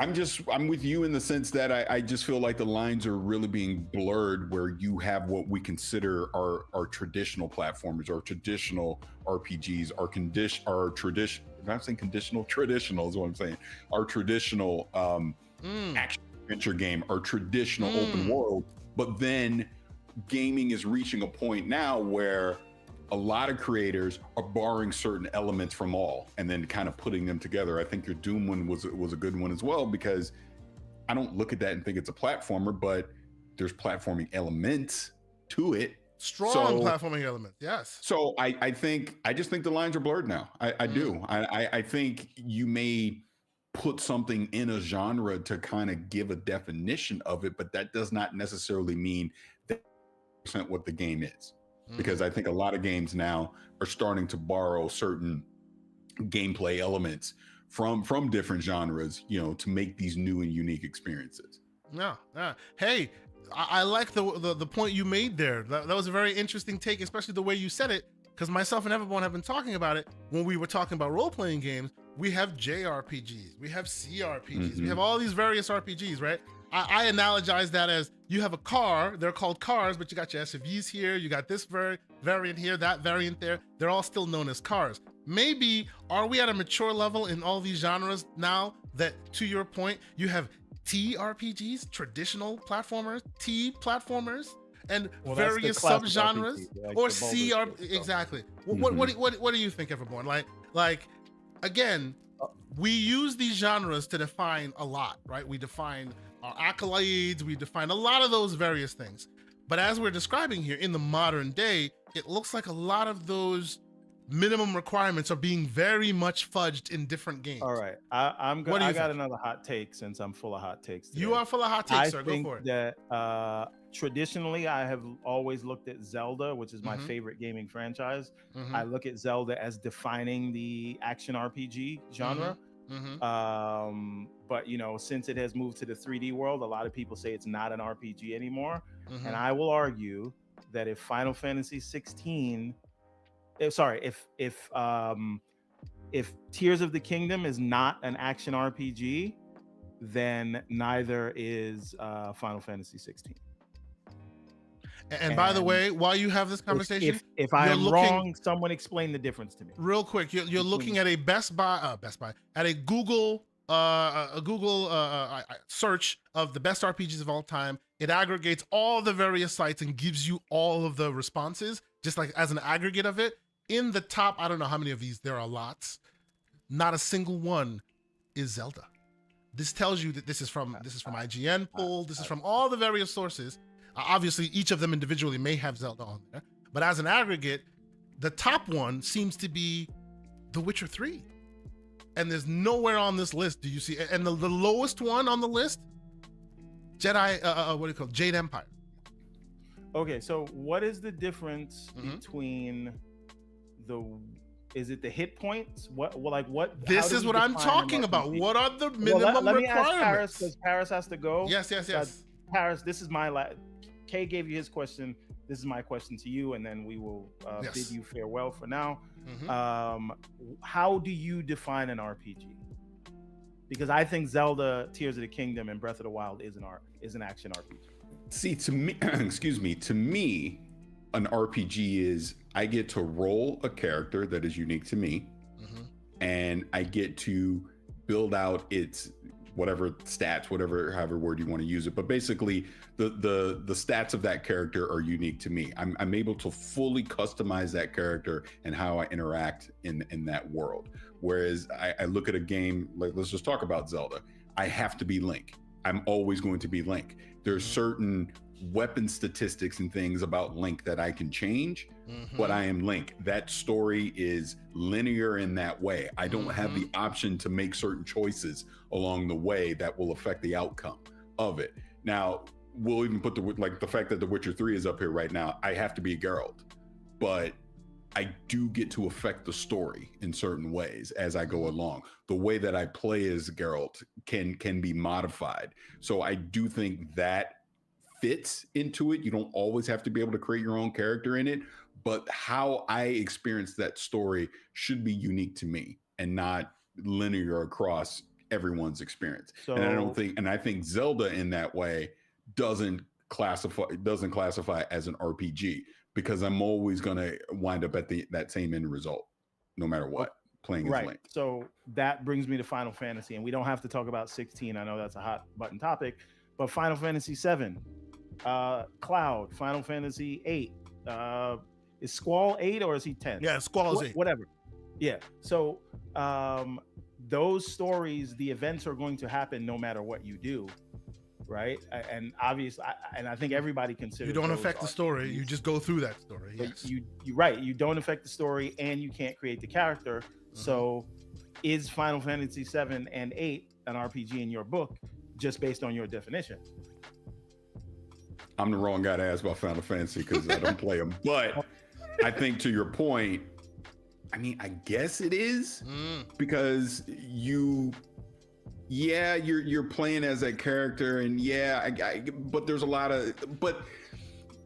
I'm with you in the sense that I just feel like the lines are really being blurred, where you have what we consider our traditional platformers, our traditional RPGs, our traditional, I'm not saying conditional, traditional is what I'm saying, our traditional action adventure game, our traditional open world. But then gaming is reaching a point now where a lot of creators are borrowing certain elements from all and then kind of putting them together. I think your Doom one was a good one as well, because I don't look at that and think it's a platformer, but there's platforming elements to it. Strong platforming elements, yes. So I just think the lines are blurred now. I do. I think you may put something in a genre to kind of give a definition of it, but that does not necessarily mean that's what the game is. Because I think a lot of games now are starting to borrow certain gameplay elements from different genres, to make these new and unique experiences. Yeah. Hey, I like the point you made there. That was a very interesting take, especially the way you said it, because myself and everyone have been talking about it when we were talking about role-playing games. We have JRPGs, we have CRPGs, we have all these various RPGs, right? I analogize that as you have a car, they're called cars, but you got your SUVs here, you got this variant here, that variant there. They're all still known as cars. Maybe, are we at a mature level in all these genres now that, to your point, you have TRPGs, traditional platformers, T platformers, and Well, various that's the classic subgenres, RPG, like or the CR. Baldur's Gate stuff. Exactly. What do you think, Everborn? Like, again, we use these genres to define a lot, right? We define our accolades, we define a lot of those various things. But as we're describing here, in the modern day, it looks like a lot of those minimum requirements are being very much fudged in different games. All right, I got another hot take since I'm full of hot takes today. You are full of hot takes, sir. Go for it. That traditionally, I have always looked at Zelda, which is my favorite gaming franchise. I look at Zelda as defining the action RPG genre. But since it has moved to the 3D world, a lot of people say it's not an RPG anymore. And I will argue that if Final Fantasy 16, if Tears of the Kingdom is not an action RPG, then neither is Final Fantasy 16. And by the way, while you have this conversation, if I am wrong, someone explain the difference to me. Real quick, you're looking at a at a Google search of the best RPGs of all time. It aggregates all the various sites and gives you all of the responses, just like as an aggregate of it. In the top, I don't know how many of these, there are lots. Not a single one is Zelda. This tells you that this is from IGN poll. This is from all the various sources. Obviously, each of them individually may have Zelda on there, but as an aggregate, the top one seems to be The Witcher 3. And there's nowhere on this list do you see, and the lowest one on the list, Jade Empire. Okay, so what is the difference between is it the hit points? What? This is what I'm talking about. What are the minimum let me requirements? Ask Paris, because Paris has to go. Yes. Paris, this is my Kay gave you his question. This is my question to you, and then we will bid you farewell for now. How do you define an RPG? Because I think Zelda, Tears of the Kingdom, and Breath of the Wild is an action RPG. See, to me, to me, an RPG is I get to roll a character that is unique to me, and I get to build out its whatever stats, however word you want to use it. But basically, the stats of that character are unique to me. I'm able to fully customize that character and how I interact in that world. Whereas I look at a game, like let's just talk about Zelda. I have to be Link. I'm always going to be Link. There's certain weapon statistics and things about Link that I can change, but I am Link. That story is linear in that way. I don't have the option to make certain choices along the way that will affect the outcome of it. Now, we'll even put the fact that The Witcher 3 is up here right now. I have to be a Geralt, but I do get to affect the story in certain ways as I go along. The way that I play as Geralt can be modified. So I do think that fits into it. You don't always have to be able to create your own character in it, but how I experience that story should be unique to me and not linear across everyone's experience. And I think Zelda in that way doesn't classify as an RPG, because I'm always going to wind up at that same end result, no matter what, playing as Link. So that brings me to Final Fantasy, and we don't have to talk about 16. I know that's a hot button topic, but Final Fantasy 7, Cloud, Final Fantasy 8, is Squall 8 or is he 10? Yeah, Squall is 8. Whatever. Yeah. So those stories, the events are going to happen no matter what you do. Right, and obviously, I think everybody considers you don't affect the story. You just go through that story. Yes. You don't affect the story, and you can't create the character. So, is Final Fantasy 7 and 8 an RPG in your book, just based on your definition? I'm the wrong guy to ask about Final Fantasy because I don't play them. But I think to your point, I mean, I guess it is because you're playing as that character, and but there's a lot of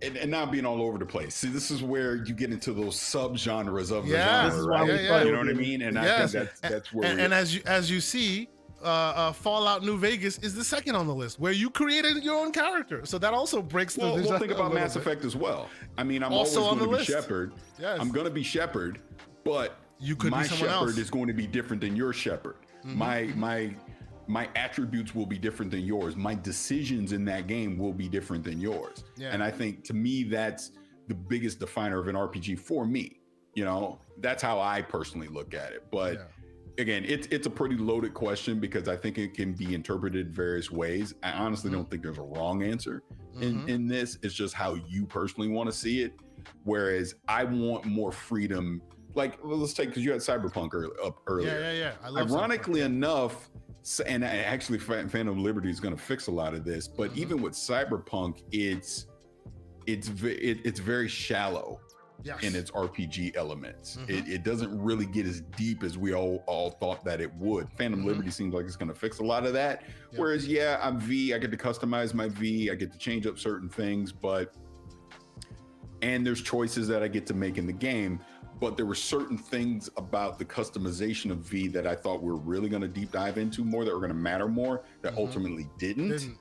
and now I'm being all over the place. See, this is where you get into those subgenres of the genre, this is why right? You know what I mean? And I think that's where. And as you see, Fallout New Vegas is the second on the list, where you created your own character. So that also breaks the. We'll think about Mass Effect as well. I mean, I'm also always going to be list. Shepard. Yes. I'm going to be Shepard, but you could my be someone Shepard else. is going to be different than your Shepard. My my attributes will be different than yours. My decisions in that game will be different than yours. Yeah. And I think, to me, that's the biggest definer of an RPG for me. You know, that's how I personally look at it. But again, it's a pretty loaded question because I think it can be interpreted various ways. I honestly don't think there's a wrong answer in this. It's just how you personally want to see it. Whereas I want more freedom. Like, let's take, because you had Cyberpunk up earlier. Yeah. I love Ironically enough, and actually Phantom Liberty is going to fix a lot of this, but even with Cyberpunk, it's very shallow in its RPG elements. It doesn't really get as deep as we all thought that it would. Phantom Liberty seems like it's going to fix a lot of that. Whereas, I'm V, I get to customize my V, I get to change up certain things, and there's choices that I get to make in the game. But there were certain things about the customization of V that I thought we were really going to deep dive into more, that were going to matter more, that ultimately didn't.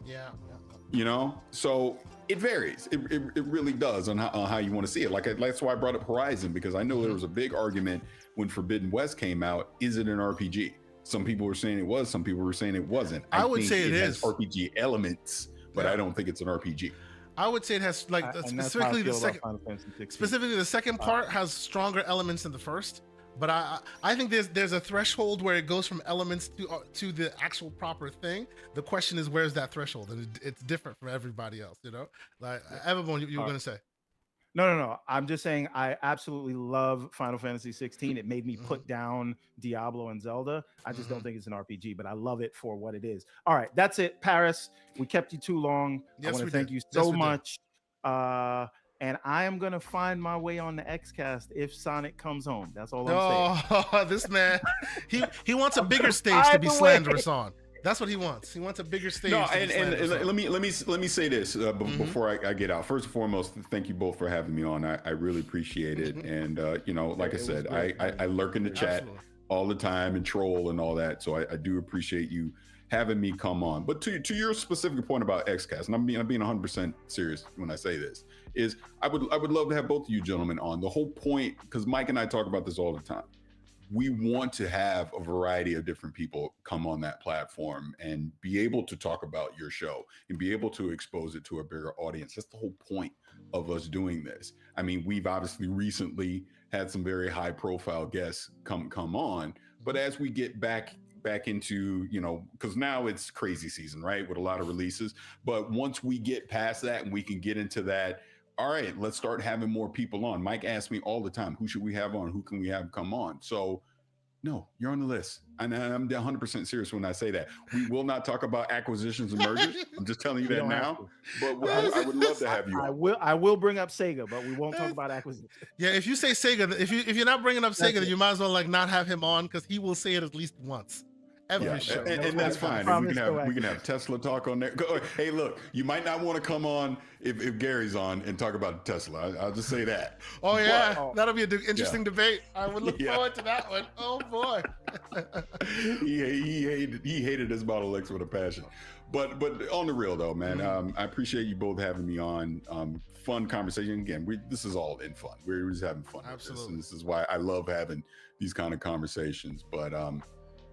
You know, so it varies. It really does on how you want to see it. Like, that's why I brought up Horizon, because I know there was a big argument when Forbidden West came out. Is it an RPG? Some people were saying it was. Some people were saying it wasn't. I would say it has RPG elements, but I don't think it's an RPG. I would say it has, like, specifically the second part has stronger elements than the first. But I think there's a threshold where it goes from elements to the actual proper thing. The question is, where's that threshold? And it's different from everybody else, you know? Like, Everbone, you were going to say. No. I'm just saying I absolutely love Final Fantasy 16. It made me put down Diablo and Zelda. I just don't think it's an RPG, but I love it for what it is. All right, that's it, Paris. We kept you too long. I want to thank you so much. And I am going to find my way on the XCast if Sonic comes home. That's all I'm saying. Oh, this man, he wants a bigger stage to be slanderous on. That's what he wants. He wants a bigger stage. No, and let me say this before I get out. First and foremost, thank you both for having me on. I really appreciate it. And you know, like I said, I lurk in the chat all the time and troll and all that. So I do appreciate you having me come on. But to your specific point about XCast, and I'm being 100% serious when I say this, is I would love to have both of you gentlemen on. The whole point, because Mike and I talk about this all the time, we want to have a variety of different people come on that platform and be able to talk about your show and be able to expose it to a bigger audience. That's the whole point of us doing this. I mean, we've obviously recently had some very high profile guests come on, but as we get back into, you know, because now it's crazy season, right, with a lot of releases. But once we get past that and we can get into that, all right, let's start having more people on. Mike asks me all the time, who should we have on? Who can we have come on? So, no, you're on the list. And I'm 100% serious when I say that. We will not talk about acquisitions and mergers. I'm just telling you that now. But I would love to have you on. I will bring up Sega, but we won't talk about acquisitions. Yeah, if you say Sega, if you're not bringing up Sega, then you might as well, like, not have him on, because he will say it at least once. Every show. And that's fine. And we can have Tesla talk on there. Hey, look, you might not want to come on if Gary's on and talk about Tesla. I'll just say that. Oh yeah, that'll be an interesting debate. I would look forward to that one. Oh boy. he hated his Model X with a passion. But on the real though, man, I appreciate you both having me on. Fun conversation. Again, this is all in fun. We're just having fun. Absolutely. With this, and this is why I love having these kind of conversations. But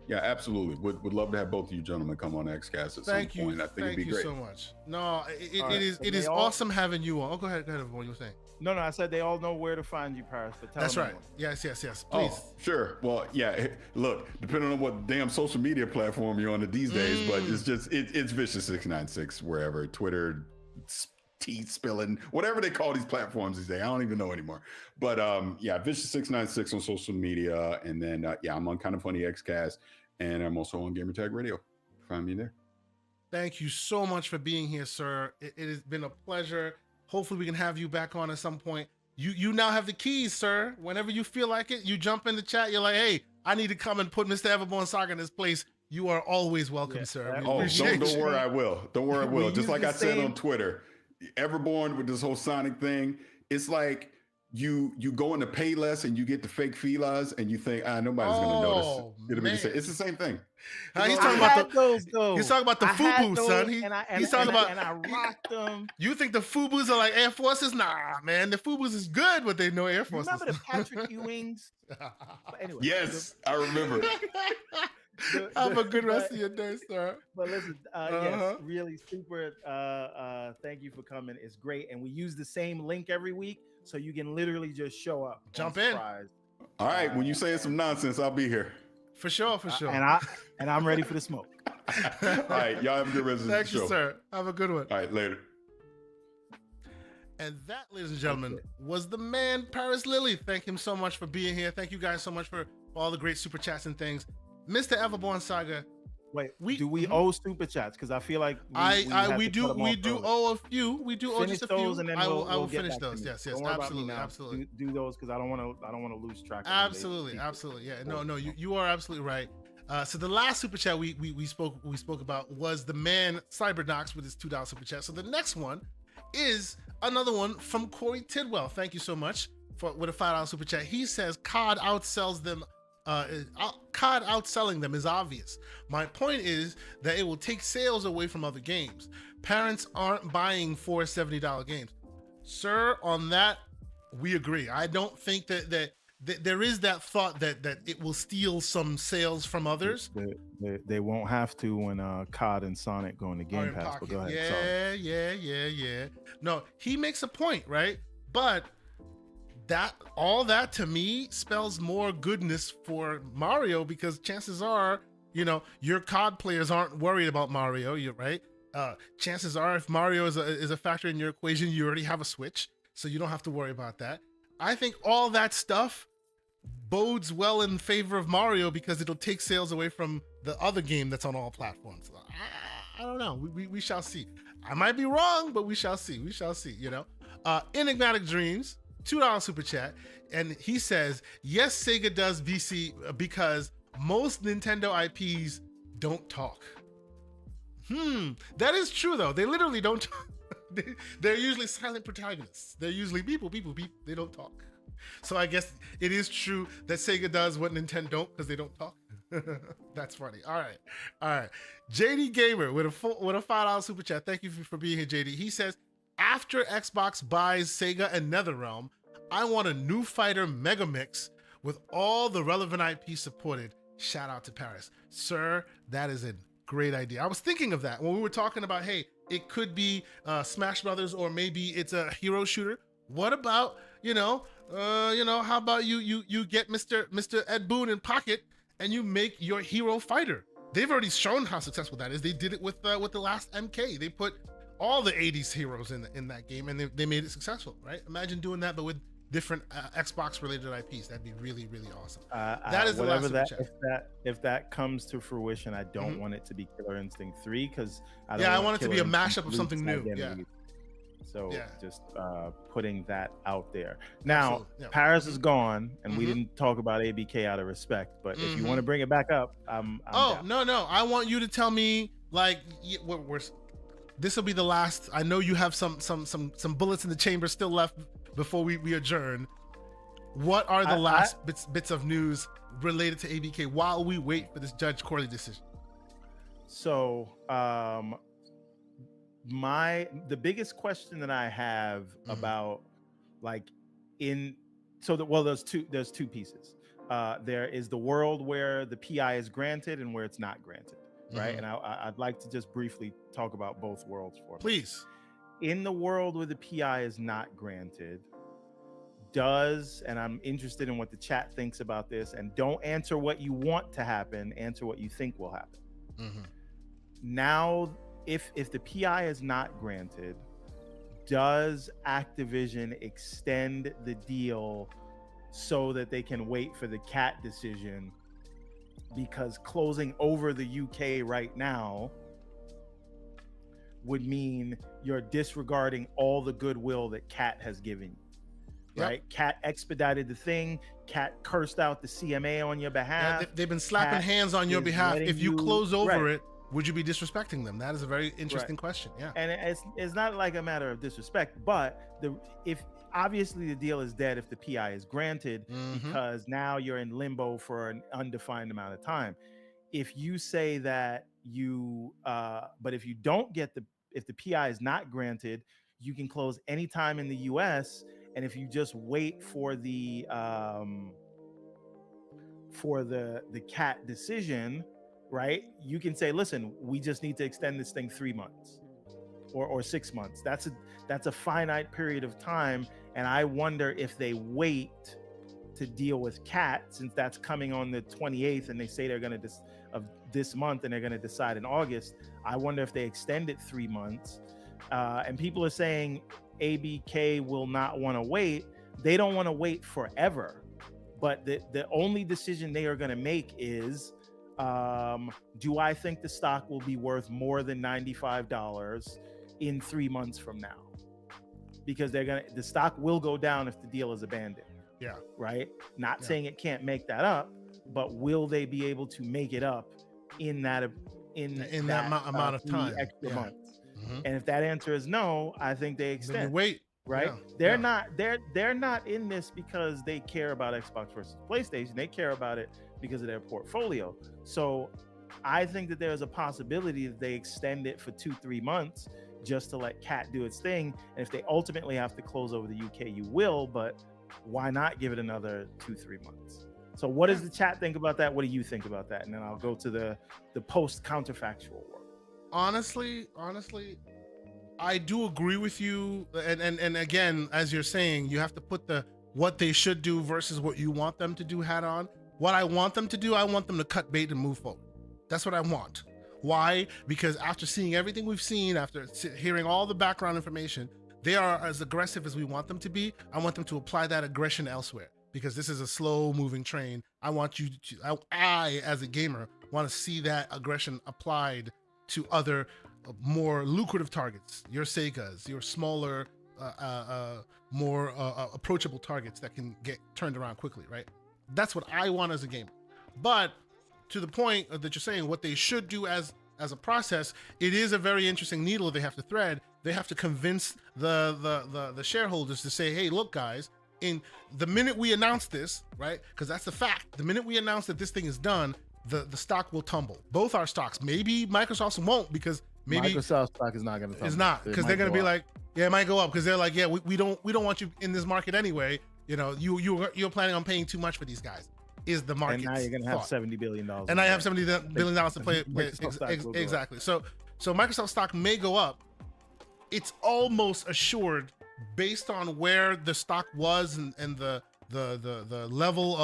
yeah, absolutely. Would love to have both of you gentlemen come on XCast at some point. I think it'd be great. Thank you so much. No, it is awesome having you on. Oh, go ahead, what you were saying. No, I said they all know where to find you, Paris. But tell That's them right. more. Yes. Please. Oh, sure. Well, yeah. Look, depending on what damn social media platform you're on these days, but it's Vicious 696 wherever, Twitter, teeth spilling, whatever they call these platforms these days. I don't even know anymore. But yeah, Vicious 696 on social media, and then I'm on Kind of Funny XCast, and I'm also on Gamertag Radio. Find me there. Thank you so much for being here, sir. It has been a pleasure. Hopefully we can have you back on at some point. You now have the keys, sir. Whenever you feel like it, you jump in the chat. You're like, hey, I need to come and put Mr. Everborn Saga in his place. You are always welcome, sir. Don't worry, I will. Don't worry, I will. Just like I said on Twitter, Everborn with this whole Sonic thing, it's like you go into Payless and you get the fake Filas and you think, nobody's gonna notice. It'll be the same. It's the same thing. He's talking about the FUBU, son. He's talking about, and I rocked them. You think the FUBUs are like Air Forces? Nah, man. The FUBUs is good, but they know Air Forces. Remember the Patrick Ewings? Anyway, yes, I remember. Have a good rest of your day, sir. But listen, yes, really super. Thank you for coming. It's great, and we use the same link every week, so you can literally just show up. Jump in. All right, when you say some nonsense, I'll be here. For sure. And I'm ready for the smoke. All right, y'all have a good rest of the show. Thank you, sir. Have a good one. All right, later. And that, ladies and gentlemen, was the man, Paris Lily. Thank him so much for being here. Thank you guys so much for all the great super chats and things. Mr. Everborn Saga. Wait, do we owe super chats? Because I feel like we do owe a few. We do owe just a few. And then I we'll will finish those. Yes, absolutely. Do those because I don't want to lose track. Absolutely. Yeah, no, you are absolutely right. So the last super chat we spoke about was the man Cybernox with his $2 super chat. So the next one is another one from Corey Tidwell. Thank you so much with a $5 super chat. He says COD outsells them. COD outselling them is obvious. My point is that it will take sales away from other games. Parents aren't buying $4 $70 games. Sir, on that, we agree. I don't think that there is that thought that it will steal some sales from others. They won't have to when COD and Sonic go into Game Pass. But go ahead. Yeah. No, he makes a point, right? But that to me spells more goodness for Mario, because chances are, your COD players aren't worried about Mario. You're right. Chances are, if Mario is a factor in your equation, you already have a Switch, so you don't have to worry about that. I think all that stuff bodes well in favor of Mario because it'll take sales away from the other game that's on all platforms. I don't know. We shall see. I might be wrong, but we shall see. Enigmatic Dreams, $2 super chat, and he says, yes, Sega does VC because most Nintendo IPs don't talk. That is true though. They literally don't talk. They're usually silent protagonists. They're usually beep, beep, beep. They don't talk. So I guess it is true that Sega does what Nintendo don't, because they don't talk. That's funny. All right. JD Gamer with a $5 super chat. Thank you for being here, JD. He says, after Xbox buys Sega and NetherRealm, I want a new fighter mega mix with all the relevant IP supported. Shout out to Paris. Sir, that is a great idea. I was thinking of that when we were talking about, hey, it could be Smash Brothers, or maybe it's a hero shooter. What about, how about you get Mr. Ed Boon in Pocket and you make your hero fighter? They've already shown how successful that is. They did it with the last MK. They put all the 80s heroes in that game, and they made it successful, right? Imagine doing that, but with different Xbox related IPs. That'd be really, really awesome. That is the last super chat. If that comes to fruition, I don't want it to be Killer Instinct 3, because I want it to be a mashup of something new. Yeah. So just putting that out there. Now, Paris is gone, and we didn't talk about ABK out of respect, but if you want to bring it back up, I'm down. No. I want you to tell me, this will be the last. I know you have some bullets in the chamber still left before we adjourn. What are the last bits of news related to ABK while we wait for this Judge Corley decision? So, the biggest question that I have about there's two pieces. There is the world where the PI is granted and where it's not granted, right? And I'd like to just briefly talk about both worlds for me. Please. In the world where the PI is not granted, and I'm interested in what the chat thinks about this, and don't answer what you want to happen, answer what you think will happen. Now, if the PI is not granted, does Activision extend the deal so that they can wait for the CAT decision? Because closing over the UK right now would mean you're disregarding all the goodwill that CAT has given you, right? CAT expedited the thing. CAT cursed out the CMA on your behalf. They've been slapping hanif you close over it, would you be disrespecting them? That is a very interesting question. Yeah. And it's not like a matter of disrespect, but if obviously the deal is dead if the PI is granted, because now you're in limbo for an undefined amount of time. If you say that but if you don't get if the PI is not granted, you can close anytime in the US. And if you just wait for the CAT decision, right? You can say, listen, we just need to extend this thing 3 months or 6 months. That's a finite period of time. And I wonder if they wait to deal with Cat, since that's coming on the 28th and they say they're going to of this month and they're going to decide in August. I wonder if they extend it 3 months. And people are saying ABK will not want to wait. They don't want to wait forever, but the only decision they are going to make is, do I think the stock will be worth more than $95 in 3 months from now? Because the stock will go down if the deal is abandoned. Yeah. Right. Not saying it can't make that up, but will they be able to make it up in that amount of time, extra months? Mm-hmm. And if that answer is no, I think they extend. Then wait. Right. Yeah. They're not in this because they care about Xbox versus PlayStation. They care about it because of their portfolio. So I think that there's a possibility that they extend it for 2-3 months just to let Cat do its thing. And if they ultimately have to close over the UK, you will, but why not give it another 2-3 months? So what does the chat think about that? What do you think about that? And then I'll go to the post counterfactual work. Honestly, I do agree with you. And again, as you're saying, you have to put the what they should do versus what you want them to do hat on. What I want them to do, I want them to cut bait and move forward. That's what I want. Why? Because after seeing everything we've seen, after hearing all the background information, they are as aggressive as we want them to be. I want them to apply that aggression elsewhere, because this is a slow moving train. I want you to, I as a gamer want to see that aggression applied to other more lucrative targets, your Segas, your smaller, more approachable targets that can get turned around quickly, right? That's what I want as a gamer. But to the point that you're saying, what they should do as a process, it is a very interesting needle they have to thread. They have to convince the shareholders to say, hey, look, guys, in the minute we announce this, right? Because that's the fact. The minute we announce that this thing is done, the stock will tumble. Both our stocks. Maybe Microsoft's won't, because maybe Microsoft stock is not going to tumble. It's not, because they're going to be like, yeah, it might go up, because they're like, yeah, we don't want you in this market anyway. You know, you're planning on paying too much for these guys. Is the market? And now you're going to have $70 billion. And I have $70 billion to play. Exactly. So Microsoft stock may go up. It's almost assured, based on where the stock was and the level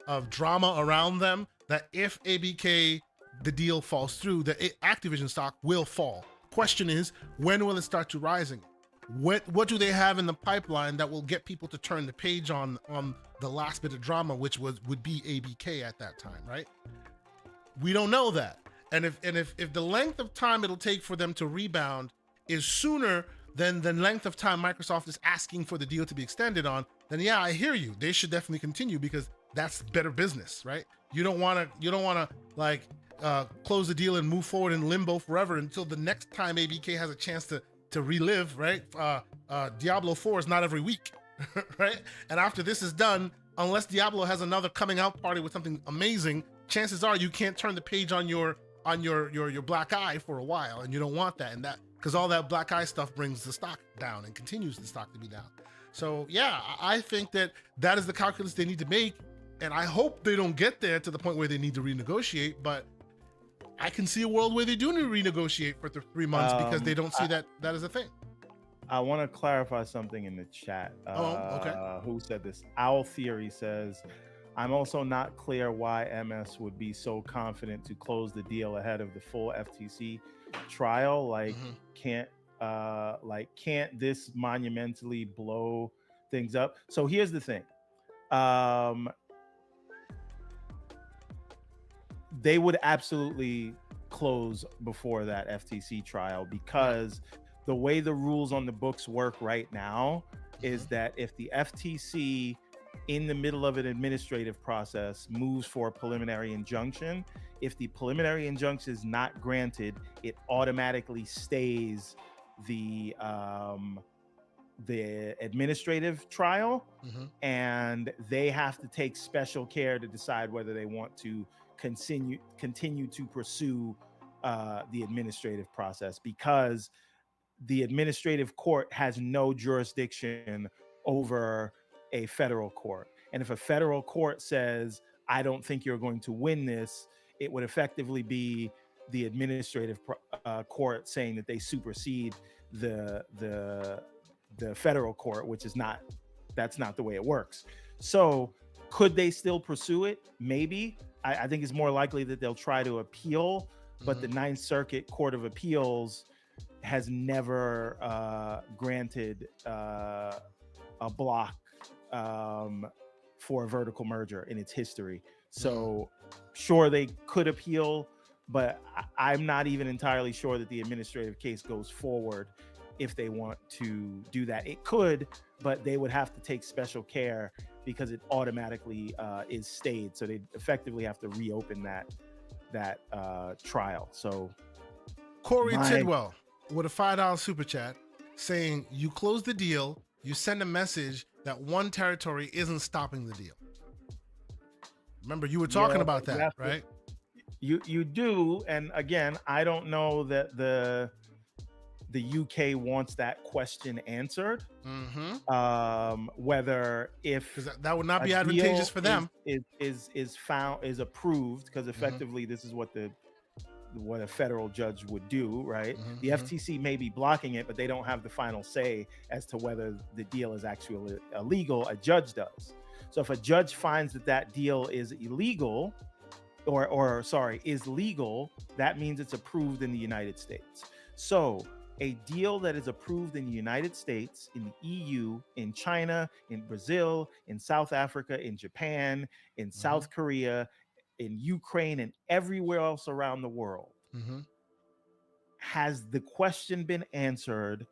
of drama around them, that if ABK, the deal falls through, the Activision stock will fall. Question is, when will it start to rising? What do they have in the pipeline that will get people to turn the page on the last bit of drama, which would be ABK at that time, right? We don't know that. And if the length of time it'll take for them to rebound is sooner than the length of time Microsoft is asking for the deal to be extended on, then yeah, I hear you. They should definitely continue, because that's better business, right? You don't want to like close the deal and move forward in limbo forever until the next time ABK has a chance to relive, right? Diablo 4 is not every week, right? And after this is done, unless Diablo has another coming out party with something amazing, chances are you can't turn the page on your black eye for a while, and you don't want that, and that, because all that black eye stuff brings the stock down and continues the stock to be down. So yeah, I think that is the calculus they need to make, and I hope they don't get there to the point where they need to renegotiate, but I can see a world where they do need to renegotiate for 3 months, because they don't see that as a thing. I want to clarify something in the chat. Okay. Who said this? Owl Theory says, I'm also not clear why MS would be so confident to close the deal ahead of the full FTC trial. Like, can't this monumentally blow things up? So here's the thing. They would absolutely close before that FTC trial, because the way the rules on the books work right now is that if the FTC in the middle of an administrative process moves for a preliminary injunction, if the preliminary injunction is not granted, it automatically stays the administrative trial, and they have to take special care to decide whether they want to continue to pursue the administrative process, because the administrative court has no jurisdiction over a federal court. And if a federal court says, I don't think you're going to win this, it would effectively be the administrative court saying that they supersede the federal court, which is not, that's not the way it works. So could they still pursue it? Maybe. I think it's more likely that they'll try to appeal, but the Ninth Circuit Court of Appeals has never granted a block for a vertical merger in its history. So sure, they could appeal, but I'm not even entirely sure that the administrative case goes forward if they want to do that. It could, but they would have to take special care because it automatically is stayed. So they effectively have to reopen that trial. So Corey Tidwell with a $5 super chat saying, you close the deal, you send a message that one territory isn't stopping the deal. Remember, you were talking about that, right? You do, and again, I don't know that the UK wants that question answered. Whether if that would not be advantageous for them is approved, because effectively this is what a federal judge would do, right? The FTC may be blocking it, but they don't have the final say as to whether the deal is actually illegal. A judge does. So if a judge finds that deal is illegal, is legal, that means it's approved in the United States. So a deal that is approved in the United States, in the EU, in China, in Brazil, in South Africa, in Japan, in South Korea, in Ukraine, and everywhere else around the world, has the question been answered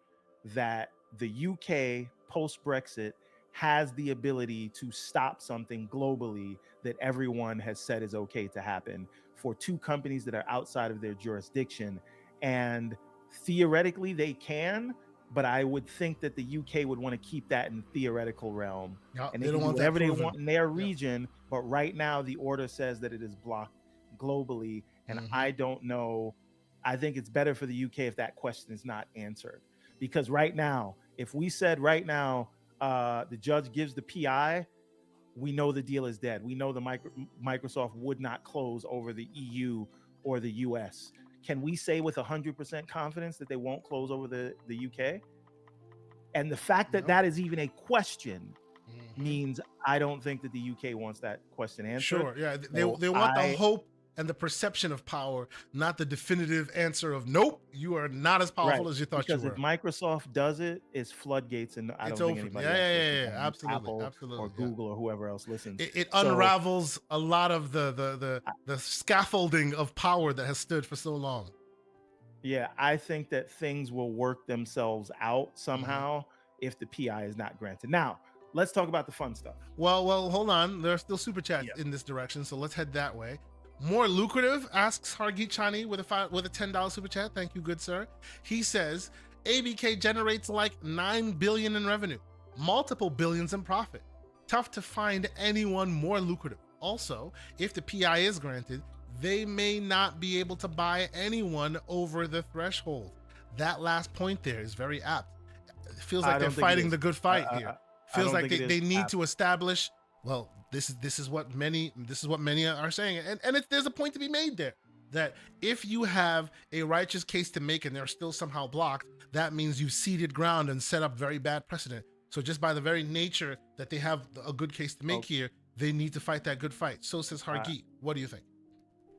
that the UK post-Brexit has the ability to stop something globally that everyone has said is okay to happen for two companies that are outside of their jurisdiction? And theoretically they can, but I would think that the UK would want to keep that in the theoretical realm, and they can do whatever they want in their region. But right now the order says that it is blocked globally, and I don't know. I think it's better for the UK if that question is not answered, because right now, if we said right now the judge gives the PI, we know the deal is dead. We know the Microsoft would not close over the EU or the US. Can we say with 100% confidence that they won't close over the UK? And the fact that that is even a question means I don't think that the UK wants that question answered. Sure, yeah. They want the hope and the perception of power, not the definitive answer of nope, you are not as powerful as you thought you were. Because if Microsoft does it, it's floodgates, and I don't think anybody else absolutely, Apple or Google or whoever else listens. It unravels a lot of the scaffolding of power that has stood for so long. Yeah, I think that things will work themselves out somehow if the PI is not granted. Now, let's talk about the fun stuff. Well, hold on. There are still super chats in this direction, so let's head that way. More lucrative, asks Hargeet Chani with a $10 super chat. Thank you, good sir. He says, ABK generates like $9 billion in revenue, multiple billions in profit. Tough to find anyone more lucrative. Also, if the PI is granted, they may not be able to buy anyone over the threshold. That last point there is very apt. It feels like they're fighting the good fight here. Feels like they need to establish, well, this is what many are saying, and there's a point to be made there, that if you have a righteous case to make and they're still somehow blocked, that means you've ceded ground and set up very bad precedent. So just by the very nature that they have a good case to make here, they need to fight that good fight. So says Hargeet. What do you think?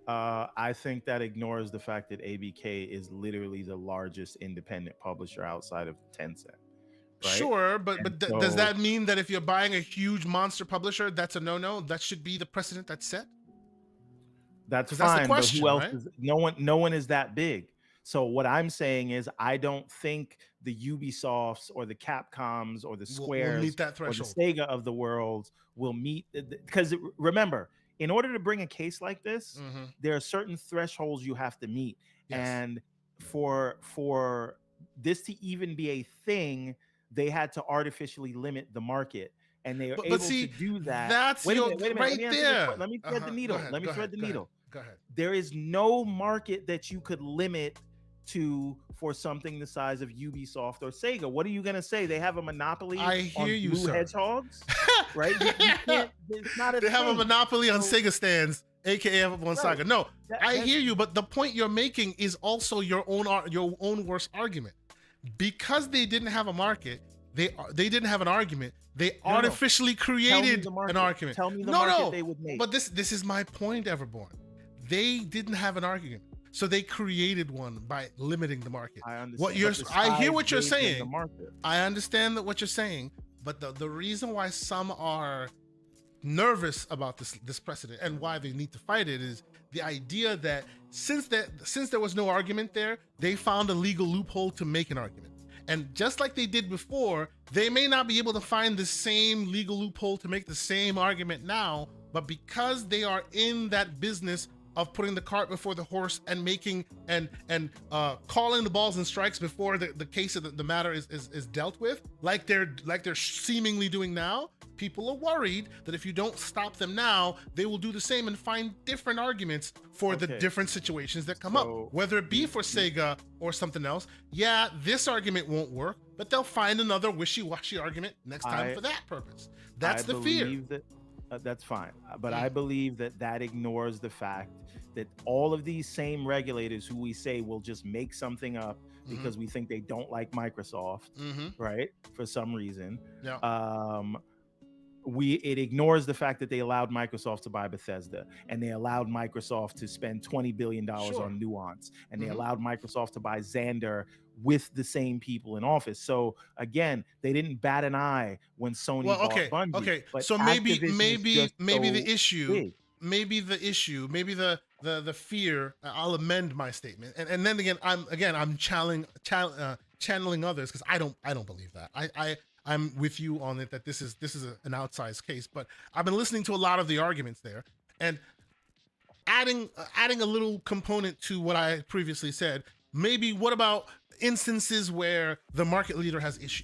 I think that ignores the fact that ABK is literally the largest independent publisher outside of Tencent. Right? Sure, but does that mean that if you're buying a huge monster publisher, that's a no-no? That should be the precedent that's set? That's fine, that's the question, but who else right? No one is that big. So what I'm saying is I don't think the Ubisofts or the Capcoms or the Squares will meet that threshold, or the Sega of the world will meet, because remember, in order to bring a case like this, there are certain thresholds you have to meet. Yes. And for this to even be a thing, they had to artificially limit the market, and they are able to do that. That's wait a minute, right there. Let me thread the needle. Let me thread the needle. Go ahead. There is no market that you could limit to for something the size of Ubisoft or Sega. What are you going to say? They have a monopoly on blue hedgehogs? Right? You can't, it's not a they have a monopoly on Sega stands. AKA F1 Saga. No, I hear you, but the point you're making is also your own worst argument. Because they didn't have a market, they didn't have an argument. They artificially created an argument. Tell me the market they would make. But this is my point, Everborn. They didn't have an argument, so they created one by limiting the market. I understand. I hear what you're saying. I understand what you're saying, but the reason why some are nervous about this precedent and why they need to fight it is the idea that since there was no argument there, they found a legal loophole to make an argument. And just like they did before, they may not be able to find the same legal loophole to make the same argument now, but because they are in that business of putting the cart before the horse and making and calling the balls and strikes before the case of the matter is dealt with, like they're seemingly doing now, people are worried that if you don't stop them now, they will do the same and find different arguments for the different situations that come up, whether it be for Sega or something else. Yeah, this argument won't work, but they'll find another wishy-washy argument next time for that purpose. That's the fear. That's fine, but I believe that ignores the fact that all of these same regulators who we say will just make something up because we think they don't like Microsoft, right? For some reason, it ignores the fact that they allowed Microsoft to buy Bethesda, and they allowed Microsoft to spend $20 billion on Nuance, and they allowed Microsoft to buy Xandr with the same people in office. So again, they didn't bat an eye when Sony bought Bungie. Okay, but so maybe the fear. I'll amend my statement, and then again I'm channeling others because I don't believe that. I'm with you on it that this is an outsized case, but I've been listening to a lot of the arguments there and adding a little component to what I previously said. Maybe what about instances where the market leader has issue?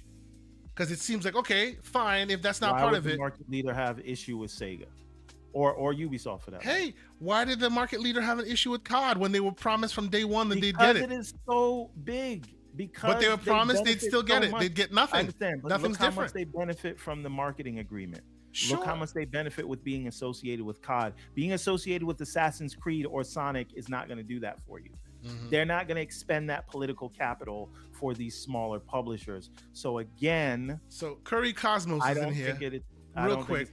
Because it seems like, okay, fine, if that's not part of it. Why would the market leader have issue with Sega or Ubisoft for that? Hey, why did the market leader have an issue with COD when they were promised from day one that they'd get it? Because it is so big. Because but they were promised they'd still get it. They'd get nothing. I understand, but nothing's look how different. much they benefit from the marketing agreement. Sure. Look how much they benefit with being associated with COD. Being associated with Assassin's Creed or Sonic is not going to do that for you. They're not going to expend that political capital for these smaller publishers. So again, Curry Cosmos is in here. Real quick,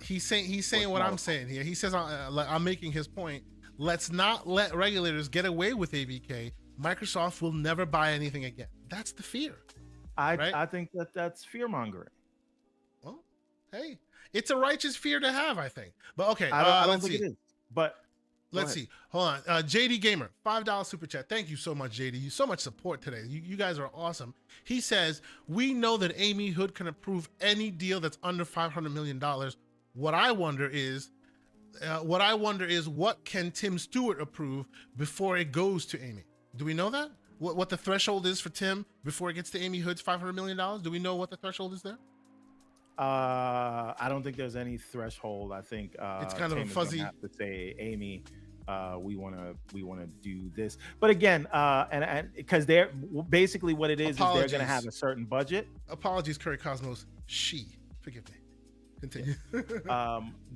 he's saying what I'm saying here. He says I'm making his point. Let's not let regulators get away with ABK. Microsoft will never buy anything again. That's the fear. I think that's fear mongering. Well, hey, it's a righteous fear to have, I think. But okay, I don't think it is. But let's see. Hold on. JD Gamer, $5 super chat. Thank you so much, JD. You so much support today. You guys are awesome. He says, we know that Amy Hood can approve any deal that's under $500 million. What I wonder is what can Tim Stewart approve before it goes to Amy? Do we know that? What the threshold is for Tim before it gets to Amy Hood's $500 million? Do we know what the threshold is there? I don't think there's any threshold. I think it's kind of a fuzzy. Have to say, Amy, we want to do this, but again, and because they're basically what it is they're going to have a certain budget. Apologies, Curry Cosmos. Forgive me. Continue.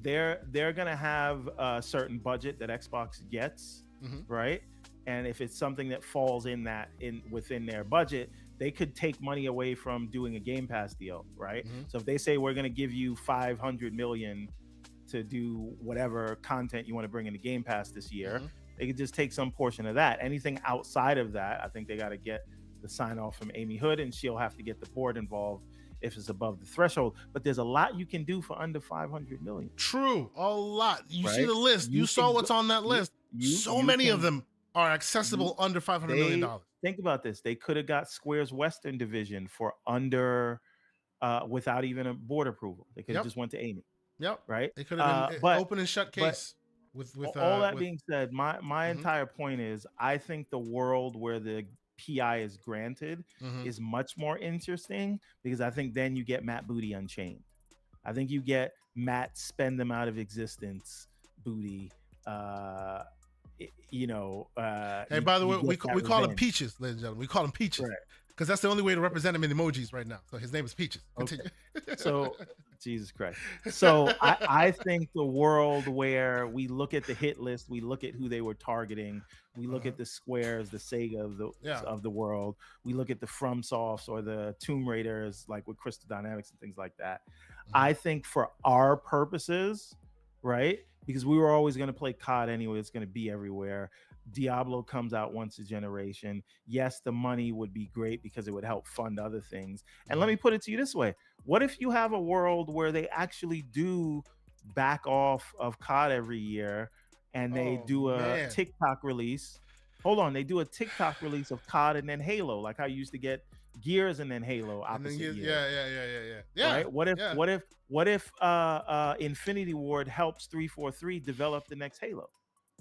They're going to have a certain budget that Xbox gets, right? And if it's something that falls within their budget, they could take money away from doing a Game Pass deal, right? So if they say we're going to give you $500 million to do whatever content you want to bring into Game Pass this year, they could just take some portion of that. Anything outside of that, I think they got to get the sign off from Amy Hood, and she'll have to get the board involved if it's above the threshold. But there's a lot you can do for under $500 million. True, a lot. You see the list. You saw what's on that list. So many of them are accessible under $500 million. Think about this. They could have got Square's Western division for under, without even a board approval. They could have just went to Amy. Yep. Right. They could have been open and shut case. With all that being said, my entire point is, I think the world where the PI is granted is much more interesting, because I think then you get Matt Booty Unchained. I think you get Matt spend them out of existence Booty. Hey, by the way, we call them Peaches, ladies and gentlemen. We call them Peaches. Right. because that's the only way to represent him in emojis right now. So his name is Peaches. Continue. Okay. So, Jesus Christ. So I think the world where we look at the hit list, we look at who they were targeting, we look at the Squares, the Sega of the world, we look at the FromSofts or the Tomb Raiders, like with Crystal Dynamics and things like that. I think for our purposes, right? Because we were always going to play COD anyway, it's going to be everywhere. Diablo comes out once a generation. Yes, the money would be great because it would help fund other things. And let me put it to you this way. What if you have a world where they actually do back off of COD every year and they do a TikTok release? Hold on, they do a TikTok release of COD and then Halo, like how you used to get Gears and then Halo opposite year. Yeah. Right? What if Infinity Ward helps 343 develop the next Halo?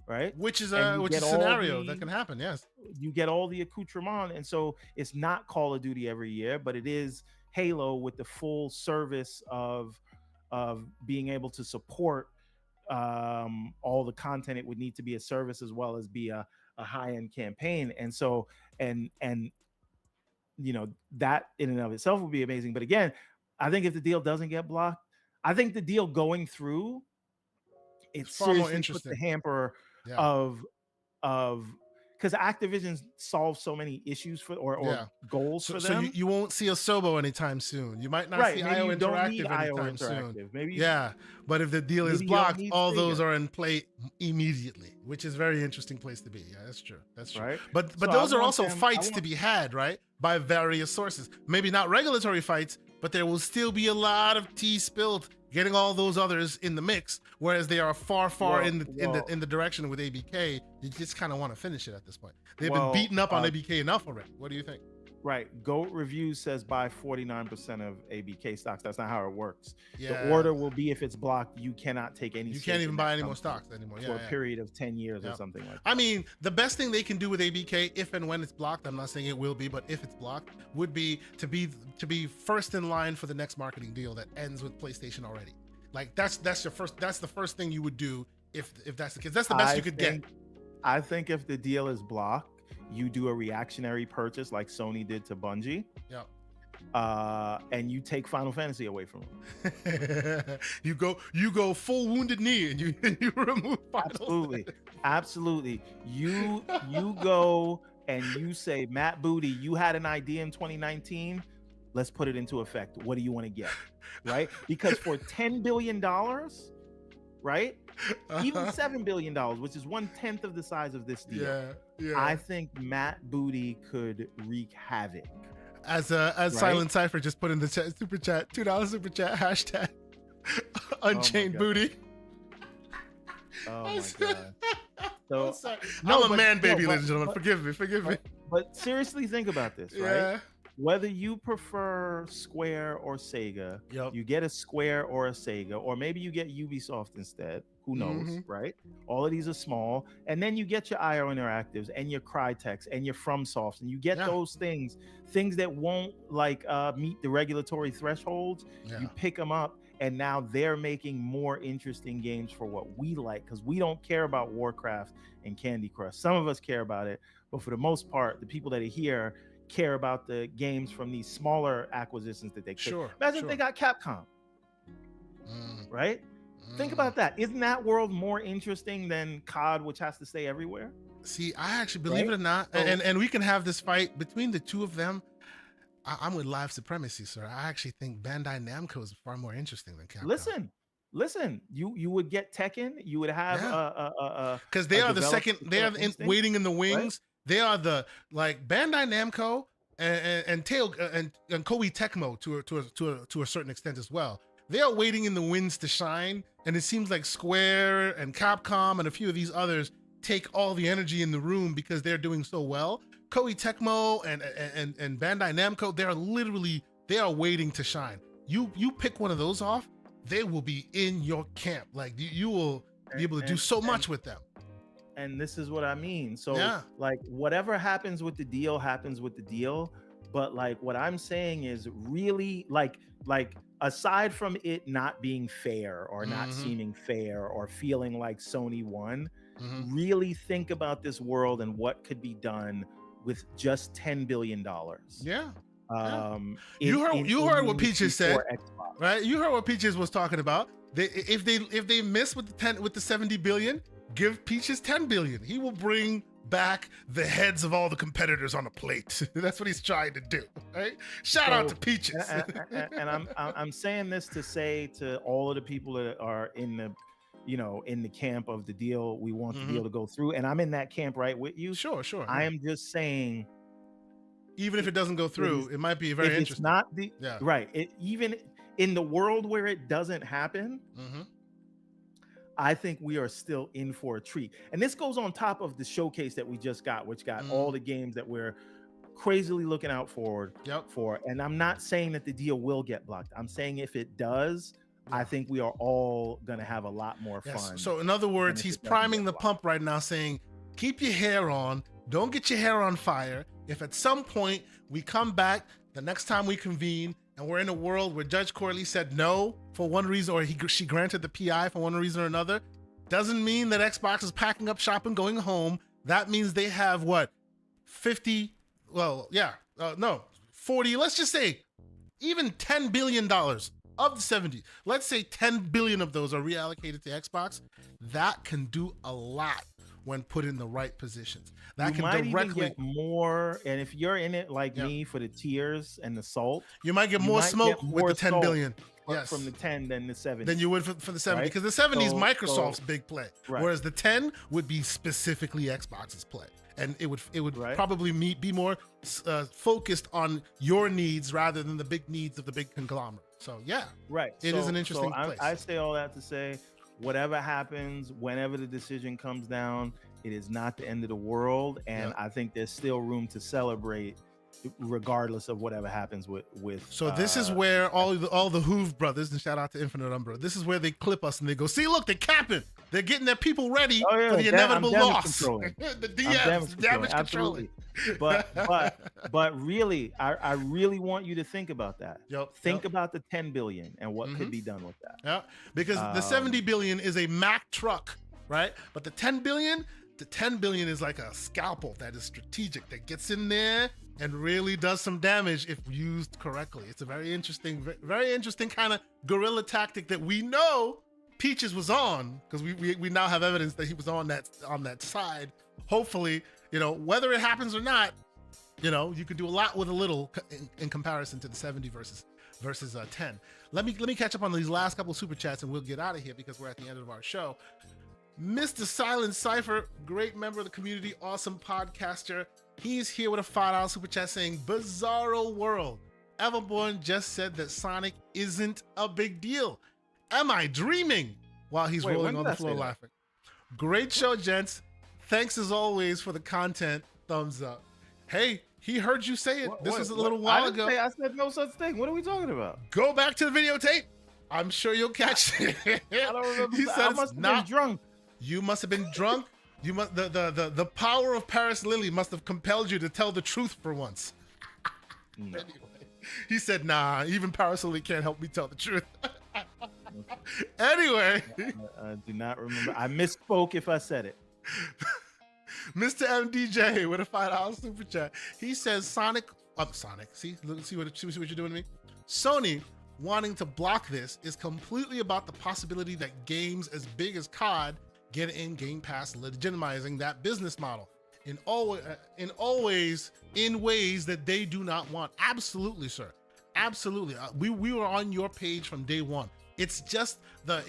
Right, which is a scenario that can happen. Yes, you get all the accoutrement, and so it's not Call of Duty every year, but it is Halo with the full service of being able to support all the content. It would need to be a service as well as be a high-end campaign, and so and you know that in and of itself would be amazing. But again, I think if the deal doesn't get blocked, I think the deal going through it seriously puts the hamper of because Activision solves so many issues for or goals for them. So you won't see a Sobo anytime soon. You might not see IO Interactive anytime soon. Maybe but if the deal is blocked, all those are in play immediately, which is a very interesting place to be. Yeah, that's true. That's true. Right? But so those are also fights to be had, right? By various sources. Maybe not regulatory fights, but there will still be a lot of tea spilled getting all those others in the mix, whereas they are far in the direction with ABK. You just kind of want to finish it at this point. They've been beaten up on ABK enough already. What do you think? Right. GOAT Reviews says buy 49% of ABK stocks. That's not how it works. The order will be if it's blocked, you cannot take any. You can't even buy any more stocks anymore. For a period of 10 years or something like that. I mean, the best thing they can do with ABK, if and when it's blocked, I'm not saying it will be, but if it's blocked, would be to be first in line for the next marketing deal that ends with PlayStation already. Like that's the first thing you would do if that's the case. That's the best you could get. I think if the deal is blocked, you do a reactionary purchase like Sony did to Bungie. And you take Final Fantasy away from them. you go full Wounded Knee and you remove Final Absolutely. You go and you say, Matt Booty, you had an idea in 2019. Let's put it into effect. What do you want to get? Right? Because for $10 billion, right? Even $7 billion, which is 1/10 of the size of this deal. I think Matt Booty could wreak havoc. As Silent Cypher just put in the super chat, $2 super chat, hashtag Unchained Booty. Oh my god. So I'm a man, baby, ladies and gentlemen. Forgive me. But seriously, think about this, right? Whether you prefer Square or Sega, you get a Square or a Sega, or maybe you get Ubisoft instead. Who knows, right? All of these are small. And then you get your IO Interactives and your Crytek's and your FromSofts, and you get those things that won't meet the regulatory thresholds. You pick them up, and now they're making more interesting games for what we like, because we don't care about Warcraft and Candy Crush. Some of us care about it, but for the most part, the people that are here care about the games from these smaller acquisitions that they could. Imagine if they got Capcom, right? Think about that. Isn't that world more interesting than COD, which has to stay everywhere? See, I actually, believe it or not, and we can have this fight between the two of them. I'm with Live Supremacy, sir. I actually think Bandai Namco is far more interesting than Capcom. Listen. You would get Tekken. You would have because they are the second. They are waiting in the wings. Right? They are the Bandai Namco and Koei Tecmo to a certain extent as well. They are waiting in the winds to shine, and it seems like Square and Capcom and a few of these others take all the energy in the room because they're doing so well. Koei Tecmo and Bandai Namco, they are waiting to shine. You pick one of those off, they will be in your camp. Like you will be able to do so much with them. And this is what I mean. So whatever happens with the deal happens with the deal. But what I'm saying is really aside from it not being fair or not seeming fair or feeling like Sony won, really think about this world and what could be done with just $10 billion. Yeah. You heard what Peaches said, right? You heard what Peaches was talking about. If they miss with the 70 billion, give Peaches 10 billion. He will bring back the heads of all the competitors on a plate. That's what he's trying to do, right? Shout out to Peaches. And I'm saying this to say to all of the people that are in the camp of the deal, we want the deal to go through, and I'm in that camp right with you. Sure. I am just saying, even if it doesn't go through, it might be very interesting. It's not right. Even in the world where it doesn't happen, I think we are still in for a treat. And this goes on top of the showcase that we just got, which got all the games that we're crazily looking out for. And I'm not saying that the deal will get blocked. I'm saying if it does, I think we are all going to have a lot more fun. So in other words, he's priming the pump right now, saying, keep your hair on. Don't get your hair on fire. If at some point we come back, the next time we convene, and we're in a world where Judge Corley said no for one reason, or she granted the PI for one reason or another, doesn't mean that Xbox is packing up shop and going home. That means they have 40, let's just say even $10 billion of the 70. Let's say 10 billion of those are reallocated to Xbox. That can do a lot when put in the right positions. That you can might directly even get more, and if you're in it like me for the tears and the salt, you might get more smoke with the 10 billion. Yes. From the 10 than the 70. Than you would for the 70, because the 70 is Microsoft's big play, whereas the 10 would be specifically Xbox's play, and it would probably be more focused on your needs rather than the big needs of the big conglomerate. So it is an interesting place. I say all that to say, whatever happens, whenever the decision comes down, it is not the end of the world, and I think there's still room to celebrate, regardless of whatever happens with. So this is where all the Hoove brothers, and shout out to Infinite Umbra, this is where they clip us and they go, see, look, they're capping, they're getting their people ready for the inevitable loss. The DMs, damage controlling. But really, I really want you to think about that. Think about the 10 billion and what could be done with that. Yeah, because the 70 billion is a Mack truck, right? But the 10 billion is like a scalpel that is strategic, that gets in there and really does some damage if used correctly. It's a very interesting kind of guerrilla tactic that we know Peaches was on, because we now have evidence that he was on that side. Hopefully, whether it happens or not, you can do a lot with a little in comparison to the 70 versus 10. Let me catch up on these last couple of super chats and we'll get out of here because we're at the end of our show. Mr. Silent Cypher, great member of the community, awesome podcaster. He's here with a $5 super chat saying, Bizarro World. Everborn just said that Sonic isn't a big deal. Am I dreaming? While he's rolling on the floor laughing. Great show, gents. Thanks as always for the content. Thumbs up. Hey, he heard you say it. This was a little while ago. I said no such thing. What are we talking about? Go back to the videotape. I'm sure you'll catch it. I don't remember. He said I must have been drunk. You must have been drunk. You must the power of Paris Lily must have compelled you to tell the truth for once. No. Anyway, he said, "Nah, even Paris Lily can't help me tell the truth." Anyway, I do not remember. I misspoke if I said it. Mr. MDJ with a $5 super chat. He says Sonic. See what you're doing to me. Sony wanting to block this is completely about the possibility that games as big as COD get in Game Pass, legitimizing that business model in ways that they do not want. Absolutely, sir. Absolutely. We were on your page from day one. It's just the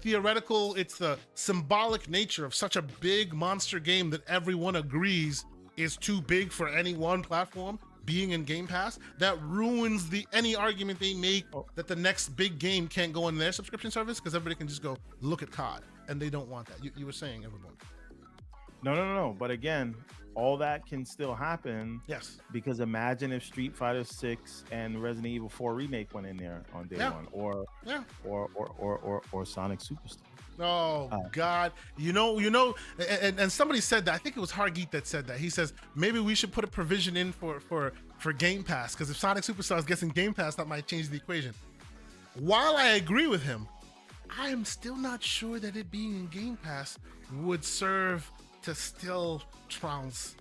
theoretical, it's the symbolic nature of such a big monster game that everyone agrees is too big for any one platform being in Game Pass that ruins any argument they make that the next big game can't go in their subscription service because everybody can just go look at COD, and they don't want that. You were saying, everyone. No. But again, all that can still happen. Yes. Because imagine if Street Fighter 6 and Resident Evil 4 Remake went in there on day one, or Sonic Superstar. Oh God! You know, and somebody said that. I think it was Hargeet that said that. He says maybe we should put a provision in for Game Pass, because if Sonic Superstars gets in Game Pass, that might change the equation. While I agree with him, I am still not sure that it being in Game Pass would serve to still trounce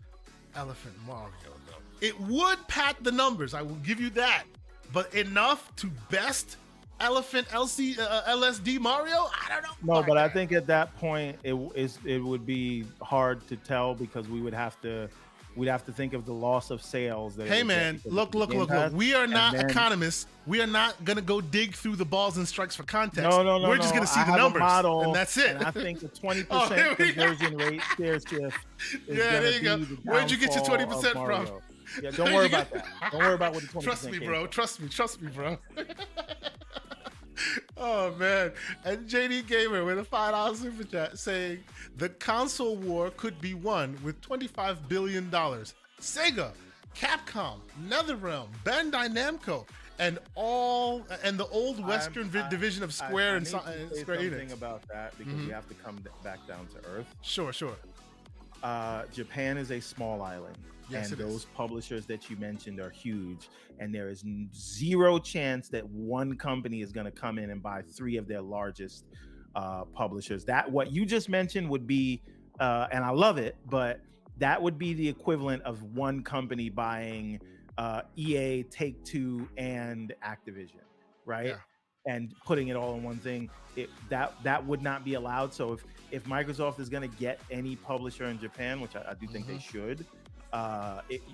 Elephant Mario, though. It would pad the numbers, I will give you that. But enough to best Elephant LSD Mario? I don't know. No, but I think at that point it would be hard to tell because we'd have to think of the loss of sales. Hey man, look. We are not economists. We are not gonna go dig through the balls and strikes for context. No. We're just gonna see the numbers, and that's it. And I think the 20% conversion rate share shift is there you go. Where'd you get your 20% from? Yeah, don't worry about that. Don't worry about what the 20% Trust me, bro. Trust me, bro. Oh man. And JD Gamer with a $5 super chat saying the console war could be won with $25 billion. Sega, Capcom, NetherRealm, Bandai Namco, and the old Western division of Square and Square Enix. Something about that because we have to come back down to earth. Sure. Japan is a small island. Yes, and those publishers that you mentioned are huge, and there is zero chance that one company is going to come in and buy 3 of their largest publishers. That what you just mentioned would be, and I love it, but that would be the equivalent of one company buying EA, Take-Two, and Activision, right? Yeah. And putting it all in one thing. That would not be allowed. So if Microsoft is going to get any publisher in Japan, which I do think they should.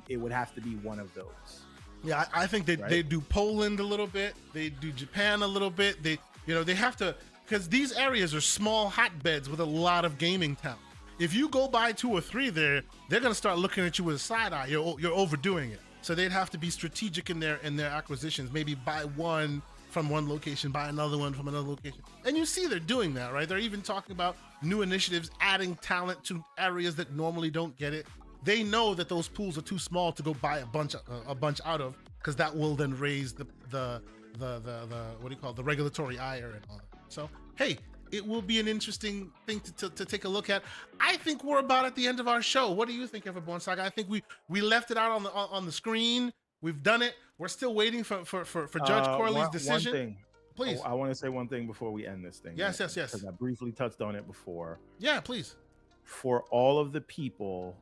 It would have to be one of those. Yeah, I think they do Poland a little bit. They do Japan a little bit. They have to, because these areas are small hotbeds with a lot of gaming talent. If you go buy 2 or 3 there, they're gonna start looking at you with a side eye. You're overdoing it. So they'd have to be strategic in their acquisitions. Maybe buy one from one location, buy another one from another location. And you see they're doing that, right? They're even talking about new initiatives, adding talent to areas that normally don't get it. They know that those pools are too small to go buy a bunch out of, because that will then raise the what do you call it, the regulatory ire and all that. So hey, it will be an interesting thing to take a look at. I think we're about at the end of our show. What do you think, Everborn Saga? I think we left it out on the screen. We've done it. We're still waiting for Judge Corley's decision. One thing. Please. I want to say one thing before we end this thing. Yes. Because I briefly touched on it before. Yeah, please. For all of the people.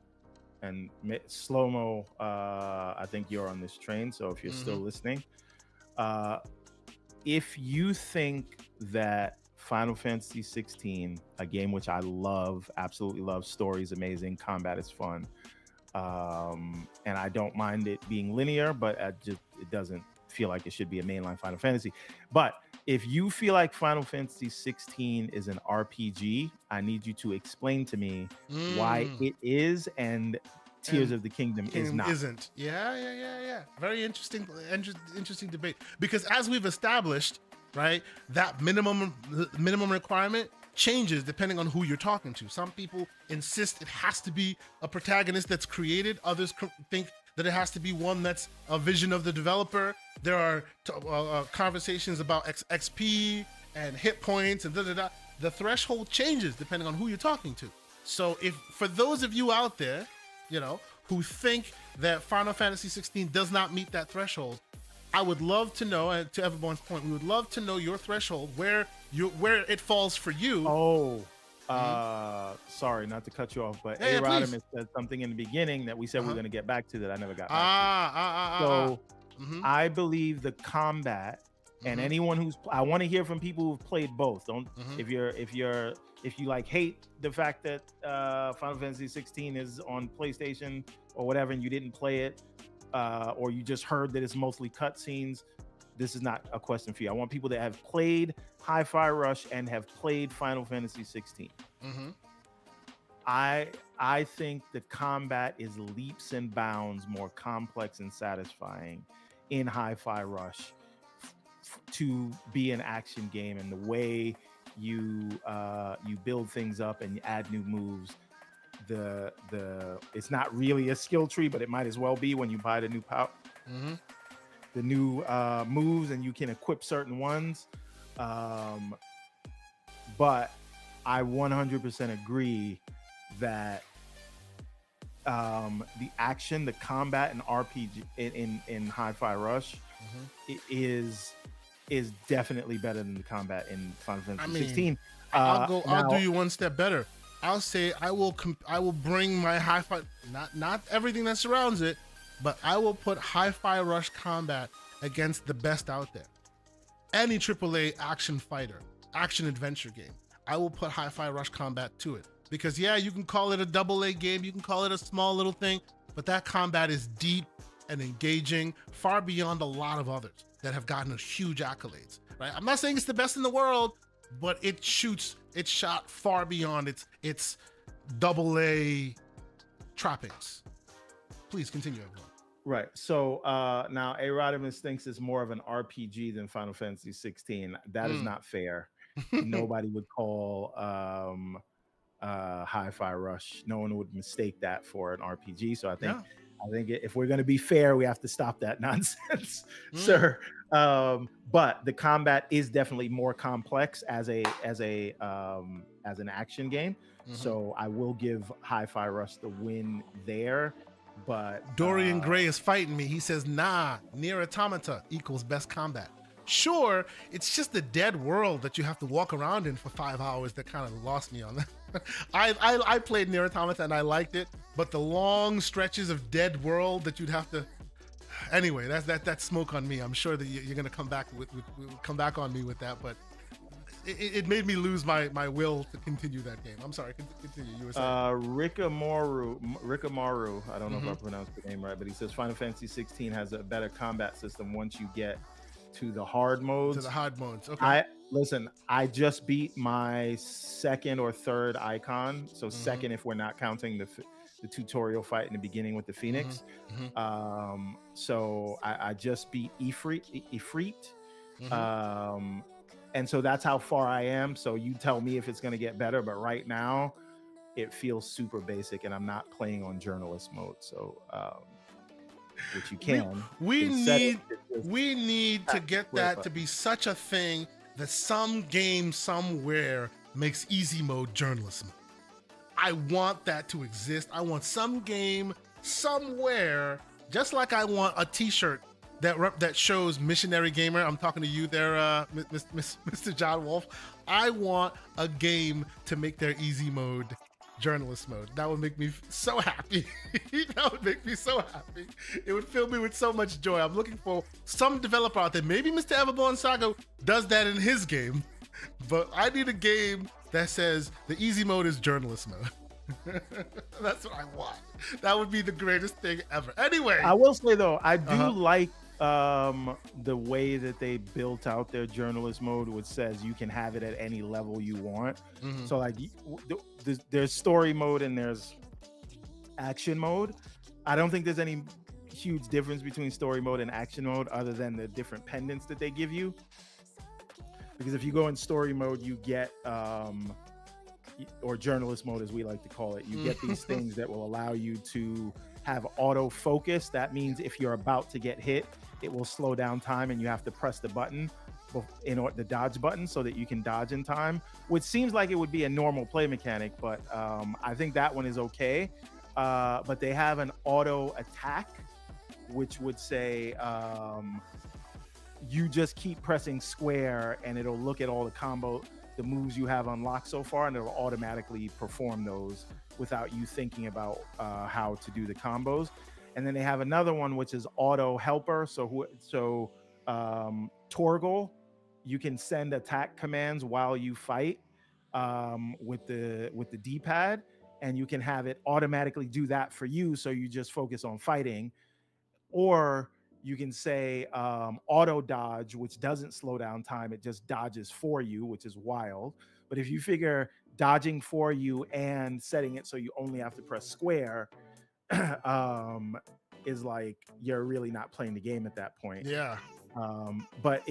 And Slow-Mo, I think you're on this train, so if you're still listening, if you think that Final Fantasy 16, a game which I love, absolutely love, story is amazing, combat is fun, and I don't mind it being linear, but it doesn't feel like it should be a mainline Final Fantasy. But if you feel like Final Fantasy 16 is an RPG, I need you to explain to me why it is and Tears of the Kingdom is not. Isn't. Yeah. Very interesting debate. Because as we've established, right, that minimum requirement changes depending on who you're talking to. Some people insist it has to be a protagonist that's created. Others think that it has to be one that's a vision of the developer. There are conversations about XP and hit points and da-da-da. The threshold changes depending on who you're talking to. So if for those of you out there, who think that Final Fantasy 16 does not meet that threshold, I would love to know, and to Everborn's point, we would love to know your threshold, where it falls for you. Sorry, not to cut you off, but yeah, Rodimus said something in the beginning that we said we were going to get back to that I never got back to. I believe the combat and anyone I want to hear from people who've played both. If you hate the fact that Final Fantasy 16 is on PlayStation or whatever, and you didn't play it, or you just heard that it's mostly cutscenes, this is not a question for you. I want people that have played Hi-Fi Rush and have played Final Fantasy 16. I think the combat is leaps and bounds more complex and satisfying in Hi-Fi Rush to be an action game, and the way you build things up and you add new moves. It's not really a skill tree, but it might as well be when you buy the new the new moves, and you can equip certain ones. But I 100% agree that the action, the combat, and RPG in Hi-Fi Rush is definitely better than the combat in Final Fantasy 16. I'll do you one step better. I'll say I will bring my hi-fi, not everything that surrounds it, but I will put Hi-Fi Rush Combat against the best out there. Any AAA action fighter, action adventure game, I will put Hi-Fi Rush Combat to it. Because yeah, you can call it a AA game, you can call it a small little thing, but that combat is deep and engaging, far beyond a lot of others that have gotten huge accolades, right? I'm not saying it's the best in the world, but it's shot far beyond its AA trappings. Please continue, everyone. Right. So now Arodimus thinks it's more of an RPG than Final Fantasy 16. That is not fair. Nobody would call Hi-Fi Rush. No one would mistake that for an RPG. So I think if we're going to be fair, we have to stop that nonsense, sir. But the combat is definitely more complex as an action game. So I will give Hi-Fi Rush the win there. But Dorian Gray is fighting me. He says, nah, Nier Automata equals best combat. Sure, it's just the dead world that you have to walk around in for 5 hours that kind of lost me on that. I played Nier Automata and I liked it, but the long stretches of dead world that you'd have to... Anyway, that's smoke on me. I'm sure that you're going to come back on me with that, but it made me lose my will to continue that game. I'm sorry, continue. You were saying. Rikamaru, I don't know if I pronounced the name right, but he says Final Fantasy 16 has a better combat system once you get to the hard modes. To the hard modes, okay. I just beat my second or third icon. So second if we're not counting the tutorial fight in the beginning with the Phoenix. So I just beat Ifrit. And so that's how far I am. So you tell me if it's going to get better. But right now, it feels super basic, and I'm not playing on journalist mode. So, which you can. We need to get that to be such a thing that some game somewhere makes easy mode journalist mode. I want that to exist. I want some game somewhere, just like I want a T-shirt that shows missionary gamer. I'm talking to you there, Mr. John Wolf. I want a game to make their easy mode journalist mode. That would make me so happy. That would make me so happy. It would fill me with so much joy. I'm looking for some developer out there. Maybe Mr. Everborn Saga does that in his game, but I need a game that says the easy mode is journalist mode. That's what I want. That would be the greatest thing ever. Anyway, I will say though, I do like the way that they built out their journalist mode, which says you can have it at any level you want. So like there's story mode and there's action mode. I don't think there's any huge difference between story mode and action mode other than the different pendants that they give you. Because if you go in story mode, you get or journalist mode as we like to call it, you get these things that will allow you to have auto focus. That means if you're about to get hit, it will slow down time and you have to press the button in order the dodge button so that you can dodge in time, which seems like it would be a normal play mechanic, but I think that one is okay. But they have an auto attack, which would say you just keep pressing square and it'll look at all the moves you have unlocked so far, and it'll automatically perform those without you thinking about how to do the combos. And then they have another one which is auto helper. So Torgal, you can send attack commands while you fight with the D-pad, and you can have it automatically do that for you, so you just focus on fighting. Or you can say auto dodge, which doesn't slow down time, it just dodges for you, which is wild. But if you figure dodging for you and setting it so you only have to press square is like you're really not playing the game at that point. Yeah. But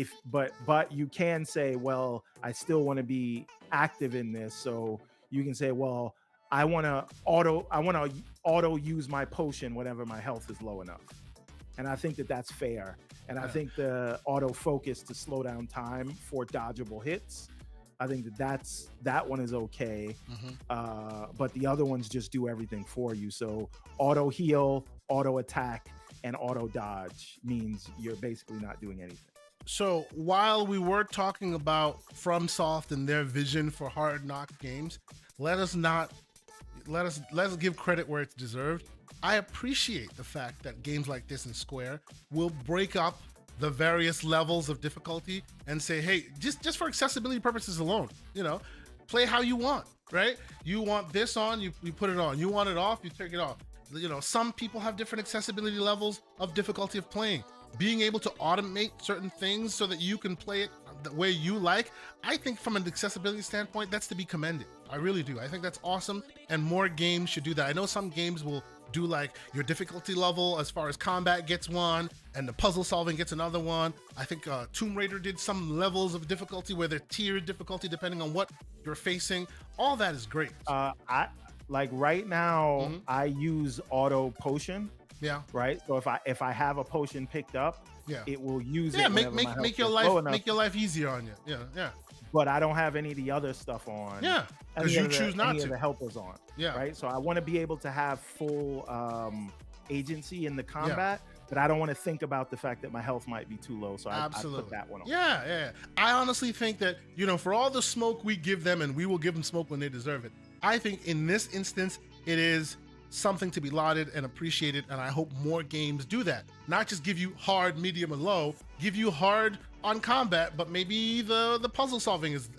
you can say, well, I still want to be active in this, so you can say, well, I want to auto use my potion whenever my health is low enough. And I think that that's fair. And I think the auto focus to slow down time for dodgeable hits, I think that one is okay. But the other ones just do everything for you. So auto heal, auto attack, and auto dodge means you're basically not doing anything. So while we were talking about FromSoft and their vision for Hard Knock games, Let's give credit where it's deserved. I appreciate the fact that games like this in Square will break up the various levels of difficulty and say, hey, just for accessibility purposes alone, play how you want, right? You want this on, you put it on. You want it off, you take it off. Some people have different accessibility levels of difficulty of playing. Being able to automate certain things so that you can play it the way you like, I think from an accessibility standpoint, that's to be commended. I really do. I think that's awesome, and more games should do that. I know some games will do like your difficulty level as far as combat gets one, and the puzzle solving gets another one. I think Tomb Raider did some levels of difficulty where they're tiered difficulty depending on what you're facing. All that is great. Right now, I use auto potion. Yeah. Right. So if I have a potion picked up, it will use it. Yeah. Make your life easier on you. Yeah. But I don't have any of the other stuff on. Yeah. Because you choose not to. The helpers on. Yeah. Right. So I want to be able to have full agency in the combat, but I don't want to think about the fact that my health might be too low. So I put that one on. Yeah. I honestly think that, for all the smoke we give them, and we will give them smoke when they deserve it, I think in this instance, it is something to be lauded and appreciated, and I hope more games do that. Not just give you hard, medium, and low, give you hard on combat, but maybe the puzzle solving is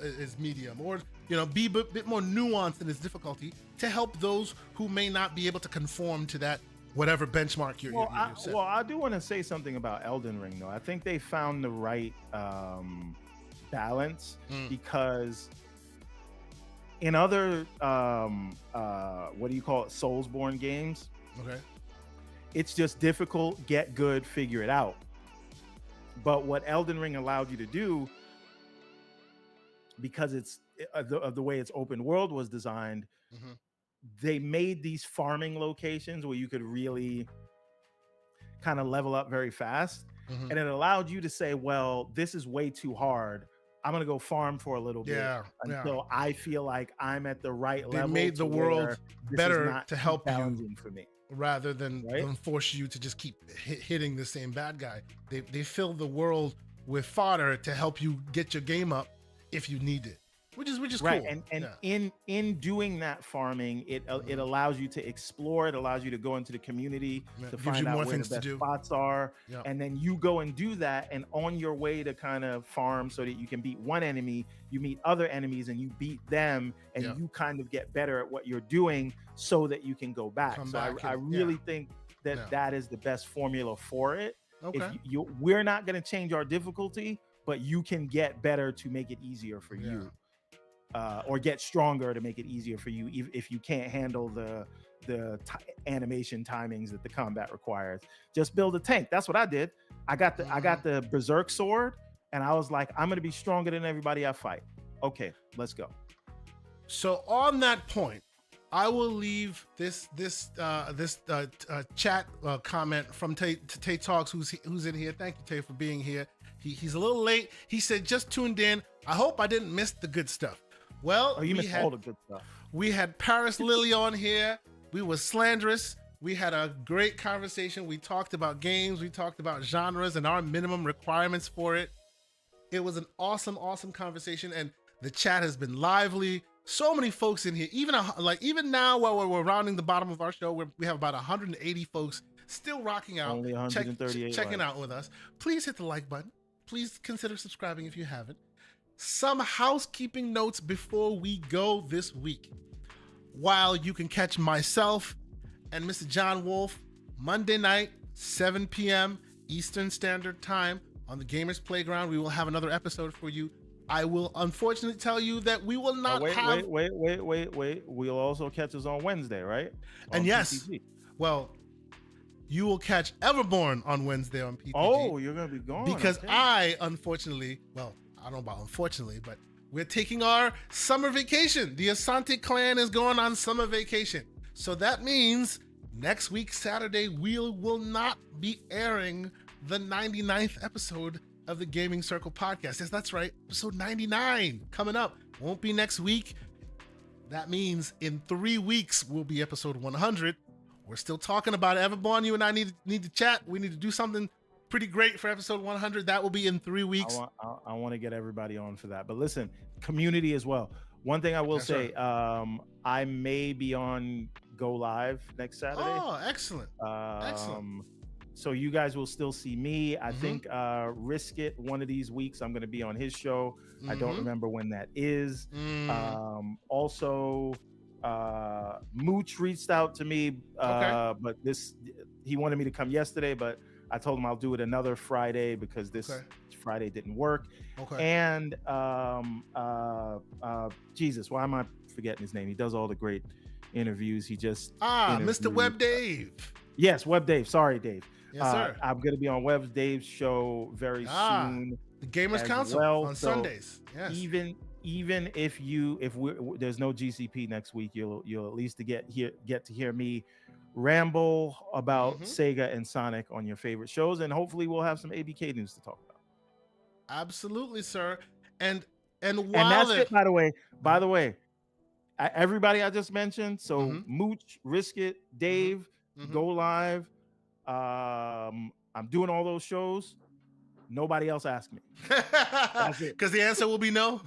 medium, or be a bit more nuanced in its difficulty to help those who may not be able to conform to that whatever benchmark you're set. Well, I do want to say something about Elden Ring, though. I think they found the right balance, because in other Soulsborne games, it's just difficult, get good, figure it out. But what Elden Ring allowed you to do, because it's of the way its open world was designed, they made these farming locations where you could really kind of level up very fast, and it allowed you to say, well, this is way too hard, I'm gonna go farm for a little bit until I feel like I'm at the right level. They made the world better to help you, for me, rather than force you to just keep hitting the same bad guy. They fill the world with fodder to help you get your game up if you need it, which is right. Cool. And in doing that farming, it allows you to explore. It allows you to go into the community to find out where the best spots are, and then you go and do that. And on your way to kind of farm so that you can beat one enemy, you meet other enemies and you beat them, and you kind of get better at what you're doing so that you can go back. I really think that is the best formula for it. Okay. If we're not going to change our difficulty, but you can get better to make it easier for you. Or get stronger to make it easier for you if you can't handle the animation timings that the combat requires. Just build a tank. That's what I did. I got the Berserk sword, and I was like, I'm gonna be stronger than everybody I fight. Okay, let's go. So on that point, I will leave this chat comment from Tay Talks, who's in here. Thank you, Tay, for being here. He's a little late. He said, just tuned in. I hope I didn't miss the good stuff. Well, you missed all the good stuff. We had Paris Lily on here. We were slanderous. We had a great conversation. We talked about games. We talked about genres and our minimum requirements for it. It was an awesome, awesome conversation, and the chat has been lively. So many folks in here. Even now, while we're rounding the bottom of our show, we have about 180 folks still rocking out, only 138 checking out with us. Please hit the like button. Please consider subscribing if you haven't. Some housekeeping notes before we go this week. While you can catch myself and Mr. John Wolf Monday night, 7 p.m. Eastern Standard Time on the Gamers Playground, we will have another episode for you. I will unfortunately tell you that we will not have... Wait. We'll also catch us on Wednesday, right? And yes, well, you will catch Everborn on Wednesday on PPG. Oh, you're going to be gone. Because I, unfortunately, I don't know about unfortunately, but we're taking our summer vacation. The Asante clan is going on summer vacation. So that means next week, Saturday, we will not be airing the 99th episode of the Gaming Circle podcast. Yes, that's right. Episode 99 coming up. Won't be next week. That means in 3 weeks will be episode 100. We're still talking about it. Everborn, you and I need to chat. We need to do something pretty great for episode 100. That will be in 3 weeks. I want to get everybody on for that. But listen, community as well. One thing I will say, I may be on Go Live next Saturday. Oh, excellent. Excellent. So you guys will still see me. I think Risk It one of these weeks I'm going to be on his show. I don't remember when that is. Also, Mooch reached out to me, but he wanted me to come yesterday, but I told him I'll do it another Friday because this Friday didn't work. And Jesus, why am I forgetting his name? He does all the great interviews. He just Mr. Web Dave. Yes, Web Dave. Sorry, Dave. Yes, sir. I'm going to be on Web Dave's show very soon. The Gamers Council on Sundays. Yes. Even if there's no GCP next week, you'll at least get to hear me ramble about Sega and Sonic on your favorite shows, and hopefully we'll have some ABK news to talk about. Absolutely, sir. And that's it. By the way, everybody I just mentioned. So Mooch, Risk It, Dave, Go Live. I'm doing all those shows. Nobody else asked me. That's it. Because the answer will be no.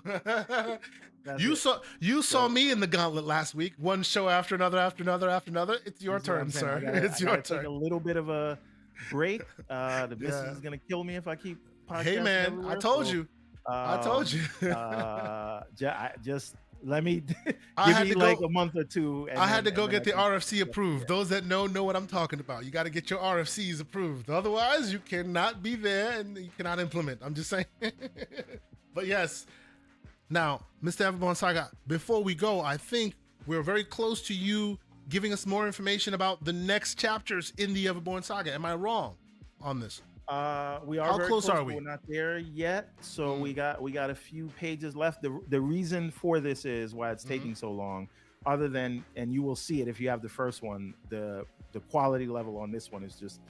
You saw me in the gauntlet last week. One show after another, after another, after another. It's your turn, sir. It's your turn. Take a little bit of a break. The business is gonna kill me if I keep podcasting. Hey man, I told you. Just let me give me like a month or two. I had to go get the RFC approved. Those that know what I'm talking about. You got to get your RFCs approved. Otherwise, you cannot be there and you cannot implement. I'm just saying. But yes. Now, Mr. Everborn Saga, before we go, I think we're very close to you giving us more information about the next chapters in the Everborn Saga. Am I wrong on this? We are. How very close are we? We're not there yet, so we got a few pages left. The reason for this is why it's taking so long. Other than, and you will see it if you have the first one, the quality level on this one is just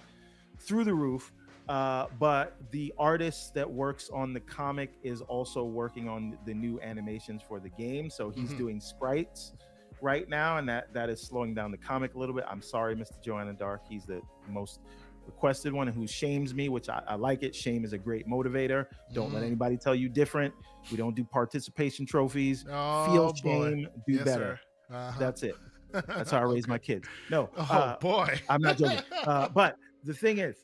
through the roof. But the artist that works on the comic is also working on the new animations for the game, so he's doing sprites right now, and that is slowing down the comic a little bit. I'm sorry, Mr. Joanna Dark. He's the most requested one, who shames me, which I like it. Shame is a great motivator. Don't let anybody tell you different. We don't do participation trophies. Feel shame, do better. That's it. That's how I raise my kids. No, I'm not joking. But the thing is,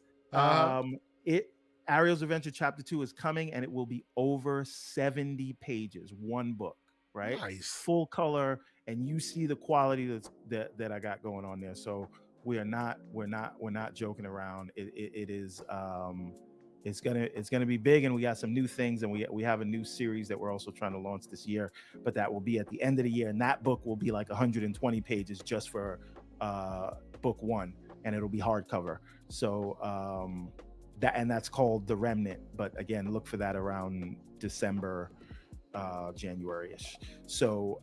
Ariel's Adventure Chapter 2 is coming, and it will be over 70 pages, one book, right? Nice. Full color, and you see the quality that I got going on there. So we're not joking around. It is it's gonna be big, and we got some new things, and we have a new series that we're also trying to launch this year, but that will be at the end of the year, and that book will be like 120 pages just for book one, and it'll be hardcover. So that's called The Remnant, but again, look for that around December, January-ish. So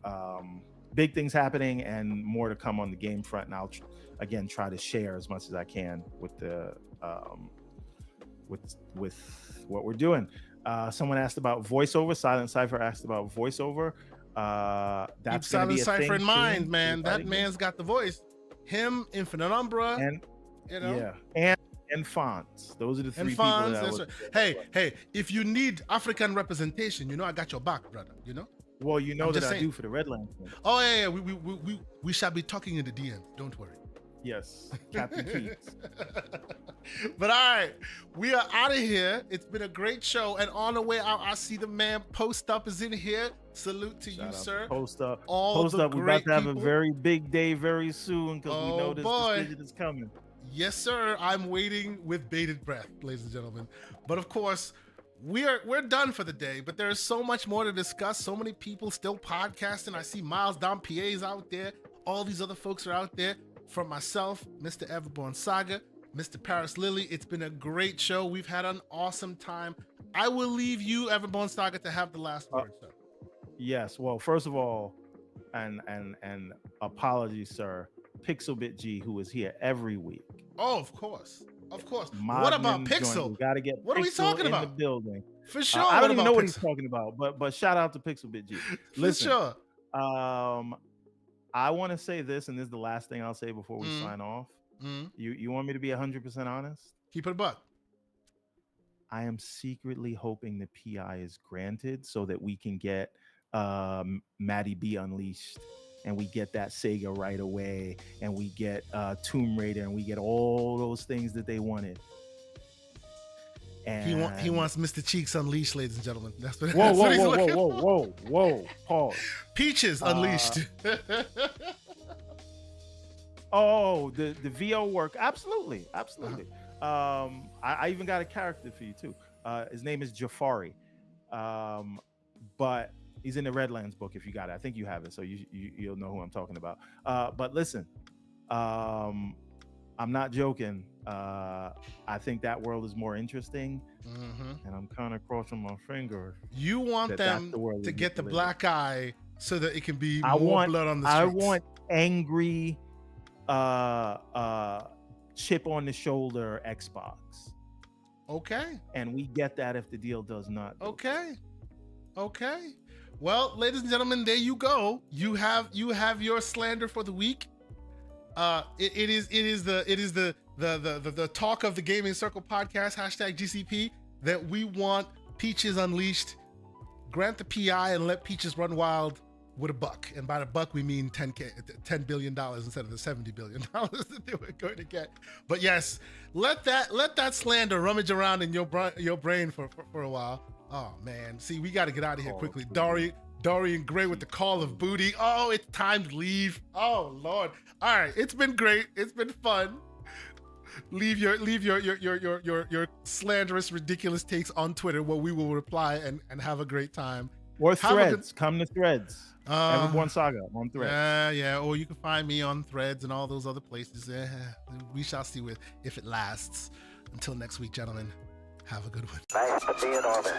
big things happening and more to come on the game front, and I'll again try to share as much as I can with the with what we're doing. Someone asked about voiceover. Silent Cypher asked about voiceover. That's Keep Silent Cypher in mind, man. That man's got the voice. Him, Infinite Umbra, and and fonts. Those are the three people that Hey, if you need African representation, I got your back, brother. Well, that I do for the Redlands. Oh yeah. We shall be talking in the DM. Don't worry. Yes, Captain Keats. But all right, we are out of here. It's been a great show, and on the way out, I see the man Post Up is in here. Salute to you, sir. Post Up. Post Up. We're about to have a very big day very soon because we know this decision is coming. Yes, sir. I'm waiting with bated breath, ladies and gentlemen. But of course, we're done for the day. But there is so much more to discuss. So many people still podcasting. I see Miles Dompiers out there. All these other folks are out there. From myself, Mr. Everborn Saga, Mr. Paris Lily, it's been a great show. We've had an awesome time. I will leave you, Everborn Saga, to have the last word, sir. Yes. Well, first of all, and apologies, sir, Pixelbit G, who is here every week. Oh, of course. What about Pixel? Got to get. What are we talking about? In the building. For sure. I don't even know what he's talking about, but shout out to Pixelbit G. Listen, for sure. I want to say this, and this is the last thing I'll say before we sign off. You want me to be 100% honest? Keep it a buck. I am secretly hoping the PI is granted so that we can get Maddie B Unleashed, and we get that Sega right away, and we get Tomb Raider, and we get all those things that they wanted. And he wants Mr. Cheeks Unleashed, ladies and gentlemen. That's what. Whoa! Pause. Peaches Unleashed. Oh, the VO work, absolutely. I even got a character for you too. His name is Jafari, but he's in the Redlands book. If you got it, I think you have it, so you'll know who I'm talking about. But listen, I'm not joking. I think that world is more interesting, and I'm kind of crossing my fingers. You want them to get the black eye so that it can be blood on the streets. I want angry, chip on the shoulder Xbox. Okay. And we get that if the deal does not. Okay. Well, ladies and gentlemen, there you go. You have your slander for the week. It is the talk of the Gaming Circle podcast, #GCP, that we want Peaches Unleashed. Grant the PI and let Peaches run wild with a buck. And by the buck, we mean $10 billion instead of the $70 billion that they were going to get. But yes, let that slander rummage around in your brain for a while. Oh man, see, we got to get out of here quickly. Dorian Gray with the call of booty. Oh, it's time to leave. Oh Lord. All right, it's been great. It's been fun. Leave your slanderous, ridiculous takes on Twitter, where we will reply and have a great time. Or Threads. Come to Threads. Everyone Saga on Threads. Yeah. Or you can find me on Threads and all those other places. We shall see if it lasts. Until next week, gentlemen. Have a good one. Nice to be in orbit.